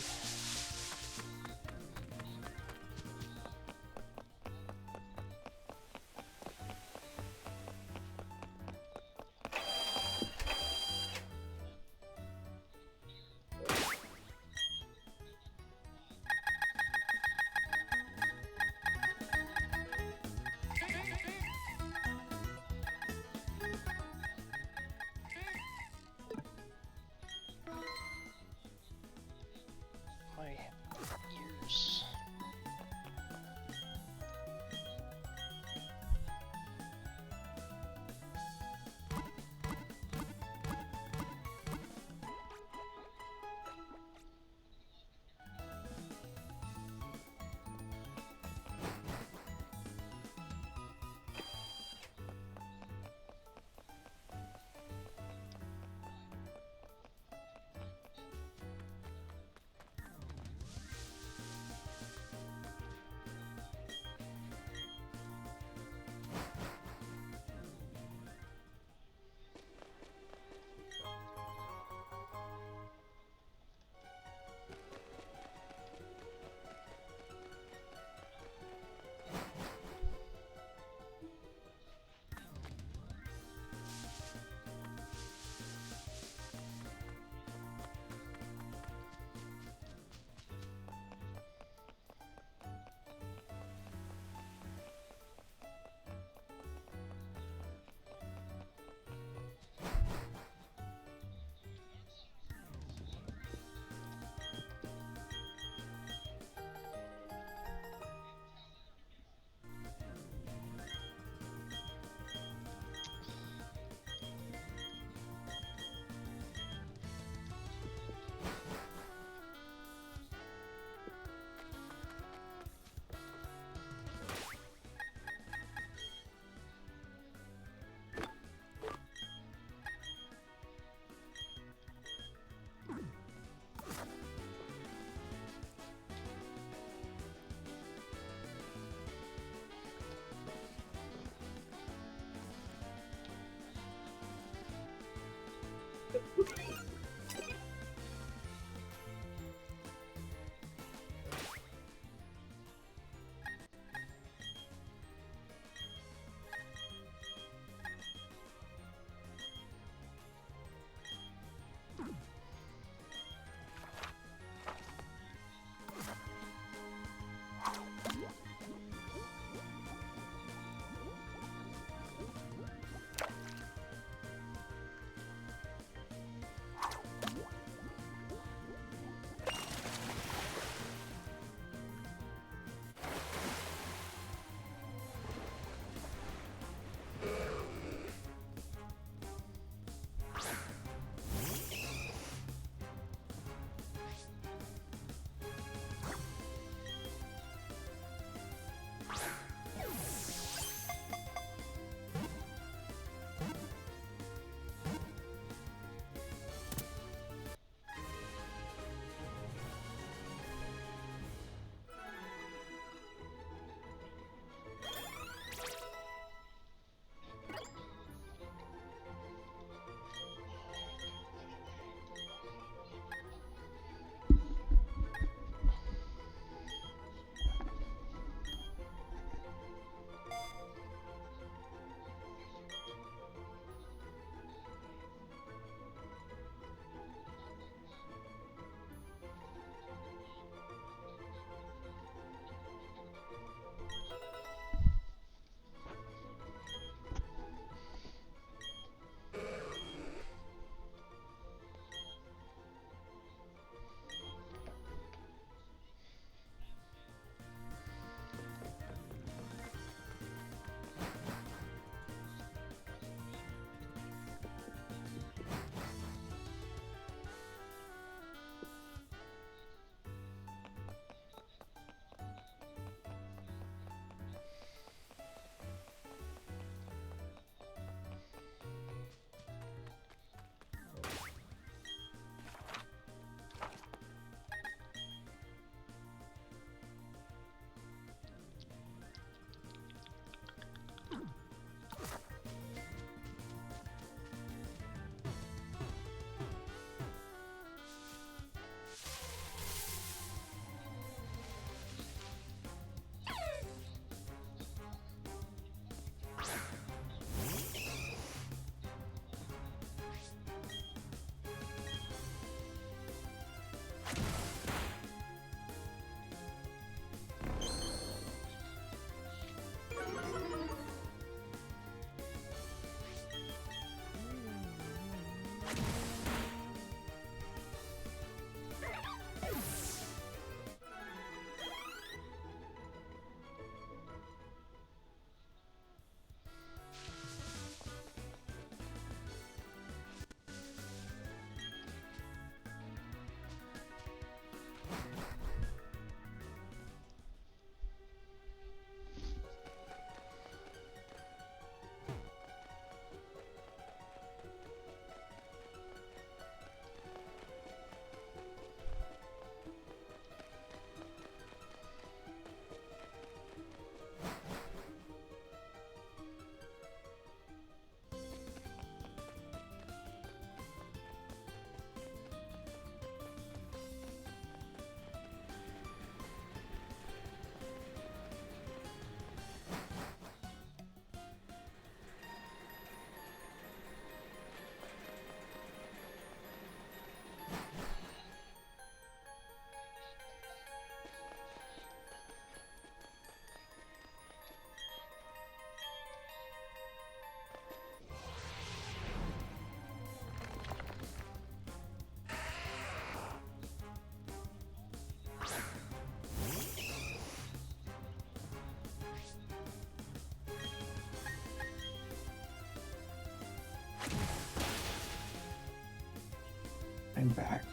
I'm back.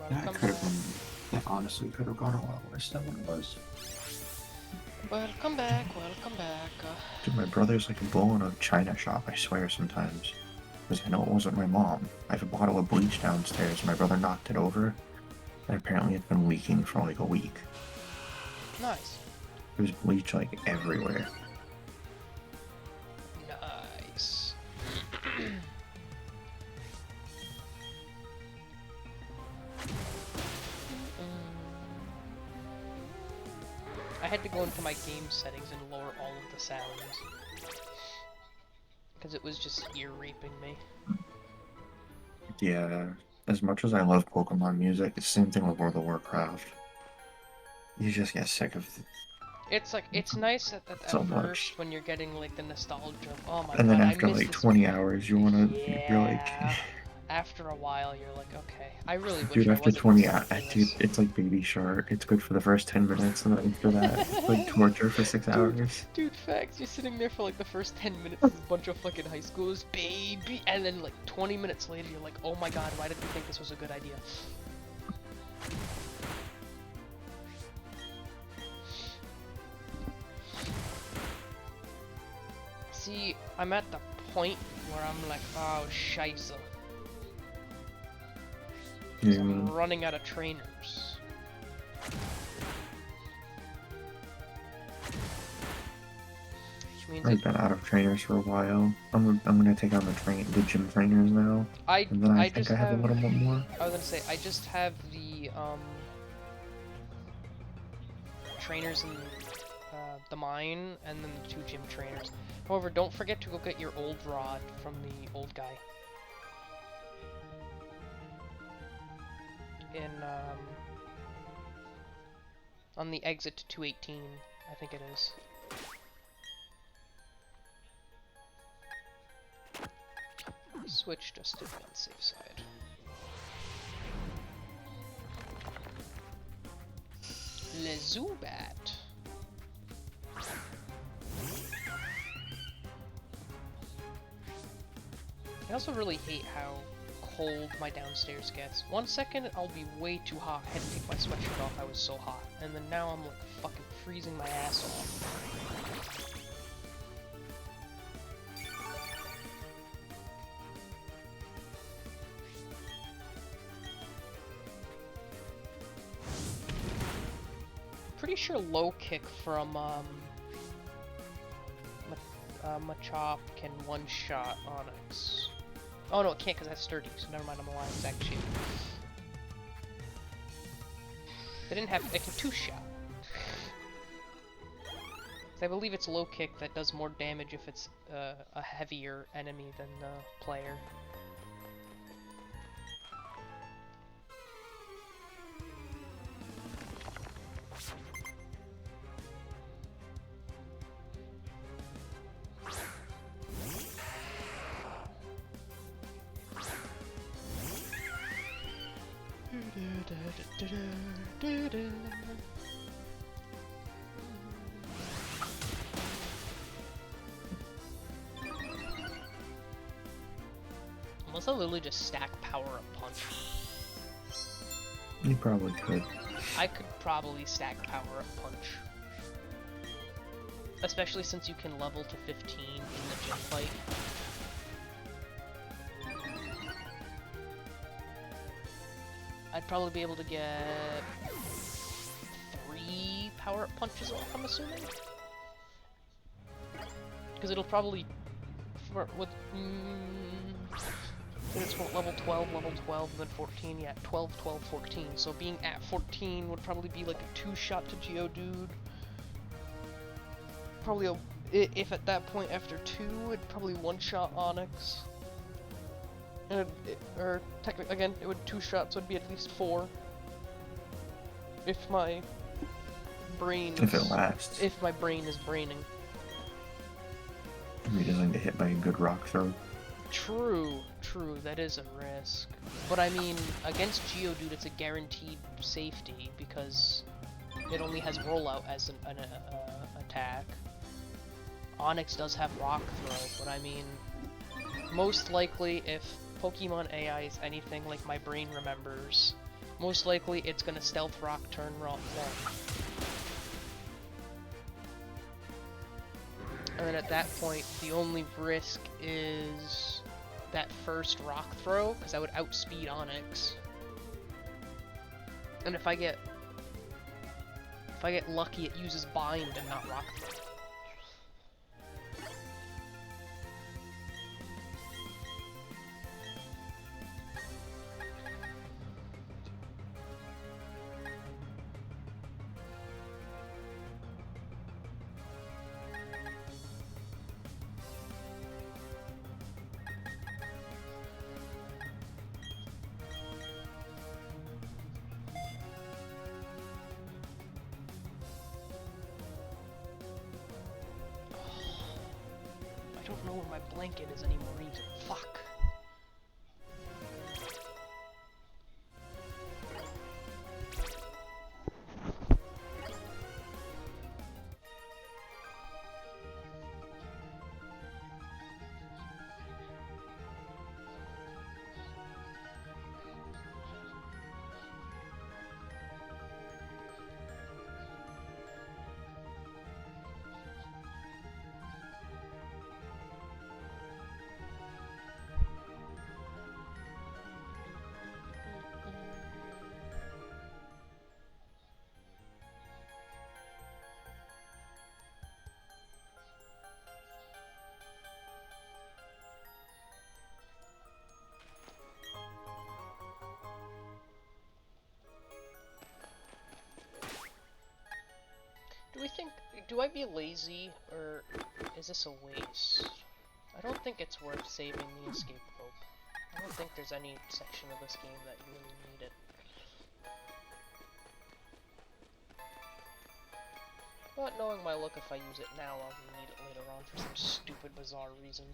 That Welcome could have back. been. That honestly could have gone a lot worse than what it was. Welcome back, welcome back. Dude, my brother's like a bull in a china shop, I swear sometimes. Because I know it wasn't my mom. I have a bottle of bleach downstairs, my brother knocked it over, and apparently it's been leaking for like a week. Nice. There's bleach like everywhere. Nice. I had to go into my game settings and lower all of the sounds. Because it was just ear raping me. Yeah, as much as I love Pokemon music, it's the same thing with World of Warcraft. You just get sick of It's like, it's nice at so first much. when you're getting like the nostalgia of, oh my And god, then I after miss like this. 20 hours, you wanna, you're like, Yeah. After a while, you're like, okay, I really wish dude, I after wasn't 20 listening hours, to dude, this. it's like Baby Shark. It's good for the first 10 minutes, and then after that, it's like torture for 6 hours. Dude, facts, you're sitting there for like the first 10 minutes, this bunch of fucking high schoolers, baby, and then like 20 minutes later, you're like, oh my god, why did we think this was a good idea? See, I'm at the point where I'm like, oh, scheisse. You know what I I'm mean? running out of trainers. Which means I've been out of trainers for a while. I'm gonna take on the gym trainers now, and then I think just I have a little bit more. I was gonna say, I just have the, trainers in the mine, and then the 2 gym trainers. However, don't forget to go get your old rod from the old guy. In, on the exit to 218, I think it is. Switch just to be on the safe side. Le Zubat. I also really hate how cold my downstairs gets. 1 second, I'll be way too hot. I had to take my sweatshirt off, I was so hot. And then now I'm like fucking freezing my ass off. Pretty sure low kick from Machop can one-shot Onyx. Oh no, it can't because that's sturdy, so never mind, I'm alive. Exact shape. They didn't have. It can two-shot. I believe it's low kick that does more damage if it's a heavier enemy than the player. Unless I literally just stack power up punch. You probably could. I could probably stack power up punch. Especially since you can level to 15 in the gym fight. I'd probably be able to get 3 power-up punches off, I'm assuming? Because it'll probably... it's what, level 12, and then 14, yeah, 12, 12, 14. So being at 14 would probably be like a 2-shot to Geodude. Probably if at that point after 2, it'd probably 1-shot Onyx. And or technically, again, it would 2-shot, so it'd be at least 4. If my brain If it lasts. If my brain is braining. He doesn't get hit by a good rock throw. True, that is a risk. But I mean, against Geodude, it's a guaranteed safety because it only has rollout as an attack. Onyx does have rock throw, but I mean, most likely if Pokemon AI is anything like my brain remembers, most likely it's gonna Stealth Rock turn wrong. And then at that point, the only risk is that first rock throw, because I would outspeed Onyx. And if I get lucky, it uses Bind and not Rock Throw. I don't know where my blanket is anymore either. Fuck. Do I be lazy, or is this a waste? I don't think it's worth saving the escape rope. I don't think there's any section of this game that you really need it. But knowing my luck, if I use it now, I'll need it later on for some stupid, bizarre reason.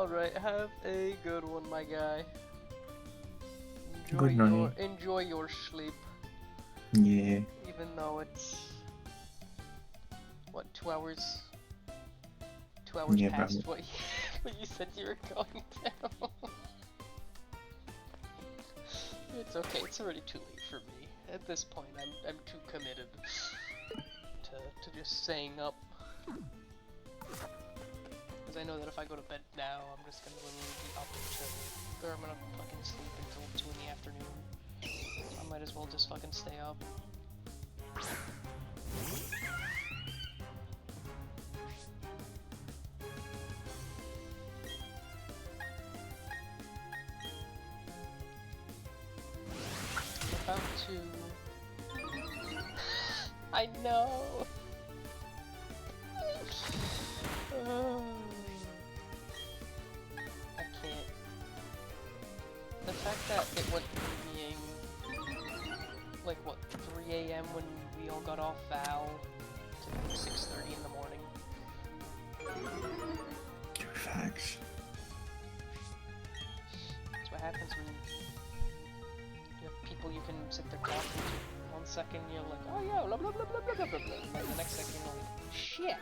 Alright, have a good one, my guy. Good night. Enjoy your sleep. Yeah. Even though it's... What, 2 hours? 2 hours Yeah, past probably. what you said you were going to. It's okay, it's already too late for me. At this point, I'm too committed to just staying up. Because I know that if I go to bed now, I'm just gonna literally be up until... Or I'm gonna fucking sleep until 2 in the afternoon. So I might as well just fucking stay up. About to... I know! I can't. The fact that it went from being like what, 3 AM when we all got off Val to 6:30 in the morning. Dude, facts. That's what happens when you have people you can sit there talking to. 1 second you're like, oh yeah, blah blah blah blah blah blah blah, and the next second you're like, shit!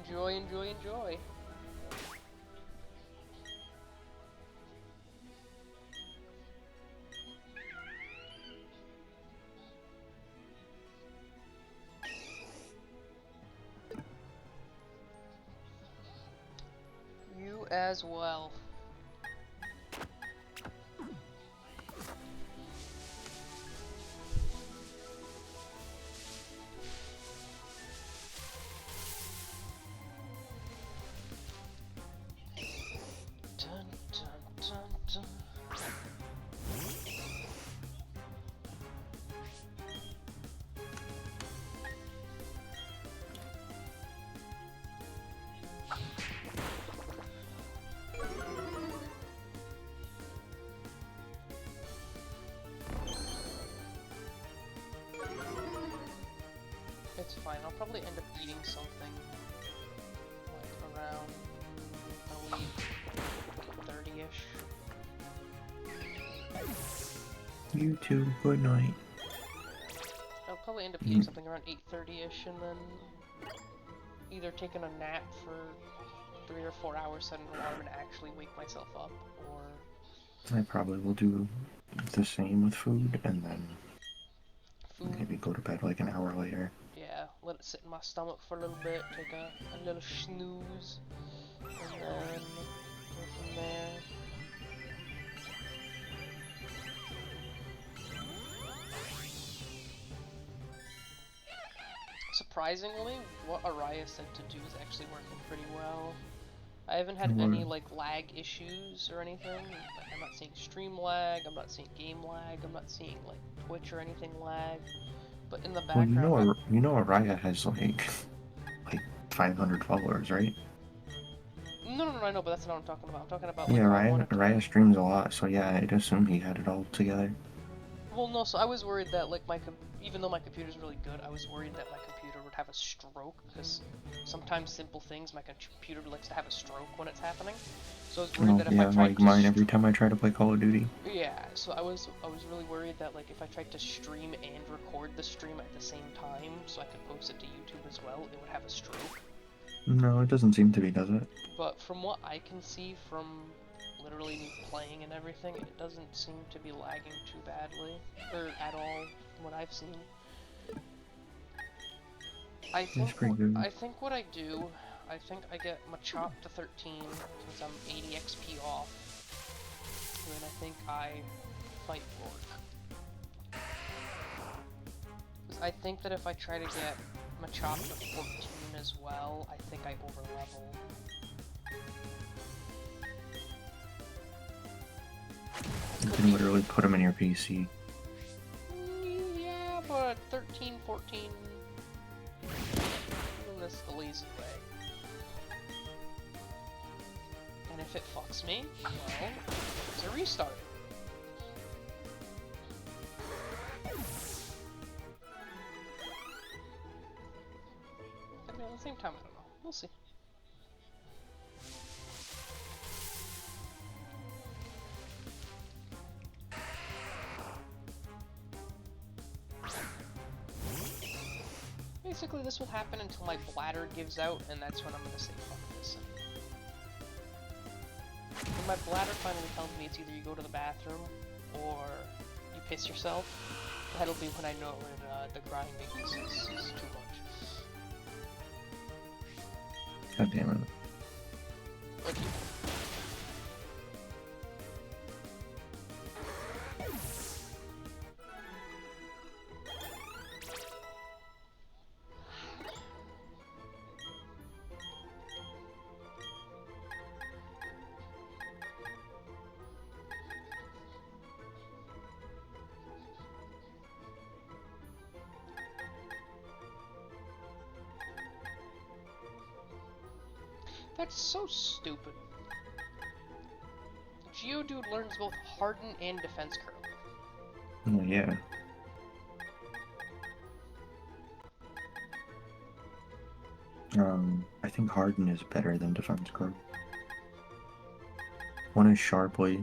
Enjoy, enjoy, enjoy. You as well. Dun, dun, dun, dun. It's fine, I'll probably end up eating something like around probably 30-ish. You too. Good night. I'll probably end up eating something around 8:30-ish and then either taking a nap for 3 or 4 hours, set an alarm and actually wake myself up, or I probably will do the same with food and then food. maybe go to bed like an hour later. Yeah, let it sit in my stomach for a little bit, take a little snooze, and then go from there. Surprisingly, what Araya said to do is actually working pretty well. I haven't had any like lag issues or anything. Like, I'm not seeing stream lag, I'm not seeing game lag, I'm not seeing like Twitch or anything lag. But in the Well, background, you know Araya has like 500 followers, right? no, I know, but that's not what I'm talking about. I'm talking about Yeah, like Araya streams a lot, so yeah, I'd assume he had it all together. Well, no, so I was worried that like even though my computer's really good, I was worried that my computer would have a stroke, because sometimes simple things, my computer likes to have a stroke when it's happening. So I was worried that if I tried like to mine every time I try to play Call of Duty. Yeah, so I was really worried that like if I tried to stream and record the stream at the same time, so I could post it to YouTube as well, it would have a stroke. No, it doesn't seem to be, does it? But from what I can see from literally me playing and everything, it doesn't seem to be lagging too badly, or at all, from what I've seen. I think what I do, I think I get Machop to 13 since I'm 80 XP off, and then I think I fight Rourke. I think that if I try to get Machop to 14 as well, I think I overlevel. You can literally put them in your PC. Yeah, but 13, 14... doing this the lazy way. And if it fucks me, well, it's a restart. We'll see. Basically, this will happen until my bladder gives out, and that's when I'm gonna say fuck this. When my bladder finally tells me it's either you go to the bathroom or you piss yourself, that'll be when I know when the grinding is too much. God damn it. Like, that's so stupid. Geodude learns both Harden and Defense Curl. Oh, yeah. I think Harden is better than Defense Curl. One is Sharply.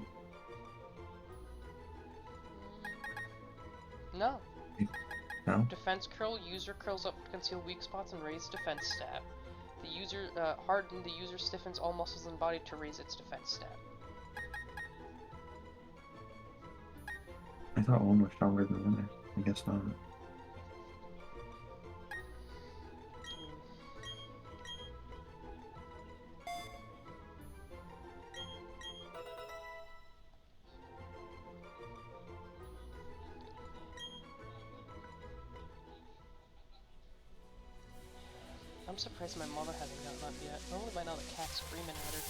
No. No? Defense Curl, user curls up to conceal weak spots and raise defense stat. The user, Harden, the user stiffens all muscles in the body to raise its defense stat. I thought one was stronger than the other. I guess not. I'm surprised my mother hasn't gotten up yet. Normally by now the cat's screaming at her.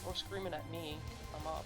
Or screaming at me if I'm up.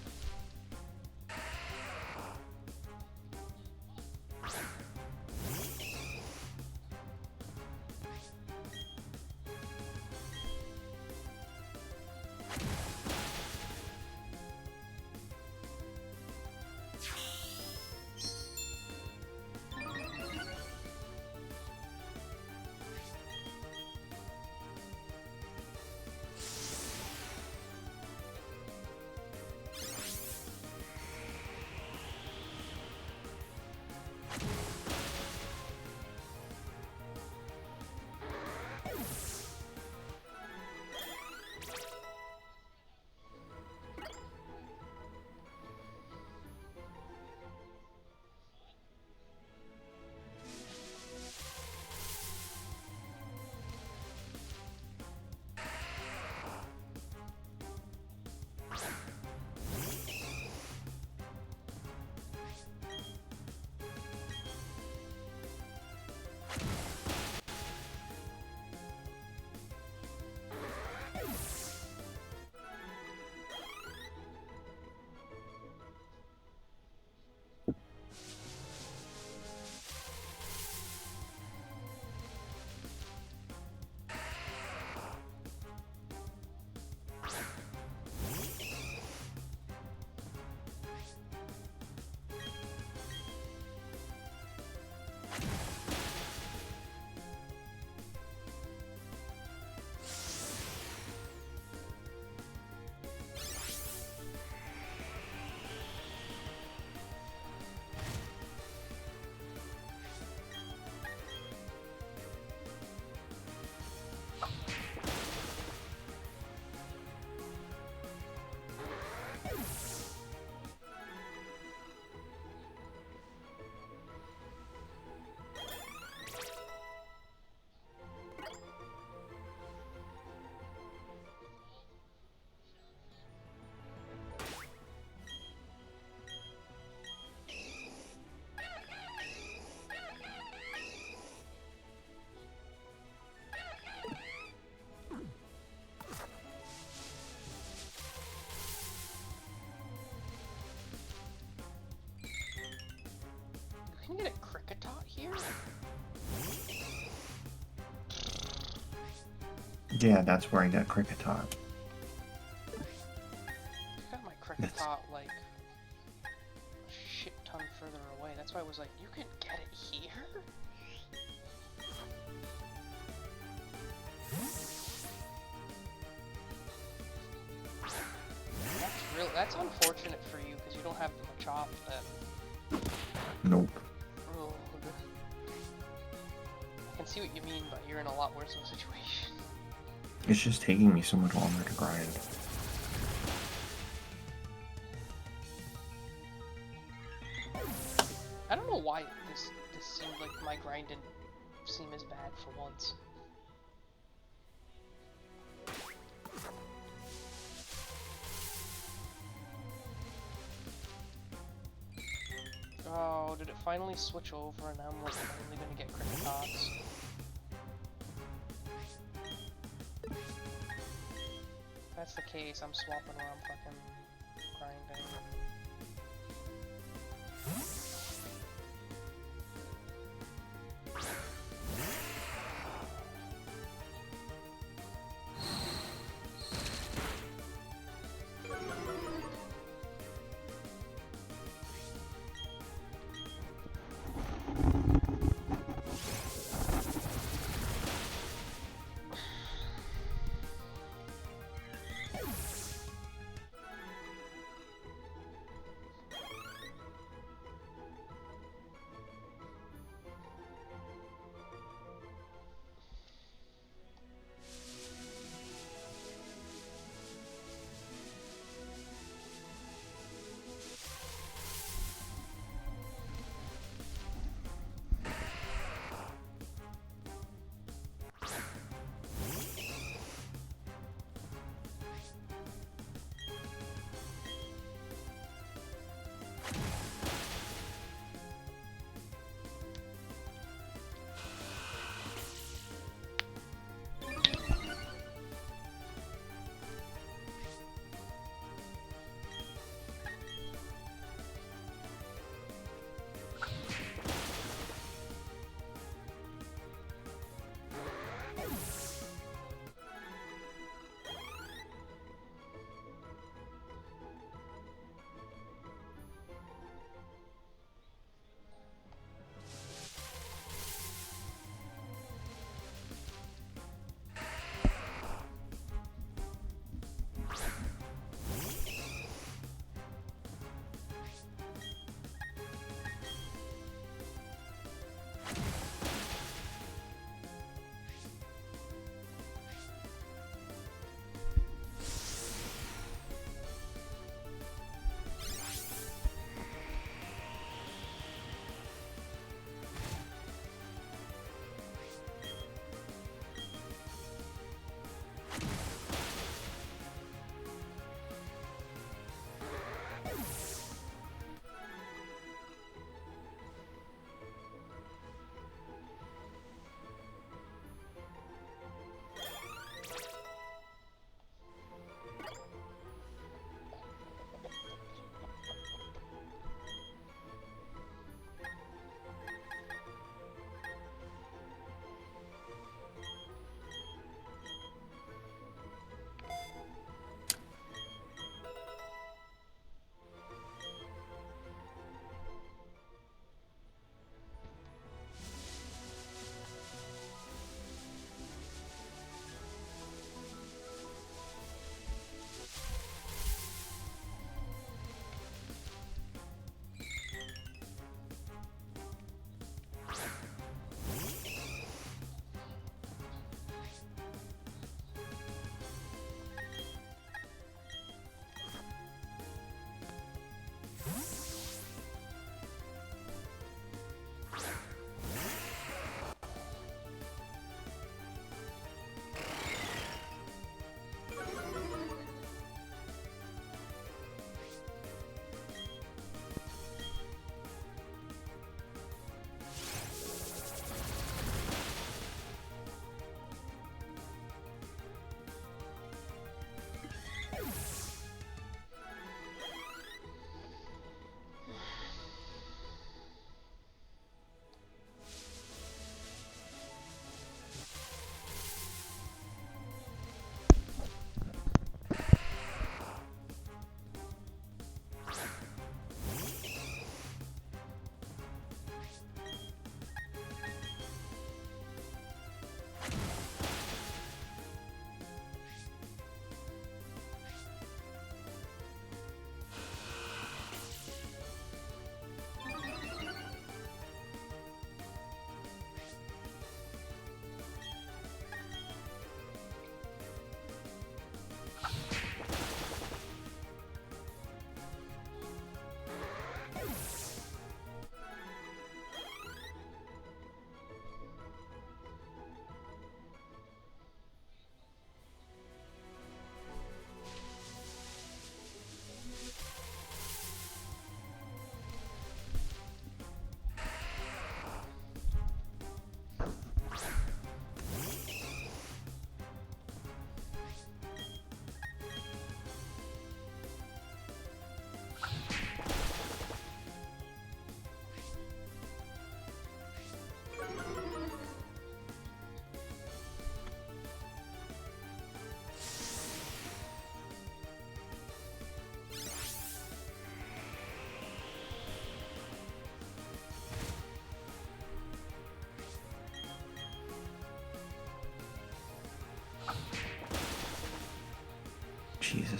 Can you get a Cricketot here? Yeah, that's where I got Cricketot. I got my Cricketot like a shit ton further away. That's why I was like, you can get it here? have the Machop then. Nope. Ugh. I can see what you mean, but you're in a lot worse of a situation. It's just taking me so much longer to grind. I don't know why this seemed like my grind didn't seem as bad for once. Oh, did it finally switch over and now I'm like finally gonna get crit tots? If that's the case, I'm swapping around fucking grinding.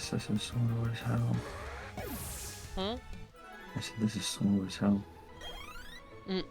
This is slow as hell. Hmm? I said this is slow as hell. Mm.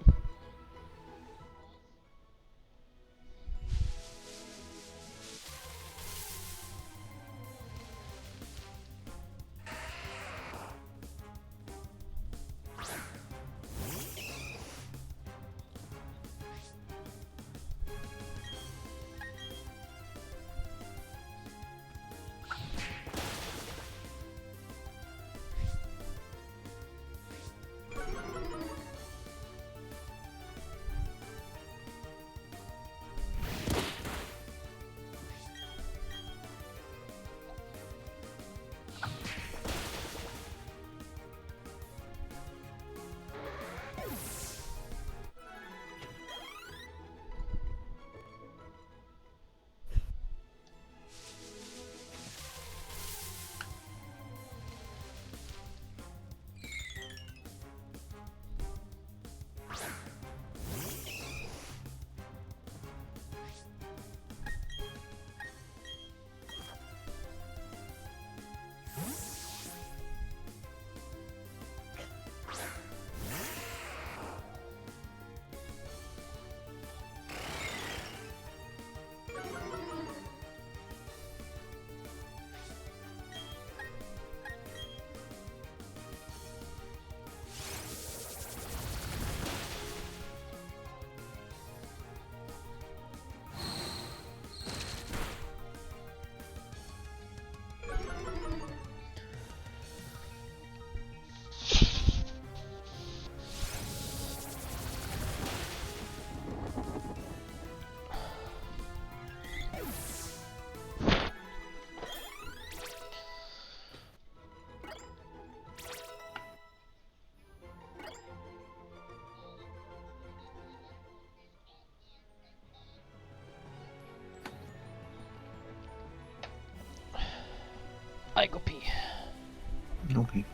I go pee. Okay.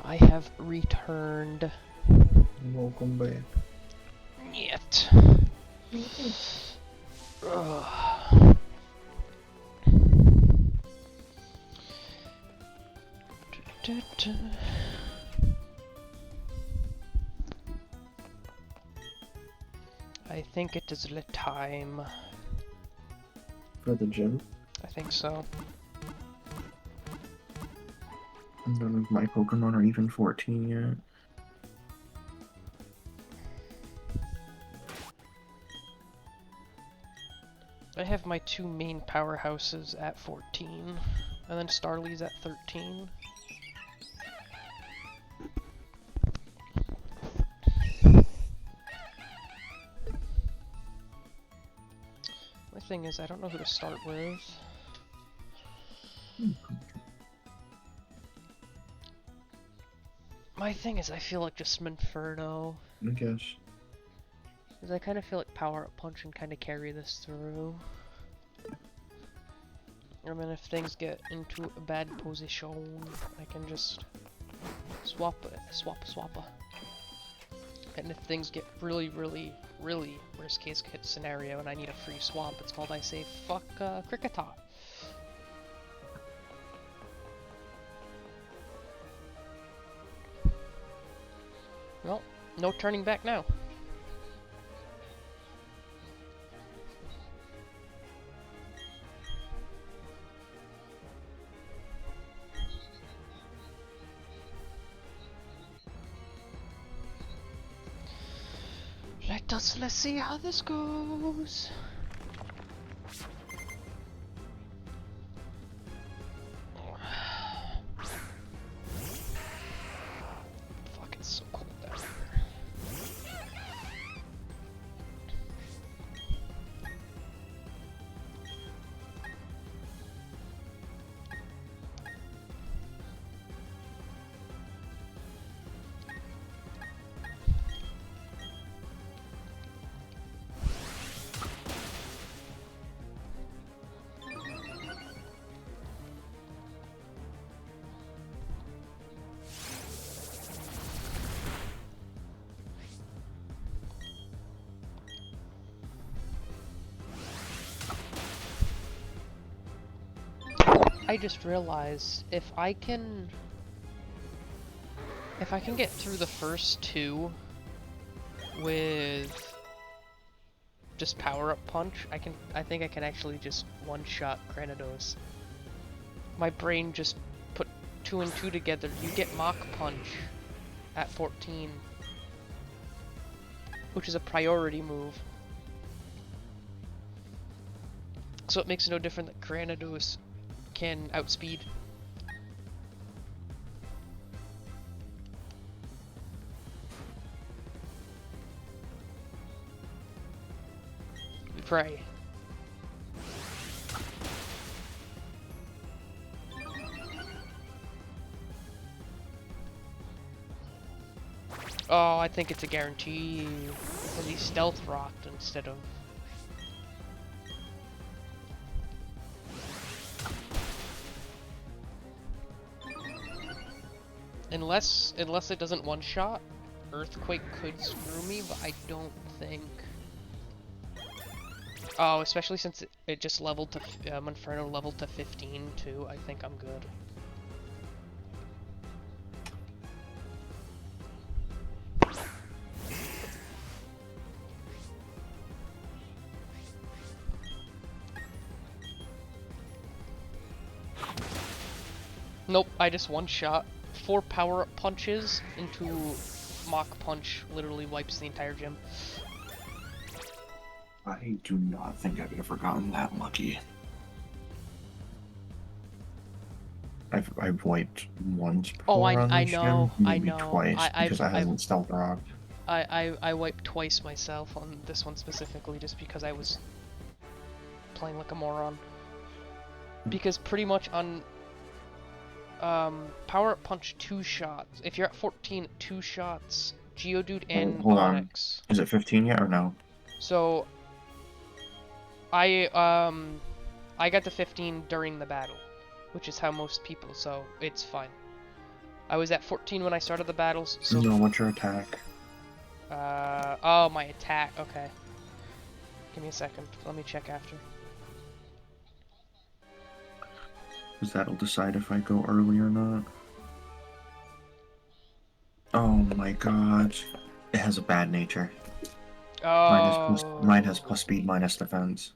I have returned. Welcome back. Yet. Ugh. I think it is the time. For the gym. I think so. None of my Pokemon are even 14 yet. I have my two main powerhouses at 14, and then Starly's at 13. My thing is, I don't know who to start with. My thing is, I feel like just Minferno. I guess. Because I kind of feel like Power Up Punch and kind of carry this through. And then if things get into a bad position, I can just swap. And if things get really worst case scenario and I need a free swap, it's called I say fuck Kricketot. Well, no turning back now. Let's see how this goes. Fuck, it's so cold down here. I just realized if I can get through the first two with just Power Up Punch, I think I can actually just one-shot Granados. My brain just put 2 and 2 together. You get Mach Punch at 14, which is a priority move. So it makes no difference that Granados can outspeed. We pray. Oh, I think it's a guarantee because he stealth rocked instead of. Unless it doesn't one-shot, Earthquake could screw me, but I don't think. Oh, especially since it just leveled to Inferno leveled to 15 too. I think I'm good. Nope, I just one-shot. 4 power-up punches into Mach Punch literally wipes the entire gym. I do not think I've ever gotten that lucky. I've wiped once before. Oh, on I this know, gym, I maybe know. twice because I haven't stealth rocked. I wiped twice myself on this one specifically just because I was playing like a moron. Because pretty much on Power Up Punch 2 shots. If you're at 14, 2 shots, Geodude and Hold on. Onyx. Is it 15 yet or no? So I got the 15 during the battle, which is how most people, so it's fine. I was at 14 when I started the battles, so... No, what's your attack? Oh, my attack, okay. Give me a second, let me check after. Because that'll decide if I go early or not. Oh my god. It has a bad nature. Oh... Mine has plus speed minus defense.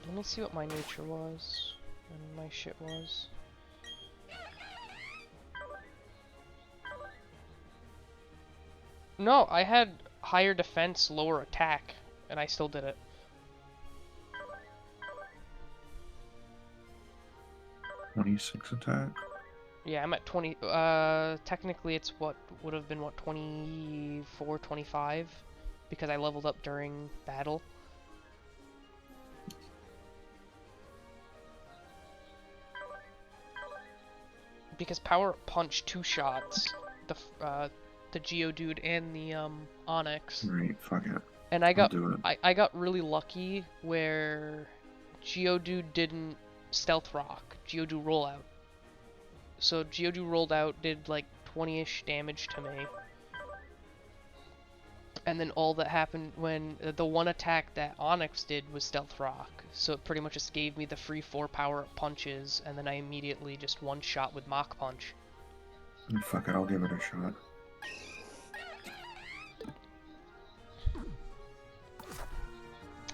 Let me see what my nature was, and my shit was. No, I had higher defense, lower attack, and I still did it. .26 attack? Yeah, I'm at 20, technically it's what, would have been what, 24, 25? Because I leveled up during battle. Because Power Punch 2 shots, the Geodude and the, Onyx. Right, fuck it. And I got, I'll do it. I got really lucky where Geodude didn't Stealth Rock, Geodude roll out. So Geodude rolled out, did like 20-ish damage to me. And then all that happened when the one attack that Onyx did was Stealth Rock. So it pretty much just gave me the free 4 power-up punches, and then I immediately just one-shot with Mach Punch. Fuck it, I'll give it a shot.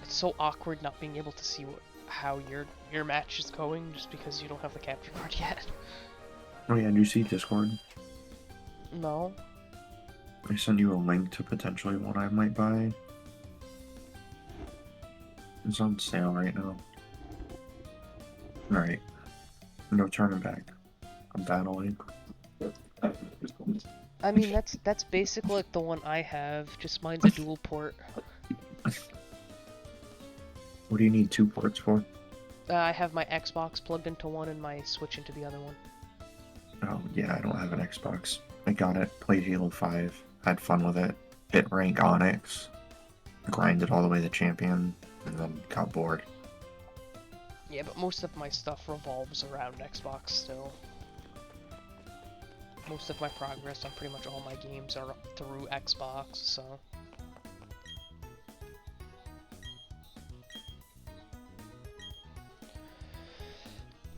It's so awkward not being able to see how your match is going just because you don't have the capture card yet. Oh yeah, do you see Discord? No. I sent you a link to potentially one I might buy. It's on sale right now. Alright. No turning back. I'm battling. I mean, that's basically like the one I have, just mine's a dual port. What do you need 2 ports for? I have my Xbox plugged into one and my Switch into the other one. Oh, yeah, I don't have an Xbox. I got it, played Halo 5, had fun with it, hit rank Onyx, grinded all the way to champion, and then got bored. Yeah, but most of my stuff revolves around Xbox still. Most of my progress on pretty much all my games are through Xbox, so...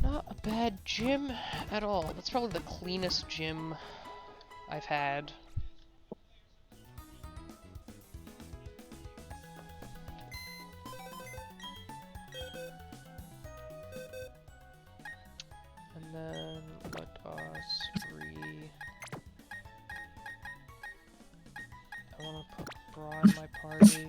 Not a bad gym at all. That's probably the cleanest gym I've had. And then let us I want to put Bra in my party.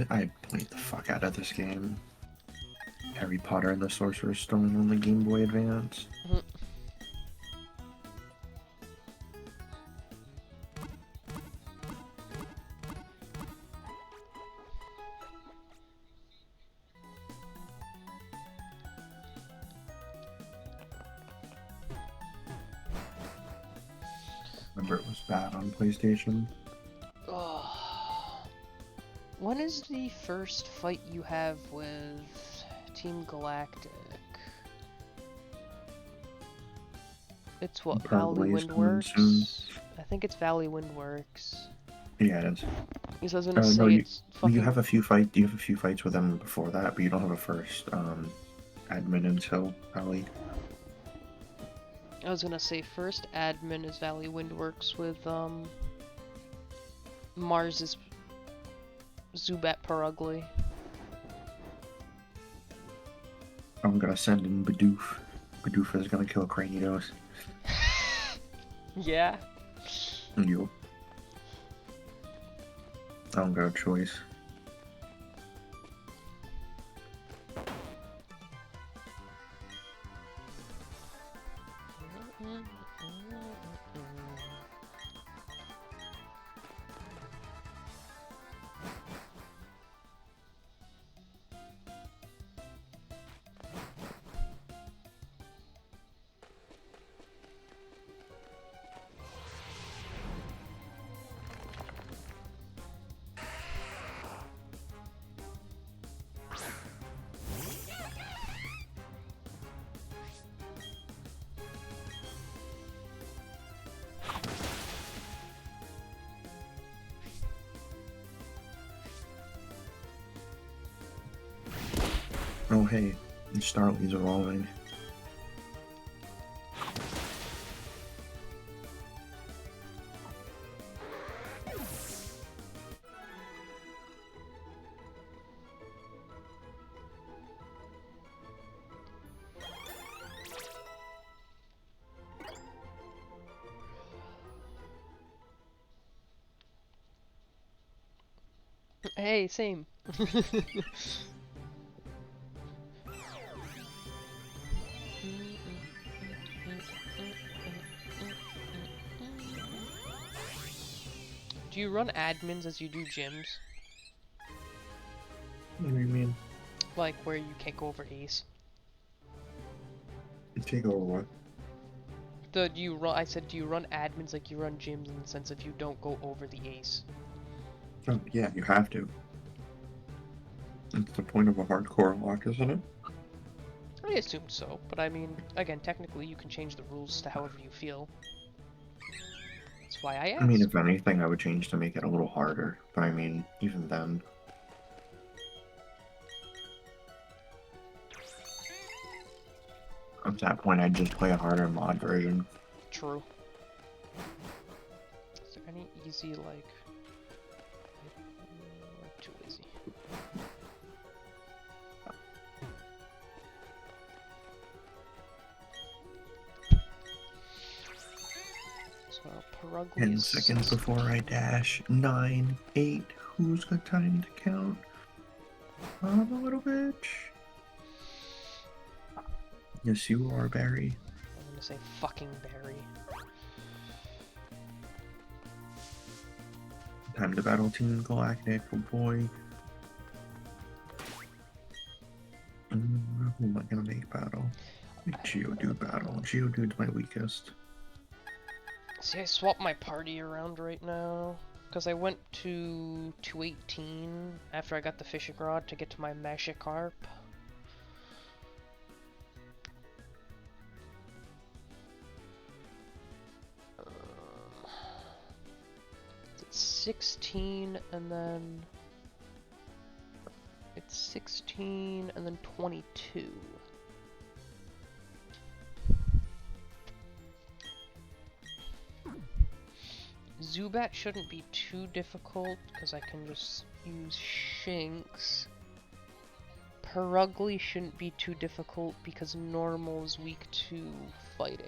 I played the fuck out of this game. Harry Potter and the Sorcerer's Stone on the Game Boy Advance. Remember it was bad on PlayStation? When is the first fight you have with Team Galactic? It's what, Valley Windworks? I think it's Valley Windworks. Yeah, it is. Because I was gonna say it's fucking... You have a few fights with them before that, but you don't have a first admin until Valley. I was gonna say first admin is Valley Windworks with Mars's Zubat Perugly. I'm gonna send in Bidoof. Bidoof is gonna kill Cranidos. Yeah. Yo. I don't got a choice. Oh hey, Starly's evolving. Hey, same. Do you run admins as you do gyms? What do you mean? Like where you can't go over ace? Take over what? Do you run? I said, do you run admins like you run gyms in the sense of you don't go over the ace? Oh, yeah, you have to. It's the point of a hardcore lock, isn't it? I assumed so, but I mean, again, technically you can change the rules to however you feel. That's why I I mean, asked. if anything, I would change to make it a little harder. But I mean, even then. At that point, I'd just play a harder mod version. True. Is there any easy, like... too easy. So, Perugly 10 is seconds before I dash. 9, 8. Who's got time to count? I'm a little bitch. Yes, you are, Barry. I'm gonna say fucking Barry. Time to battle Team Galactic, oh boy. Who am I gonna make battle? Make Geodude battle. Geodude's my weakest. See, I swapped my party around right now. Because I went to 218 after I got the fishing rod to get to my Magikarp. It's 16 and then... It's 16 and then 22. Zubat shouldn't be too difficult because I can just use Shinx. Perugly shouldn't be too difficult because normal is weak to fighting.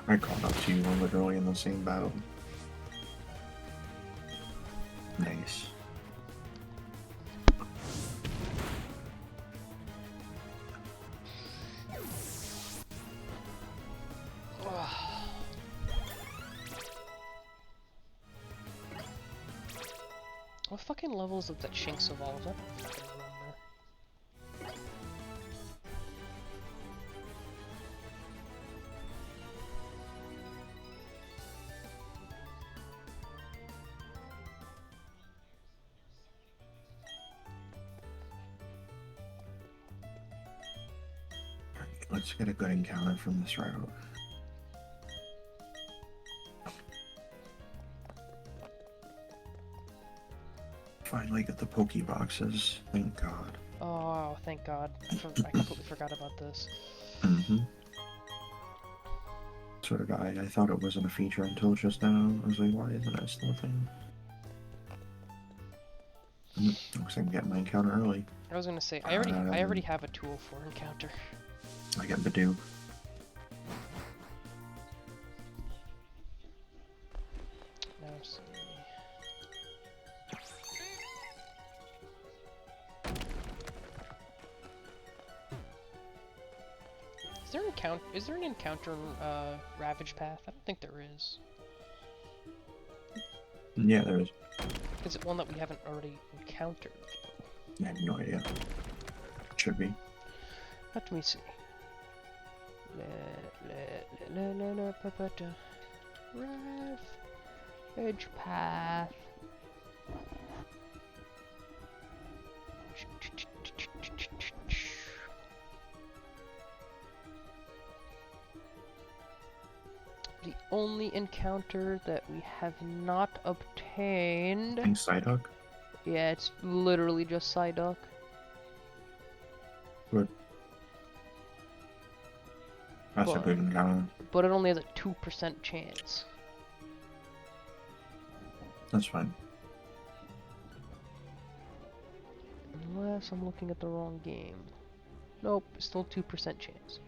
I caught up to you literally in the same battle. Nice. What fucking levels did that Shinx evolve? I don't fucking remember. Let's get a good encounter from this route. Finally get the Pokeboxes. Thank God. Oh, thank God. I completely forgot about this. Mm-hmm. So did I. I thought it wasn't a feature until just now. I was like, why isn't that still a thing? Looks like I'm getting my encounter early. I was gonna say I already have a tool for encounter. I got Badoo. Now see. Is there an encounter Ravage Path? I don't think there is. Yeah, there is. Is it one that we haven't already encountered? I have no idea. Should be. Let me see. Ravage Path. The only encounter that we have not obtained. Think Psyduck? Yeah, it's literally just Psyduck. Good. That's a But- good encounter. But it only has a 2% chance. That's fine. Unless I'm looking at the wrong game. Nope, still 2% chance.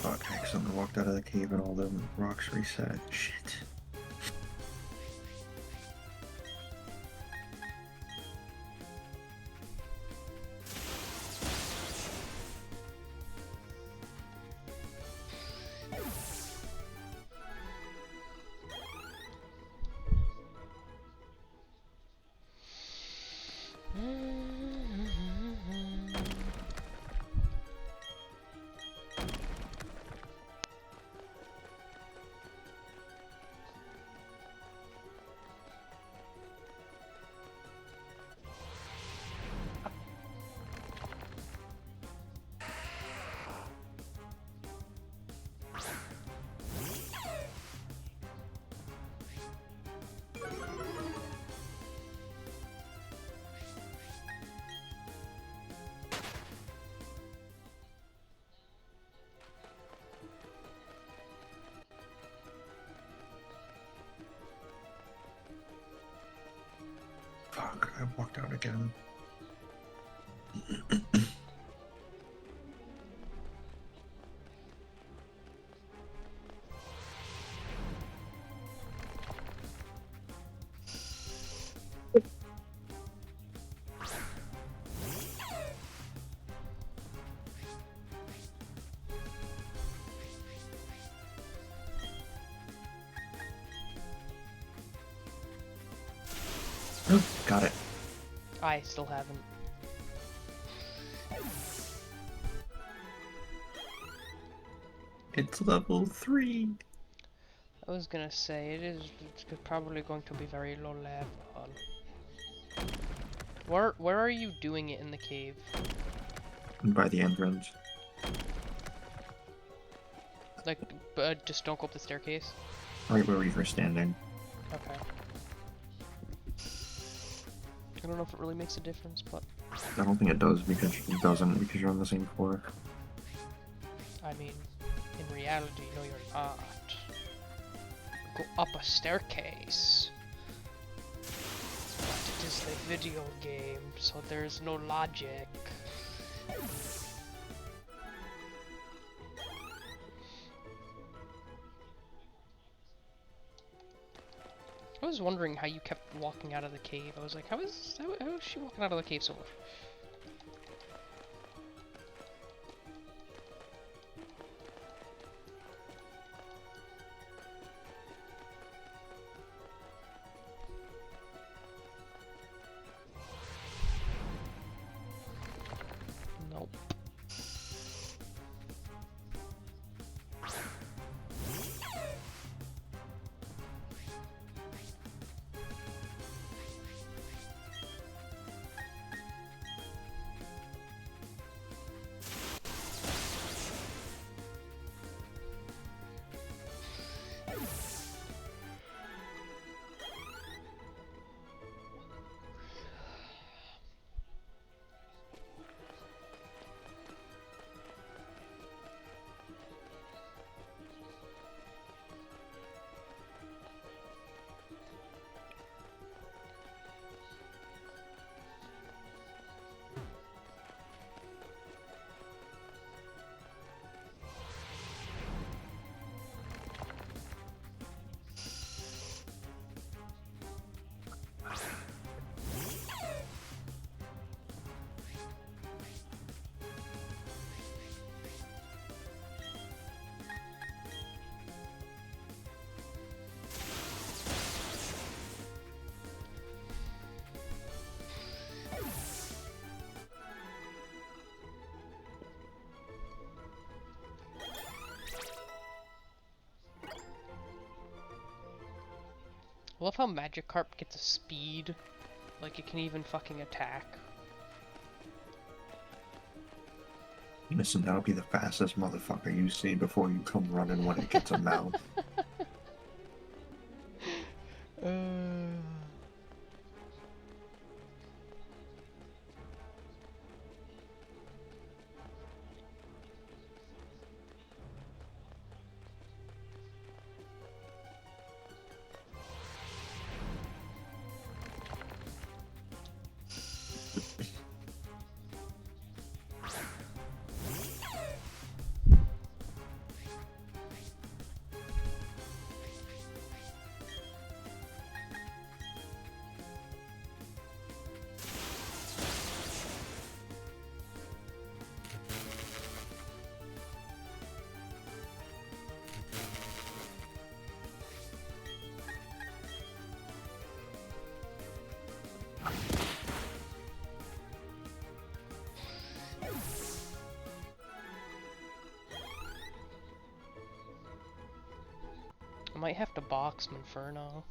Fuck, I accidentally walked out of the cave and all the rocks reset. Shit. I walked out again. Got it. I still haven't. It's level 3. I was gonna say, it's probably going to be very low level. Where are you doing it in the cave? By the entrance. Like, just don't go up the staircase? Right where we were standing. Okay. I don't know if it really makes a difference, but... I don't think it does because it doesn't because you're on the same floor. I mean, in reality, no you're not. Go up a staircase. But it is a video game, so there's no logic. I was wondering how you kept walking out of the cave. I was like, how is she walking out of the cave so much? Nope. I love how Magikarp gets a speed. Like, it can even fucking attack. Listen, that'll be the fastest motherfucker you see before you come running when it gets a mouth. I might have to box Inferno.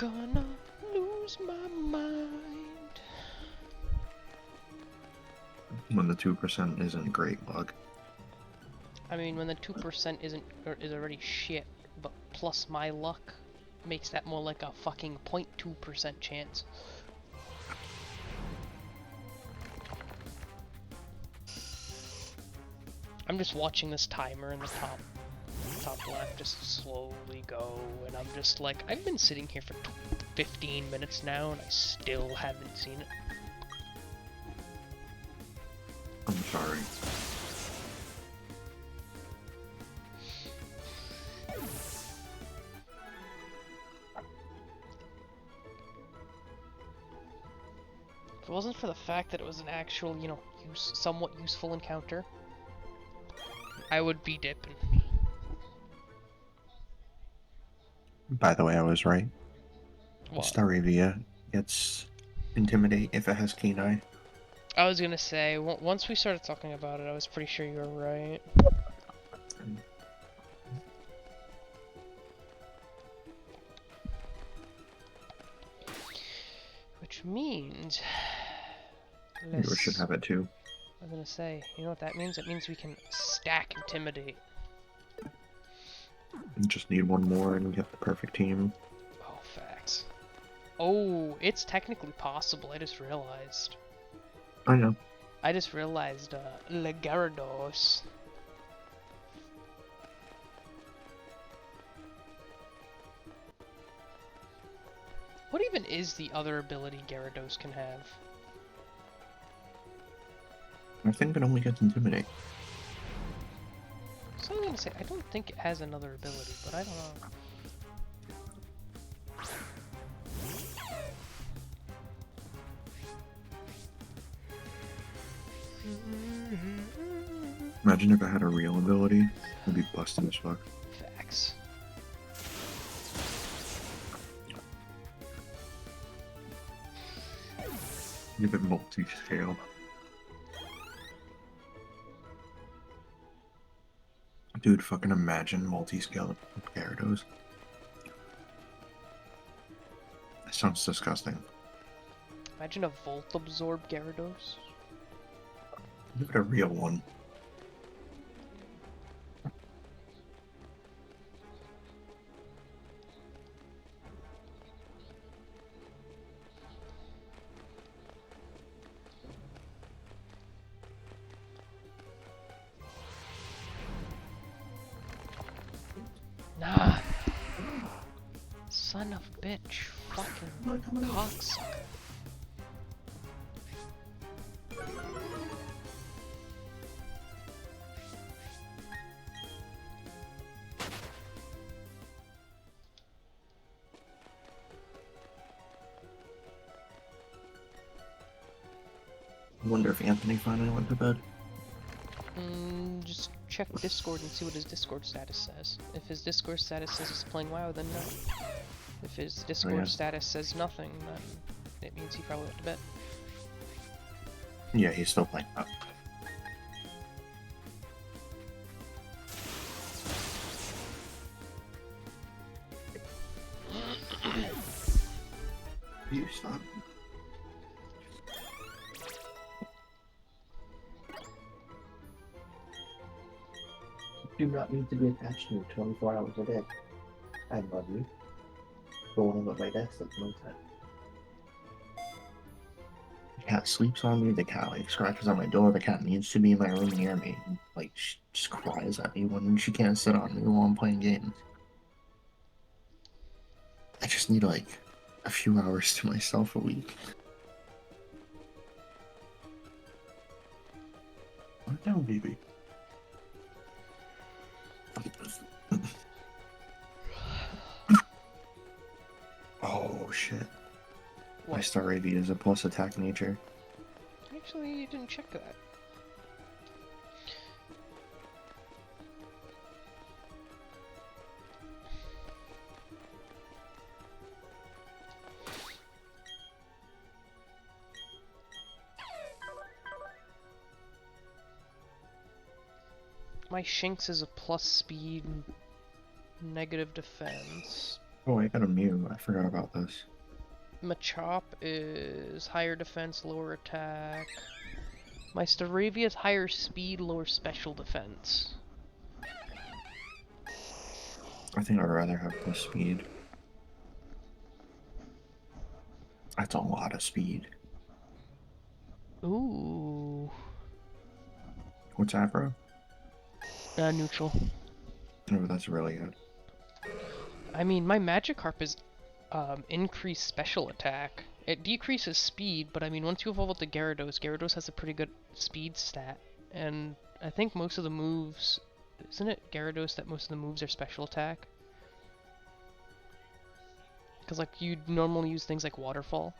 gonna lose my mind. When the 2% isn't great luck. I mean, when the 2% is already shit, but plus my luck makes that more like a fucking 0.2% chance. I'm just watching this timer in the top left just slowly go, and I'm just like, I've been sitting here for 15 minutes now, and I still haven't seen it. I'm sorry. If it wasn't for the fact that it was an actual, you know, somewhat useful encounter, I would be dipping. By the way, I was right. What? Staravia gets Intimidate if it has Keen Eye. I was gonna say, once we started talking about it, I was pretty sure you were right. Which means... You should have it too. I was gonna say, you know what that means? It means we can stack Intimidate. You just need one more and we get the perfect team. Oh, facts. Oh, it's technically possible, I just realized. I know. I just realized, Gyarados. What even is the other ability Gyarados can have? I think it only gets Intimidate. So I'm gonna say, I don't think it has another ability, but I don't know. Imagine if it had a real ability. It'd be busted as fuck. Facts. Give it multi-scale. Dude, fucking imagine multi-scale Gyarados. That sounds disgusting. Imagine a Volt Absorb Gyarados. Give it a real one. Nah. Son of a bitch. Fucking cocksucker. I wonder if Anthony finally went to bed. Just check Discord and see what his Discord status says. If his Discord status says he's playing WoW, then no. If his Discord status says nothing, then it means he probably went to bed. Yeah, he's still playing WoW. You stop. Do not need to be attached to me 24 hours a day. I love you. Go on with my desk at no time. The cat sleeps on me, the cat like scratches on my door, the cat needs to be in my room near me. And, like, she just cries at me when she can't sit on me while I'm playing games. I just need like a few hours to myself a week. What down, baby? Oh shit. My What? Staravia is a plus attack nature. Actually, you didn't check that. My Shinx is a plus speed, negative defense. Oh, I got a Mew. I forgot about this. Machop is higher defense, lower attack. My Staravia is higher speed, lower special defense. I think I'd rather have plus speed. That's a lot of speed. Ooh. What's that, bro? Neutral. Oh, that's really good. I mean, my Magikarp is increased special attack. It decreases speed, but I mean, once you evolve with the Gyarados, Gyarados has a pretty good speed stat. And I think most of the moves... Isn't it Gyarados that most of the moves are special attack? Because, like, you normally use things like Waterfall.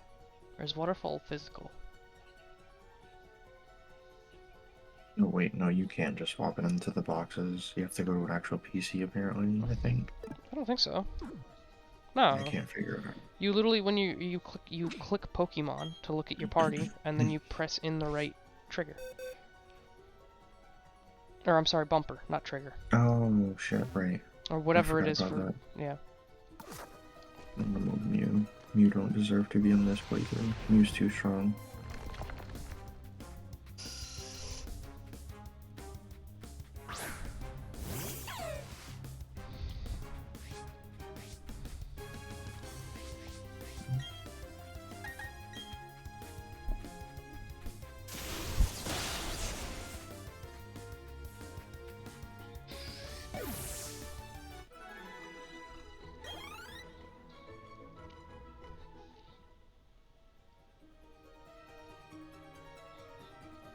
Or is Waterfall physical? No, wait, no, you can't just swap it into the boxes. You have to go to an actual PC, apparently, I think. I don't think so. I No. can't figure it out. You literally, when you click Pokemon to look at your party, and then you press in the right trigger. Or I'm sorry, bumper, not trigger. Oh, shit, right. Or whatever it forgot is about for, that. yeah. Mew. Mew don't deserve to be in this playthrough. Mew's too strong.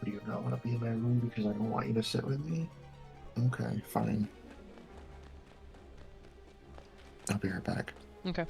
Do you not want to be in my room because I don't want you to sit with me? Okay, fine. I'll be right back. Okay.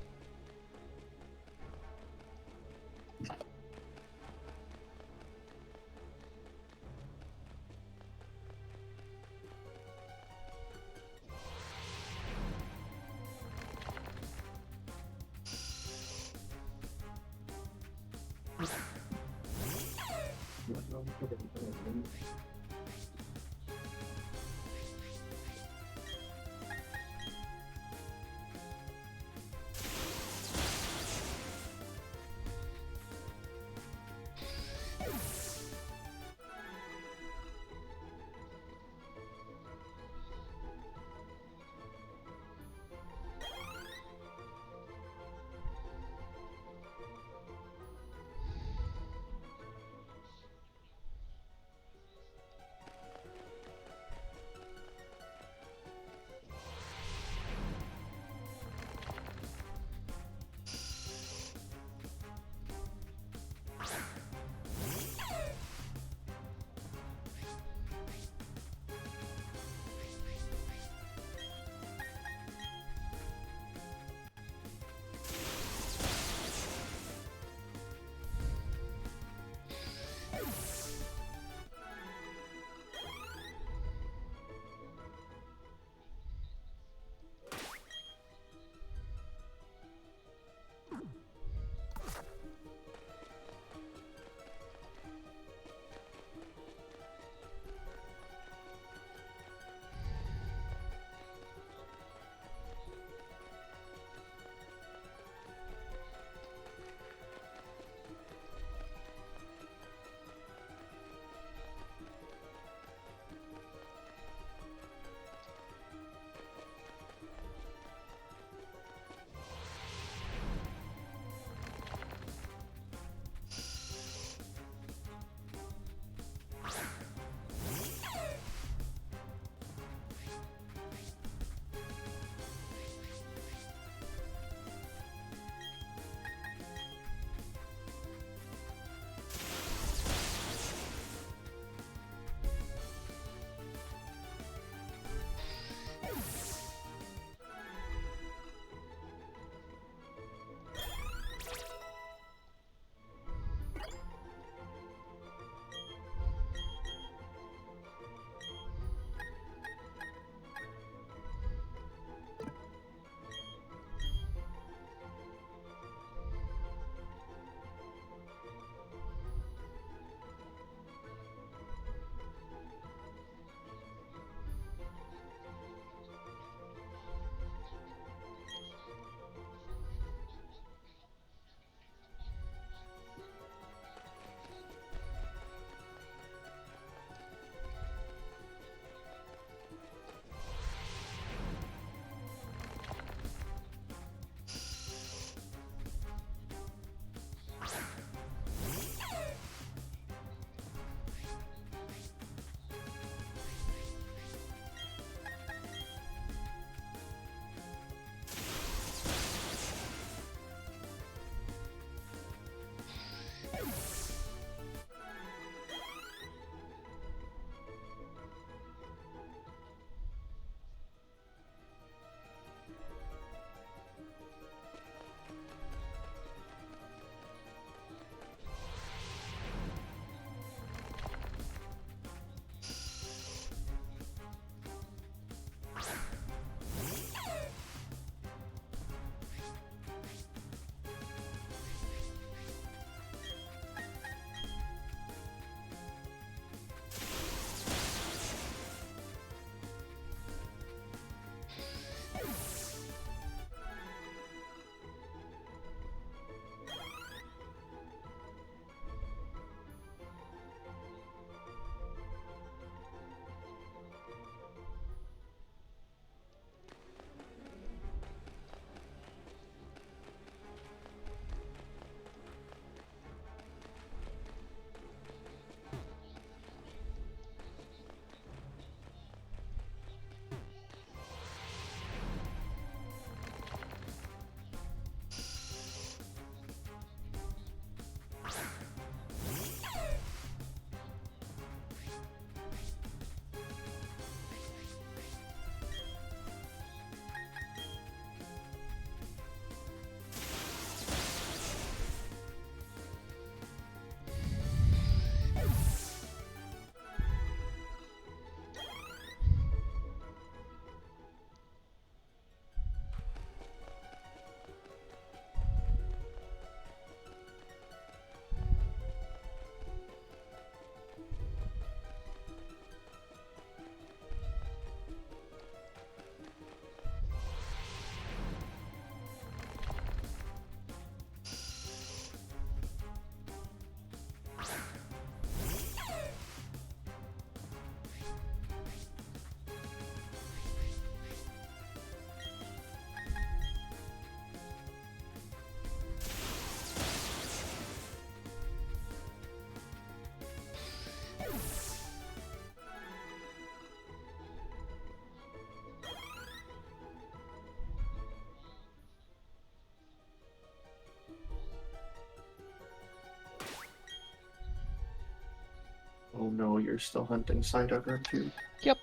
you're still hunting Psyducker too. Yep.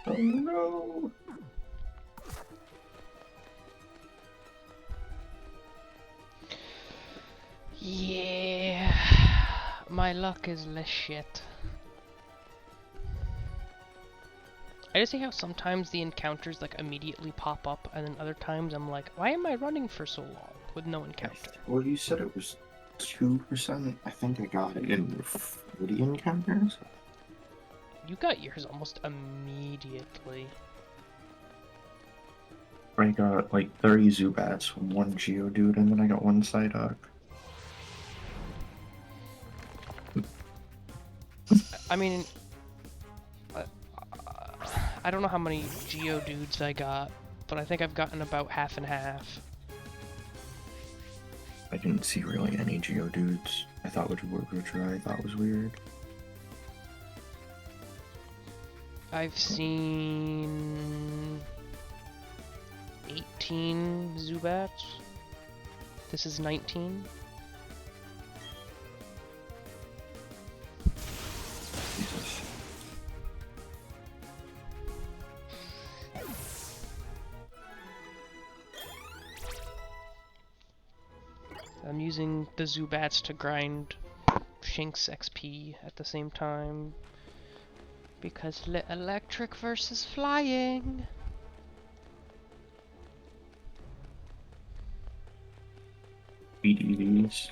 Oh no! Yeah. My luck is less shit. I just see how sometimes the encounters like immediately pop up, and then other times I'm like, why am I running for so long with no encounter? Well, you said it was 2%. I think I got it in 40 encounters. You got yours almost immediately. I got like 30 Zubats, one Geodude, and then I got one Psyduck. I mean, I don't know how many Geodudes I got, but I think I've gotten about half and half. I didn't see really any Geodudes. I thought which I thought was weird. I've seen 18 Zubats. This is 19. Jesus. I'm using the Zubats to grind Shinx XP at the same time. Because electric versus flying. BDVs.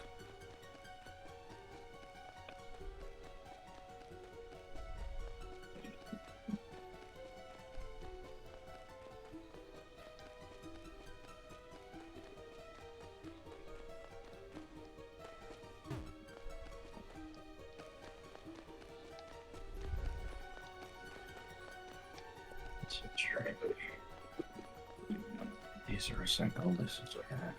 These are recycled. This is cash.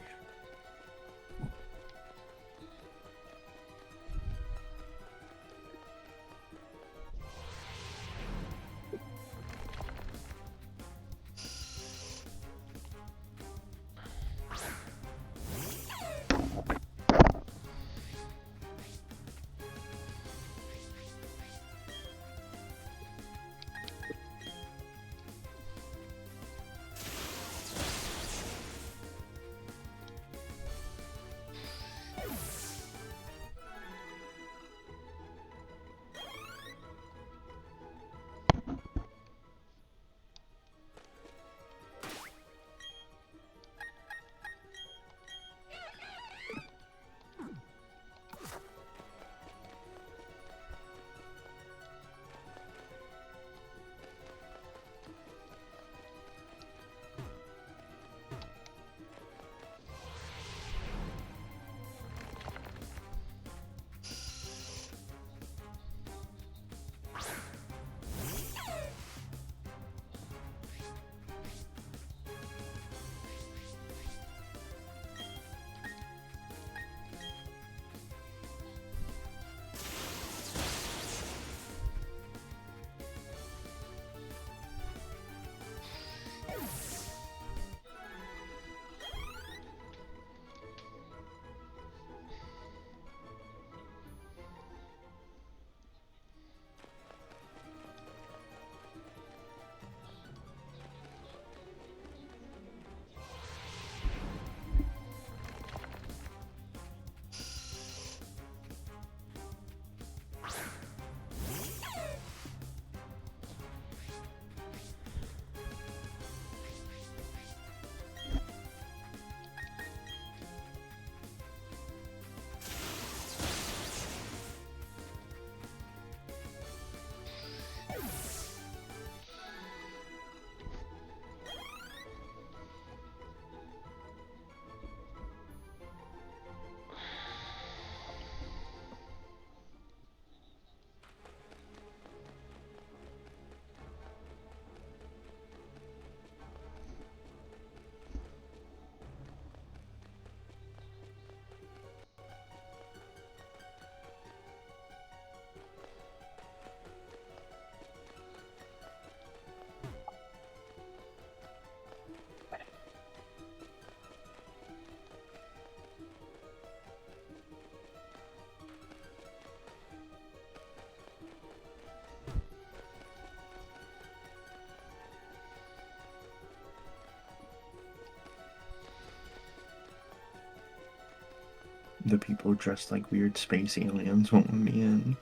The people dressed like weird space aliens won't let me in.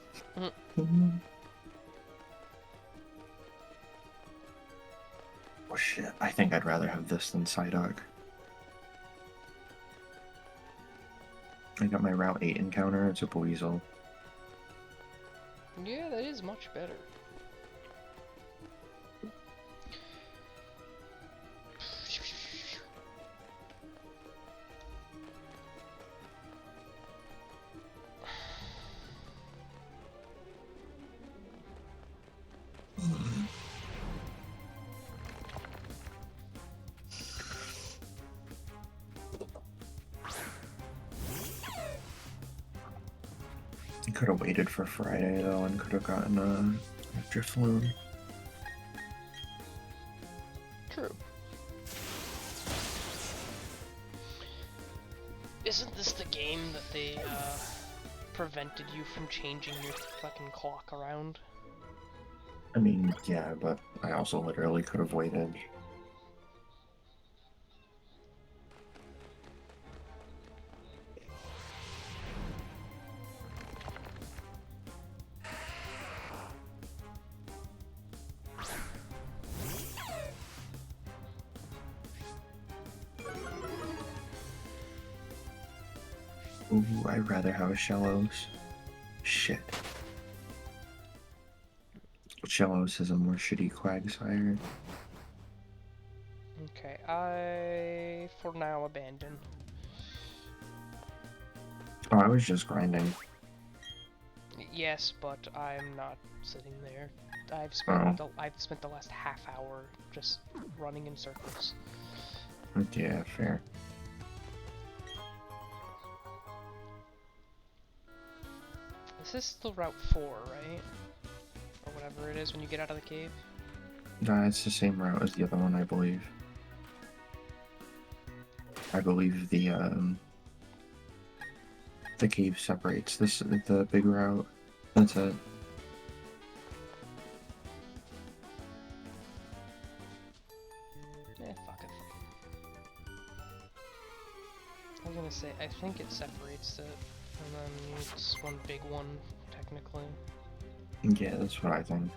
Oh shit, I think I'd rather have this than Psyduck. I got my Route 8 encounter, it's a Buizel. Yeah, that is much better. I could have waited for Friday though and could have gotten a Drifloon. True. Isn't this the game that they prevented you from changing your fucking clock around? I mean, yeah, but I also literally could have waited. Ooh, I'd rather have a Shellos. Shit. Shellos is a more shitty Quagsire. Okay, I for now abandon. Oh, I was just grinding. Yes, but I'm not sitting there. I've spent the last half hour just running in circles. Yeah, fair. This is still Route 4, right? Or whatever it is when you get out of the cave. Nah, it's the same route as the other one, I believe. I believe the cave separates the big route. That's it. Fuck it. I was gonna say, I think it separates it, and then it's one big one, technically. Yeah, that's what I think.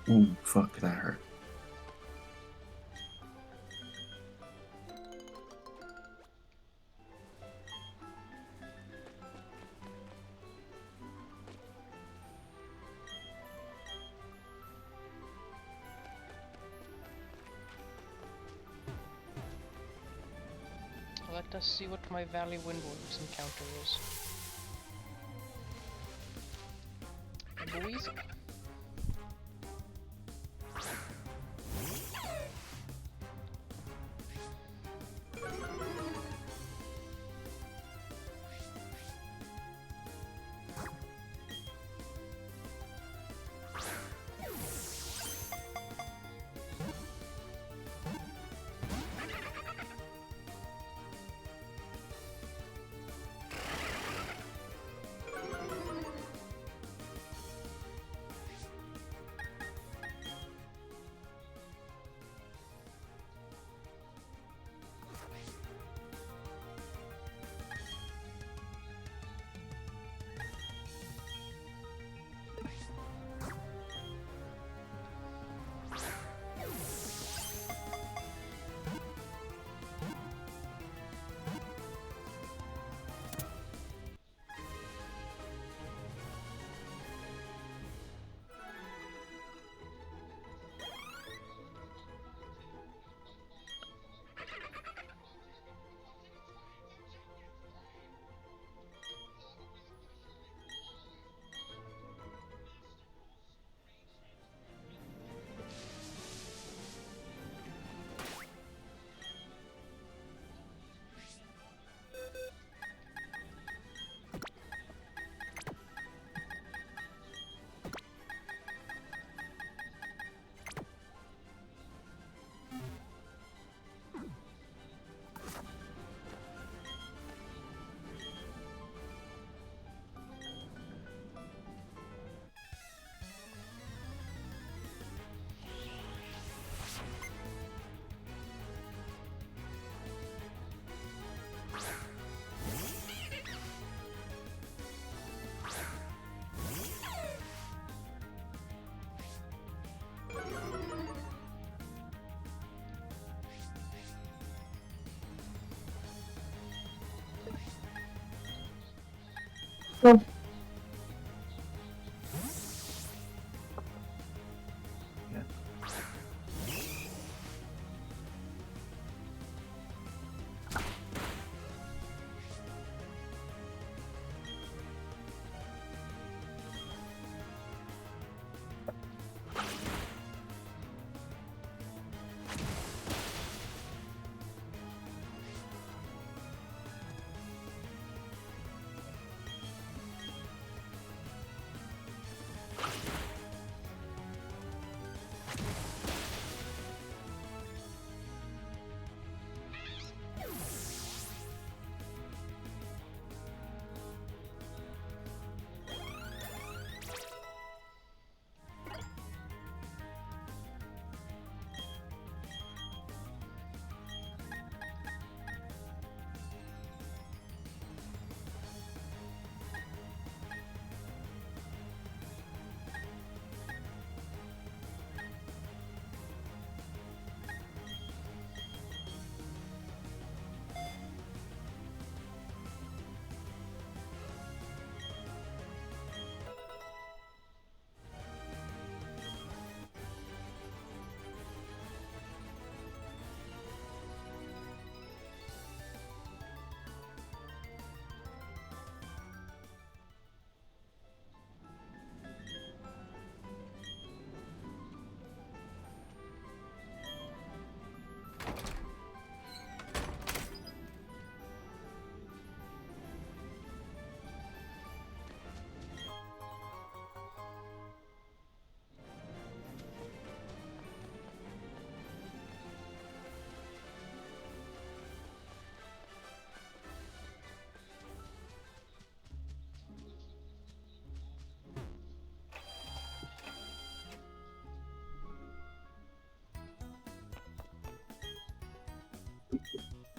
Ooh, fuck, that hurt. Let us see what my Valley Windward's encounter is. Boys?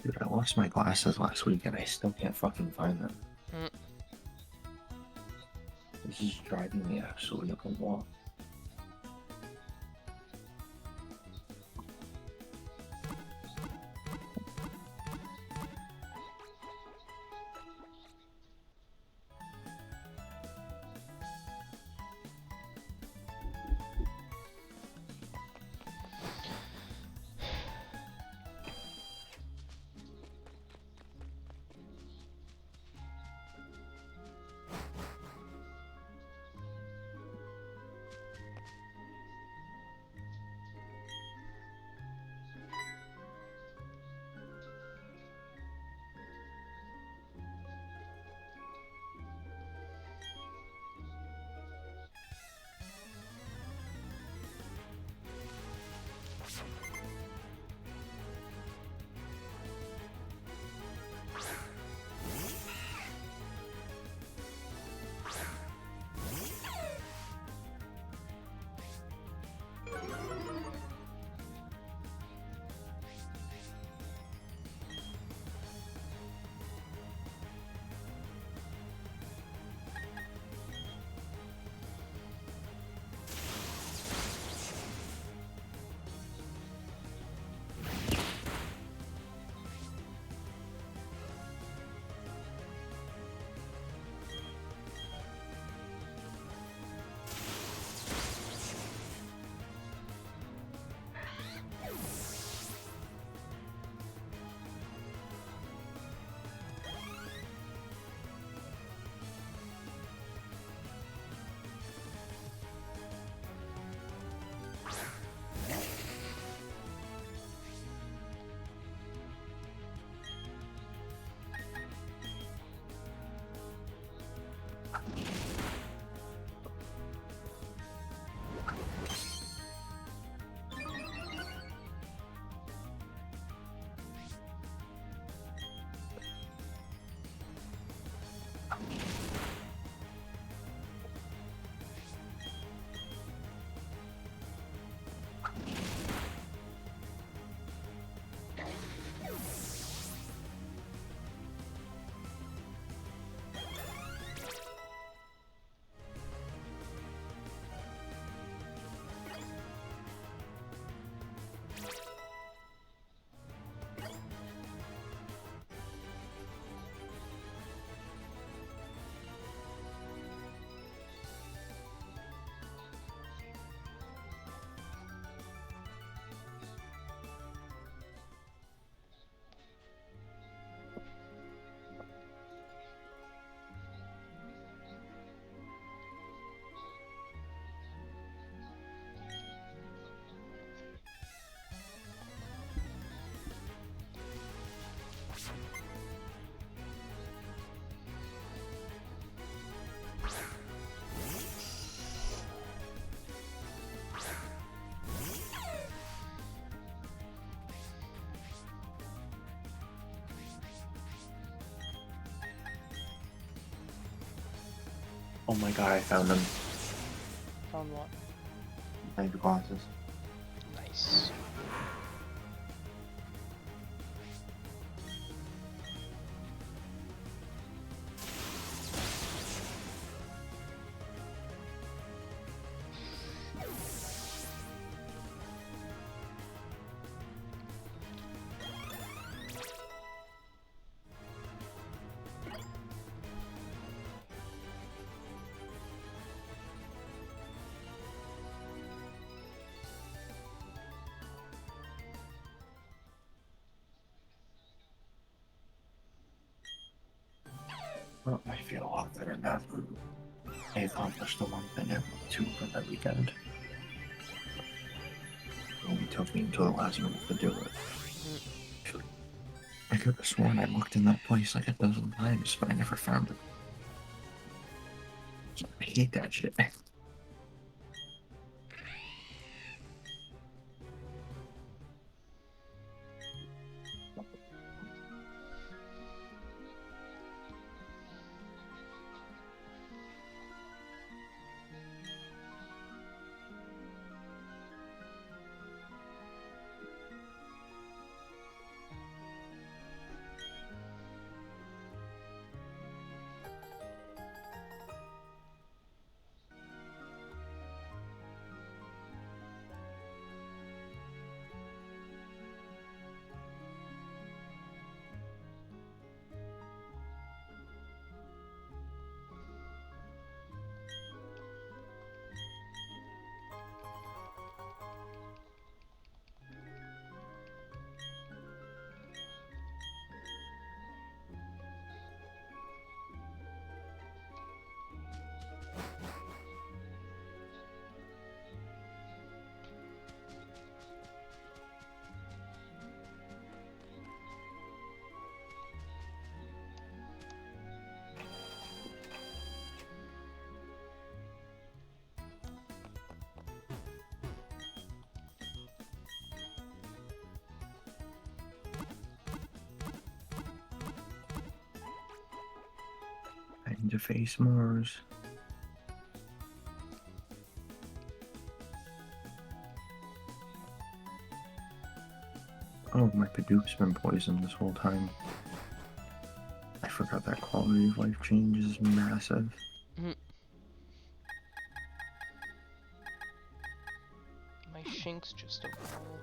Dude, I lost my glasses last week and I still can't fucking find them. Mm. This is driving me absolutely up the wall. Oh my god, I found them. Found what? My glasses. Nice. Well, I feel a lot better now. I accomplished the one thing and two from that weekend. It only took me until the last minute to do it. I could have sworn I looked in that place like a dozen times, but I never found it. I hate that shit. to face Mars. Oh, my Padook's been poisoned this whole time. I forgot that quality of life change is massive. My Shinx just evolved.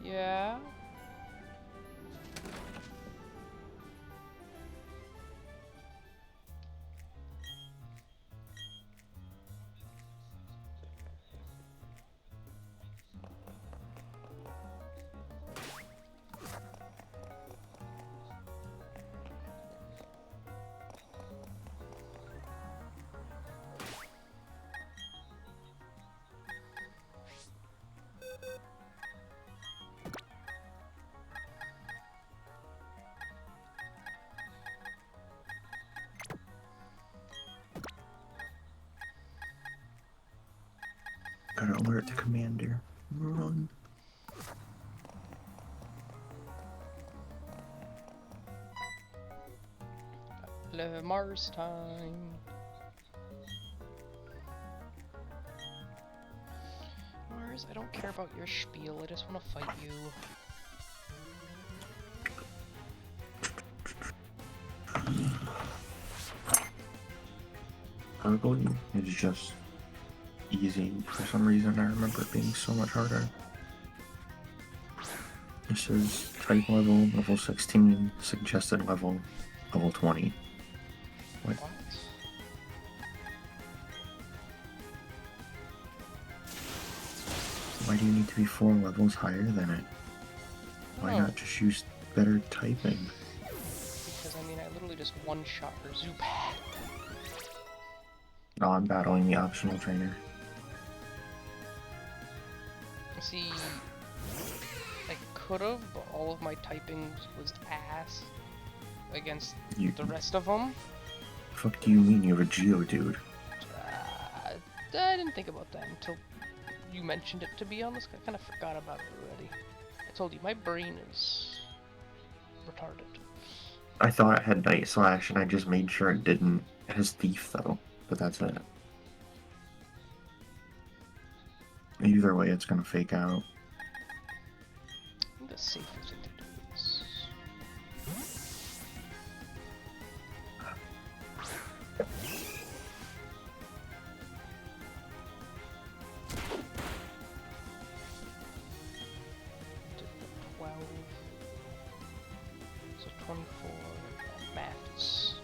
Yeah. Gotta alert the commander. Run. Mars time. Mars, I don't care about your spiel, I just want to fight you. Gurgling is just easy. For some reason, I remember it being so much harder. This is type level, level 16, suggested level, level 20. What? Why do you need to be 4 levels higher than it? Why not just use better typing? Because, I mean, I literally just one-shot her Zubat. No, I'm battling the optional trainer. See, I could've, but all of my typing was ass against the rest of them. Fuck do you mean you're a Geodude? I didn't think about that until you mentioned it, to be honest. I kind of forgot about it already. I told you, my brain is retarded. I thought it had Night Slash, and I just made sure it didn't. It has Thief, though, but that's it. Either way, it's gonna fake out. I think the safest thing to do is... did the 12... so 24... maths.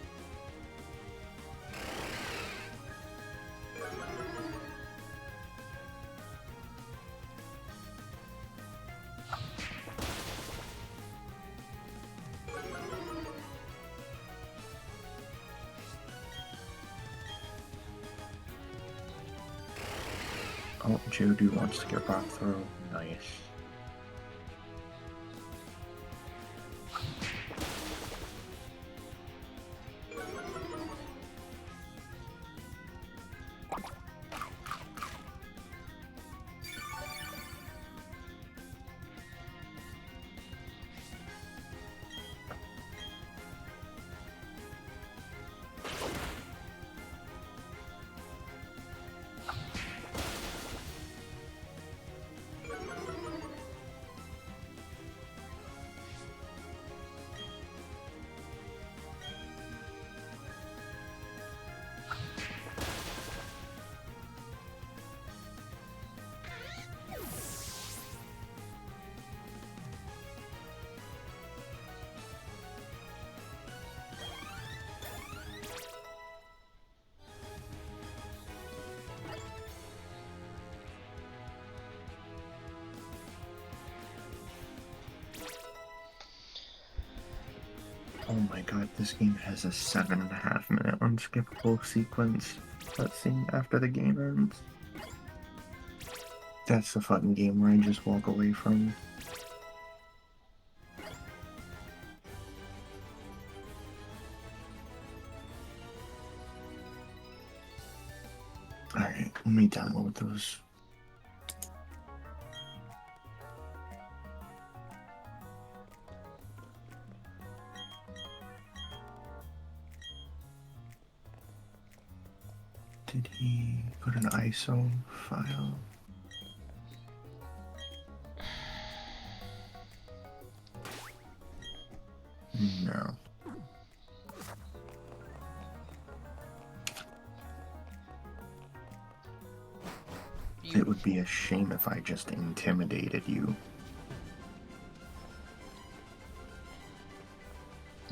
Oh, Geodude wants to get rock throw. Nice. Oh my god, this game has a 7.5 minute unskippable sequence cutscene after the game ends. That's the fucking game where I just walk away from. Alright, let me download those. Did he put an ISO file? No. It would be a shame if I just intimidated you.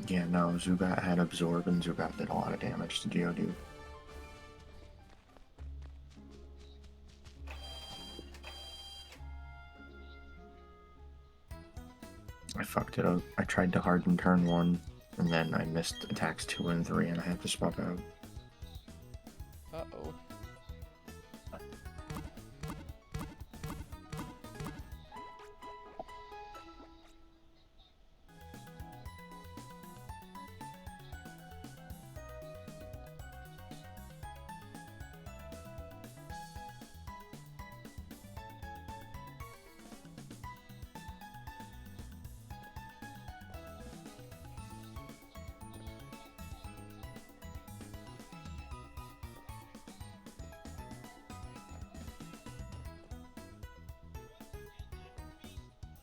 Yeah, no, Zubat had Absorb and Zubat did a lot of damage to Geodude. I fucked it up. I tried to harden turn 1, and then I missed attacks 2 and 3, and I had to swap out. Uh-oh.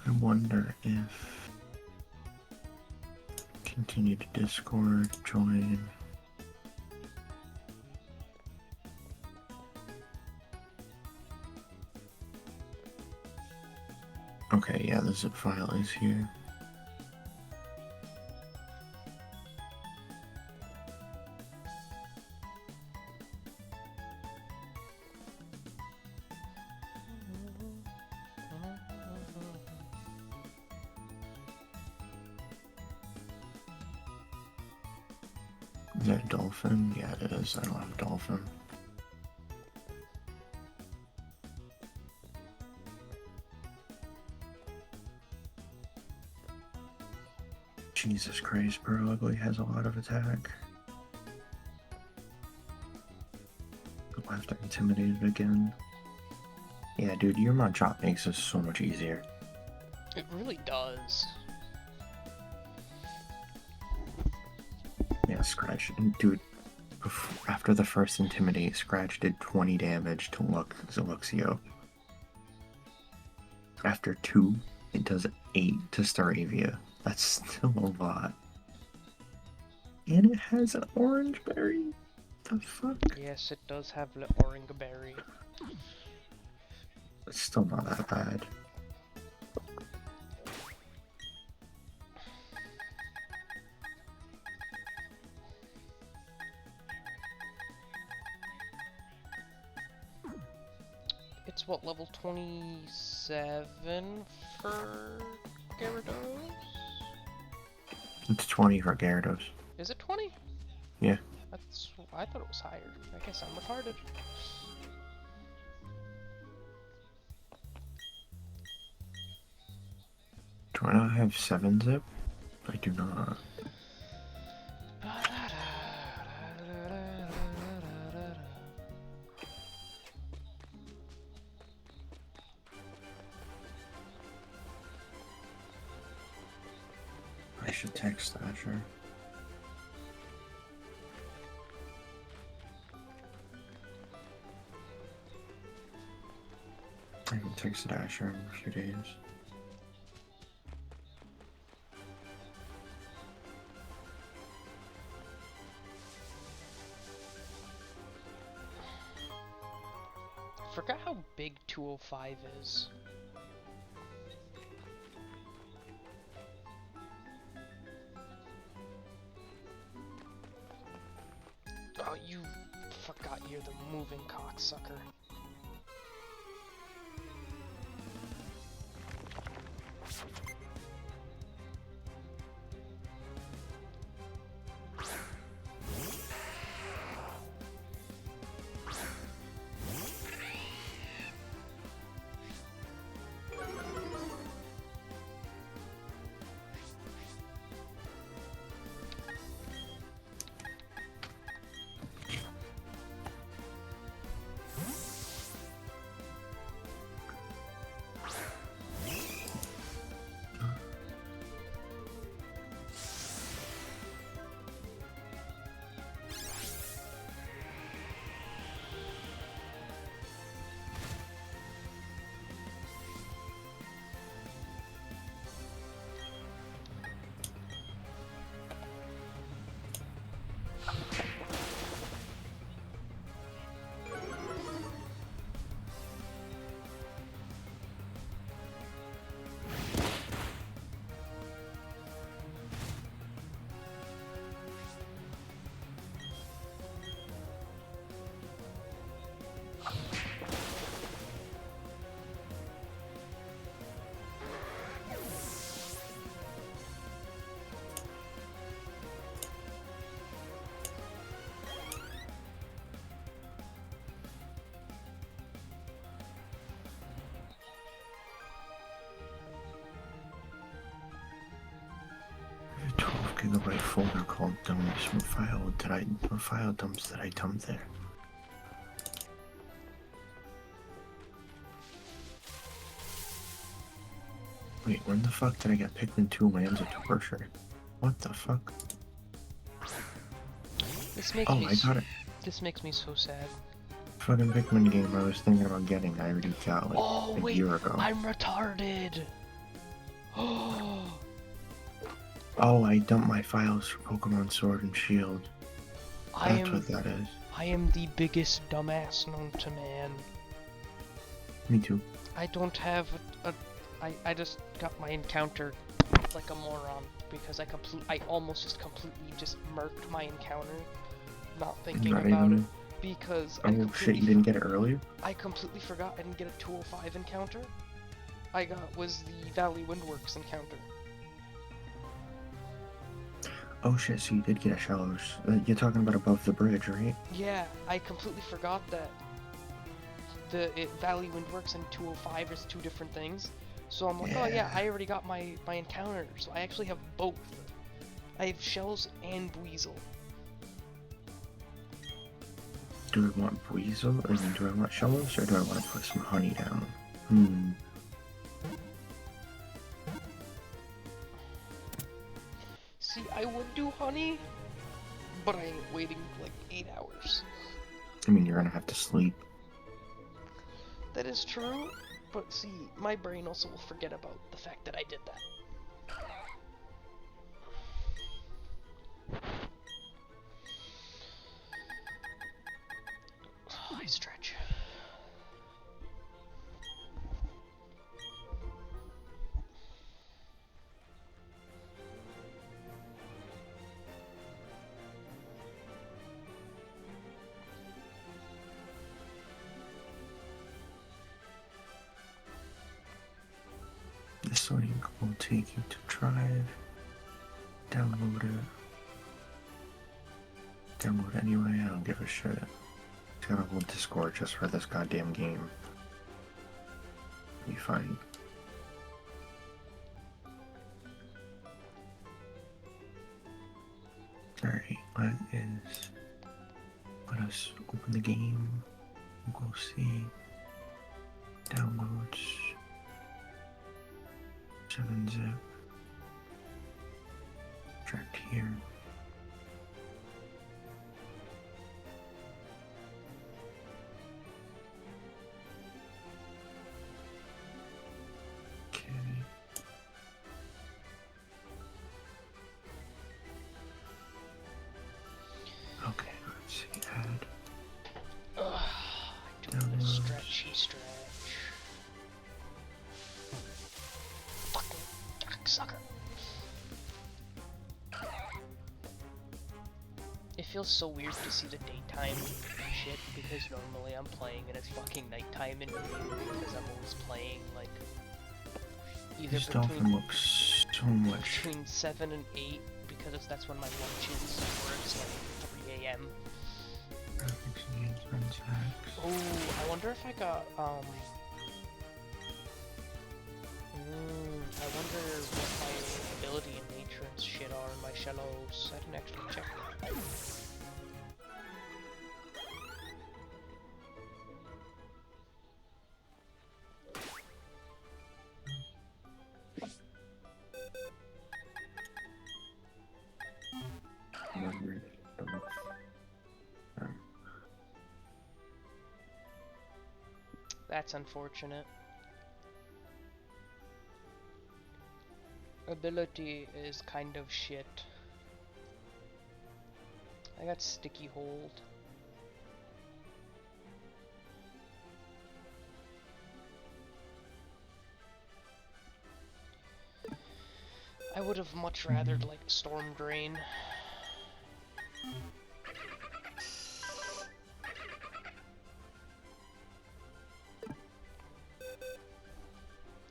I wonder if... Continue to Discord, join... Okay, yeah, the zip file is here. Is that Dolphin? Yeah, it is. I don't have Dolphin. Jesus Christ, Bro Ugly has a lot of attack. I'll have to intimidate it again. Yeah, dude, your Machop makes this so much easier. It really does. Yeah, Scratch. And dude, after the first Intimidate, Scratch did 20 damage to Luxio. After 2, it does 8 to Staravia. That's still a lot. And it has an orange berry. The fuck? Yes, it does have the orange berry. It's still not that bad. It's what, level 27 for Gyarados? It's 20 for Gyarados. Is it 20? Yeah. I thought it was higher. I guess I'm retarded. Do I not have 7 zip? I do not. I should text Asher. I haven't texted Asher in a few days. I forgot how big 205 is. Oh, you forgot you're the moving cocksucker. gigabyte folder called dumps. What file dumps did I dump there? Wait, when the fuck did I get Pikmin 2 lands a torture? What the fuck? This makes Oh, me I got it. this makes me so sad. Fucking Pikmin game I was thinking about getting, I already got like Oh a wait, year ago. I'm retarded. Oh, Oh, I dumped my files for Pokemon Sword and Shield. That's what that is. I am the biggest dumbass known to man. Me too. I don't have I just got my encounter like a moron because I almost just completely just murked my encounter, not thinking Not about it even- because Oh shit, you didn't get it earlier? I completely forgot I didn't get a 205 encounter. I got was the Valley Windworks encounter. Oh shit, so you did get a Shallows. You're talking about above the bridge, right? Yeah, I completely forgot that Valley Windworks and 205 is two different things. So I'm like, oh yeah, I already got my encounter, so I actually have both. I have Shells and Weasel. Do I want Weasel, or do I want Shallows, or do I want to put some honey down? See, I would do honey, but I ain't waiting like 8 hours. I mean, you're gonna have to sleep. That is true, but see, my brain also will forget about the fact that I did that. Oh, I stretch. This link will take you to Drive. Download it. Download anyway, I don't give a shit. It's got a whole Discord just for this goddamn game. Be fine. Alright, let us open the game. We'll go see. Downloads. 7-zip. Tracked here. Okay. Okay, let's see. Add. Ugh, I do a stretchy stretch. Fucking cocksucker. It feels so weird to see the daytime shit because normally I'm playing and it's fucking nighttime in game because I'm always playing like either This dolphin looks so much. between 7 and 8 because that's when my lunch is, or it's like 3 a.m. Graphics enhancements, hacks. Oh, I wonder if I got I wonder what my ability and nature and shit are in my shallows. I didn't actually check that. That's unfortunate. Ability is kind of shit. I got sticky hold. I would have much rather like Storm Drain.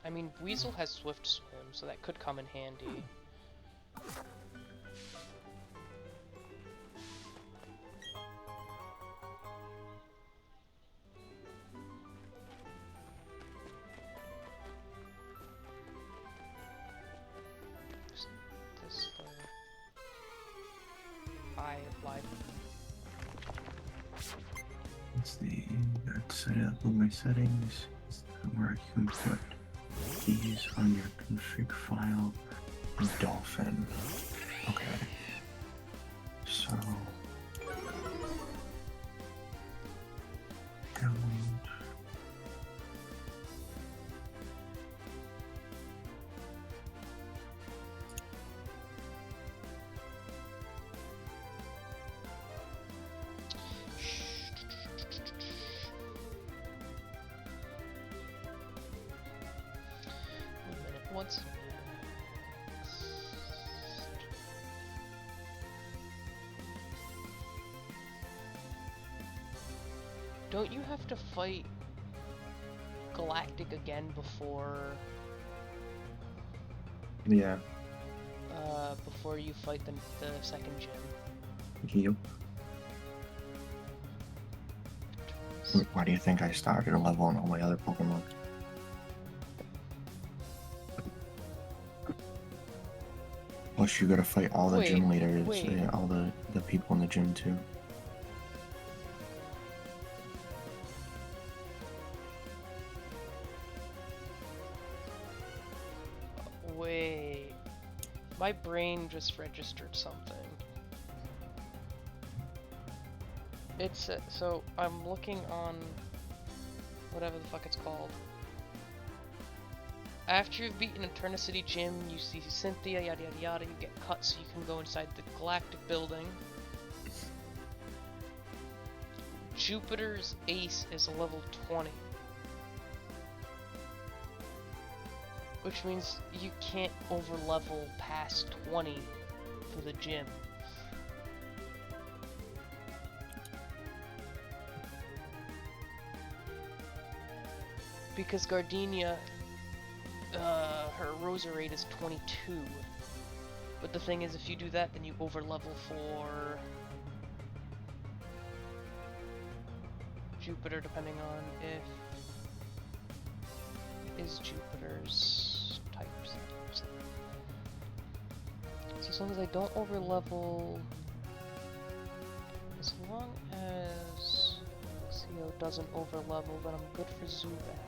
I mean, Weasel has Swift Swim, so that could come in handy. This I lied. Let's see. Let's set up with my settings. Where I can put these on your config file. Dolphin. Okay. So. Download. What's next? Don't you have to fight Galactic again before Yeah. before you fight the second gym? Yep. Why do you think I started a level on all my other Pokemon? Plus, you gotta fight all the gym leaders, wait. all the people in the gym too. Wait. My brain just registered something. It's so I'm looking on whatever the fuck it's called. After you've beaten Eternicity Gym, you see Cynthia, yada yada yada, you get cut so you can go inside the Galactic building. Jupiter's Ace is a level 20. Which means you can't overlevel past 20 for the gym. Because Gardenia, her Rosa rate is 22. But the thing is, if you do that, then you overlevel for Jupiter, depending on if is Jupiter's type. So as long as I don't overlevel, as long as CO doesn't overlevel, then I'm good for Zubat.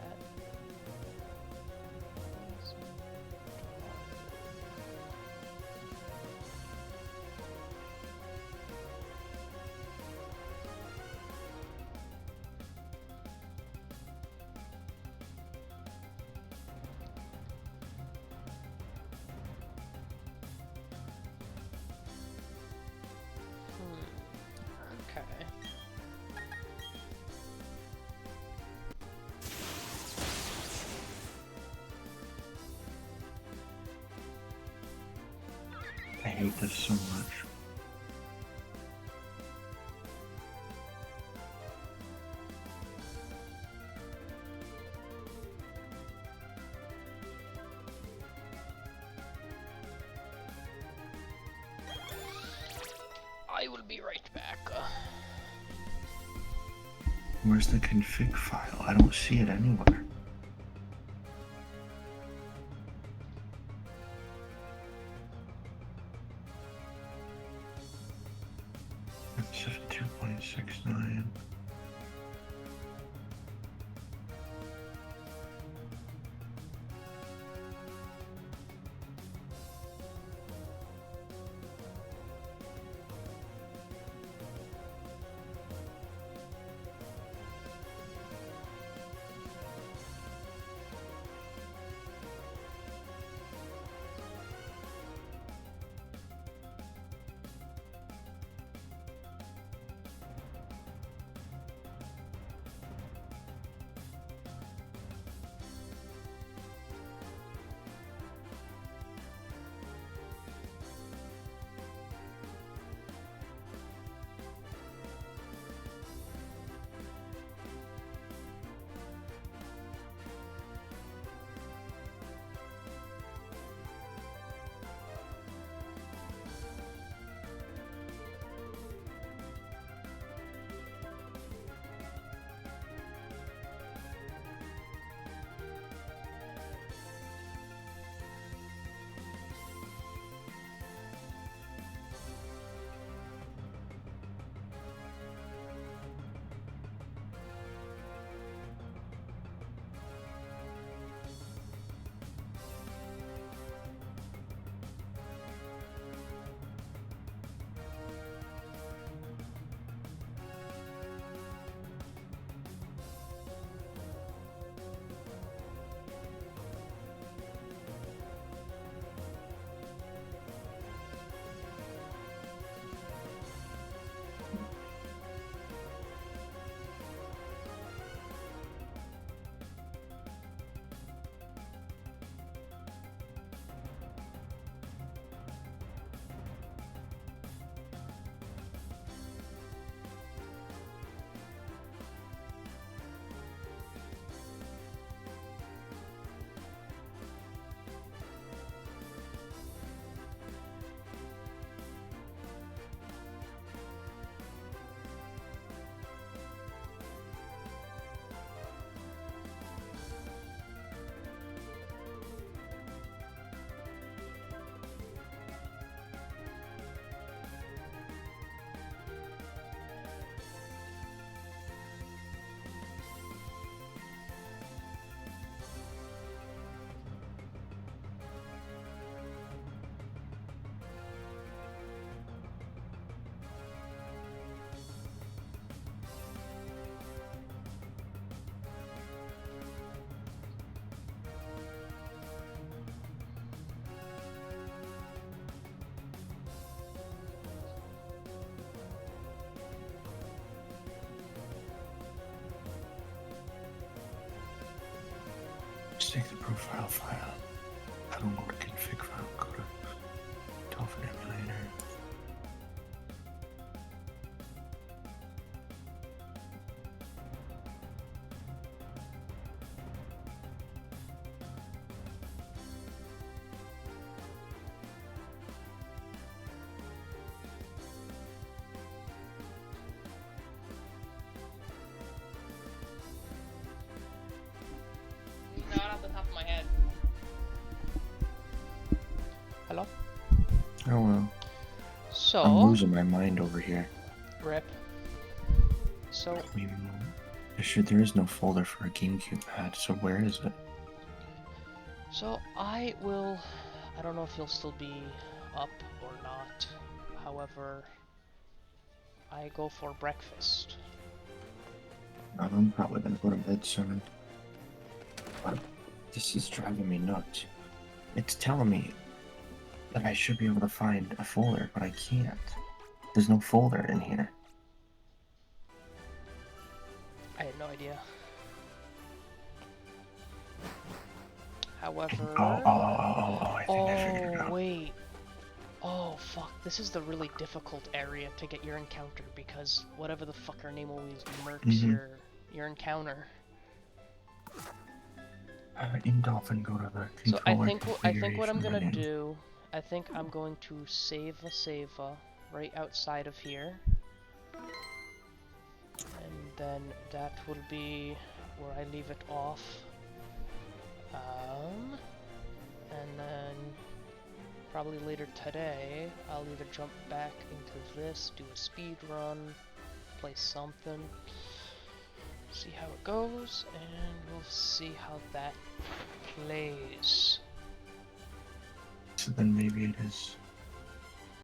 Okay. I hate this so much. I will be right back. Where's the config file? I don't see it anywhere. It's just 2.69. Let's take the profile file. I don't know what config file. Go to Dolphin emulator. Not off the top of my head. Hello? Oh well. So, I'm losing my mind over here. rip. So, There is no folder for a GameCube pad, so where is it? I don't know if you'll still be up or not. However, I go for breakfast. I'm probably gonna go to bed soon. But this is driving me nuts. It's telling me that I should be able to find a folder, but I can't. There's no folder in here. I had no idea. However... I think I figured it out. wait. Oh, fuck. This is the really difficult area to get your encounter, because whatever the fuck her name always murks your encounter. In Dolphin, go to the So I controller think what I'm gonna configuration do, I think I'm going to save right outside of here. And then that will be where I leave it off. And then probably later today, I'll either jump back into this, do a speed run, play something, see how it goes, and we'll see how that plays. So then maybe it is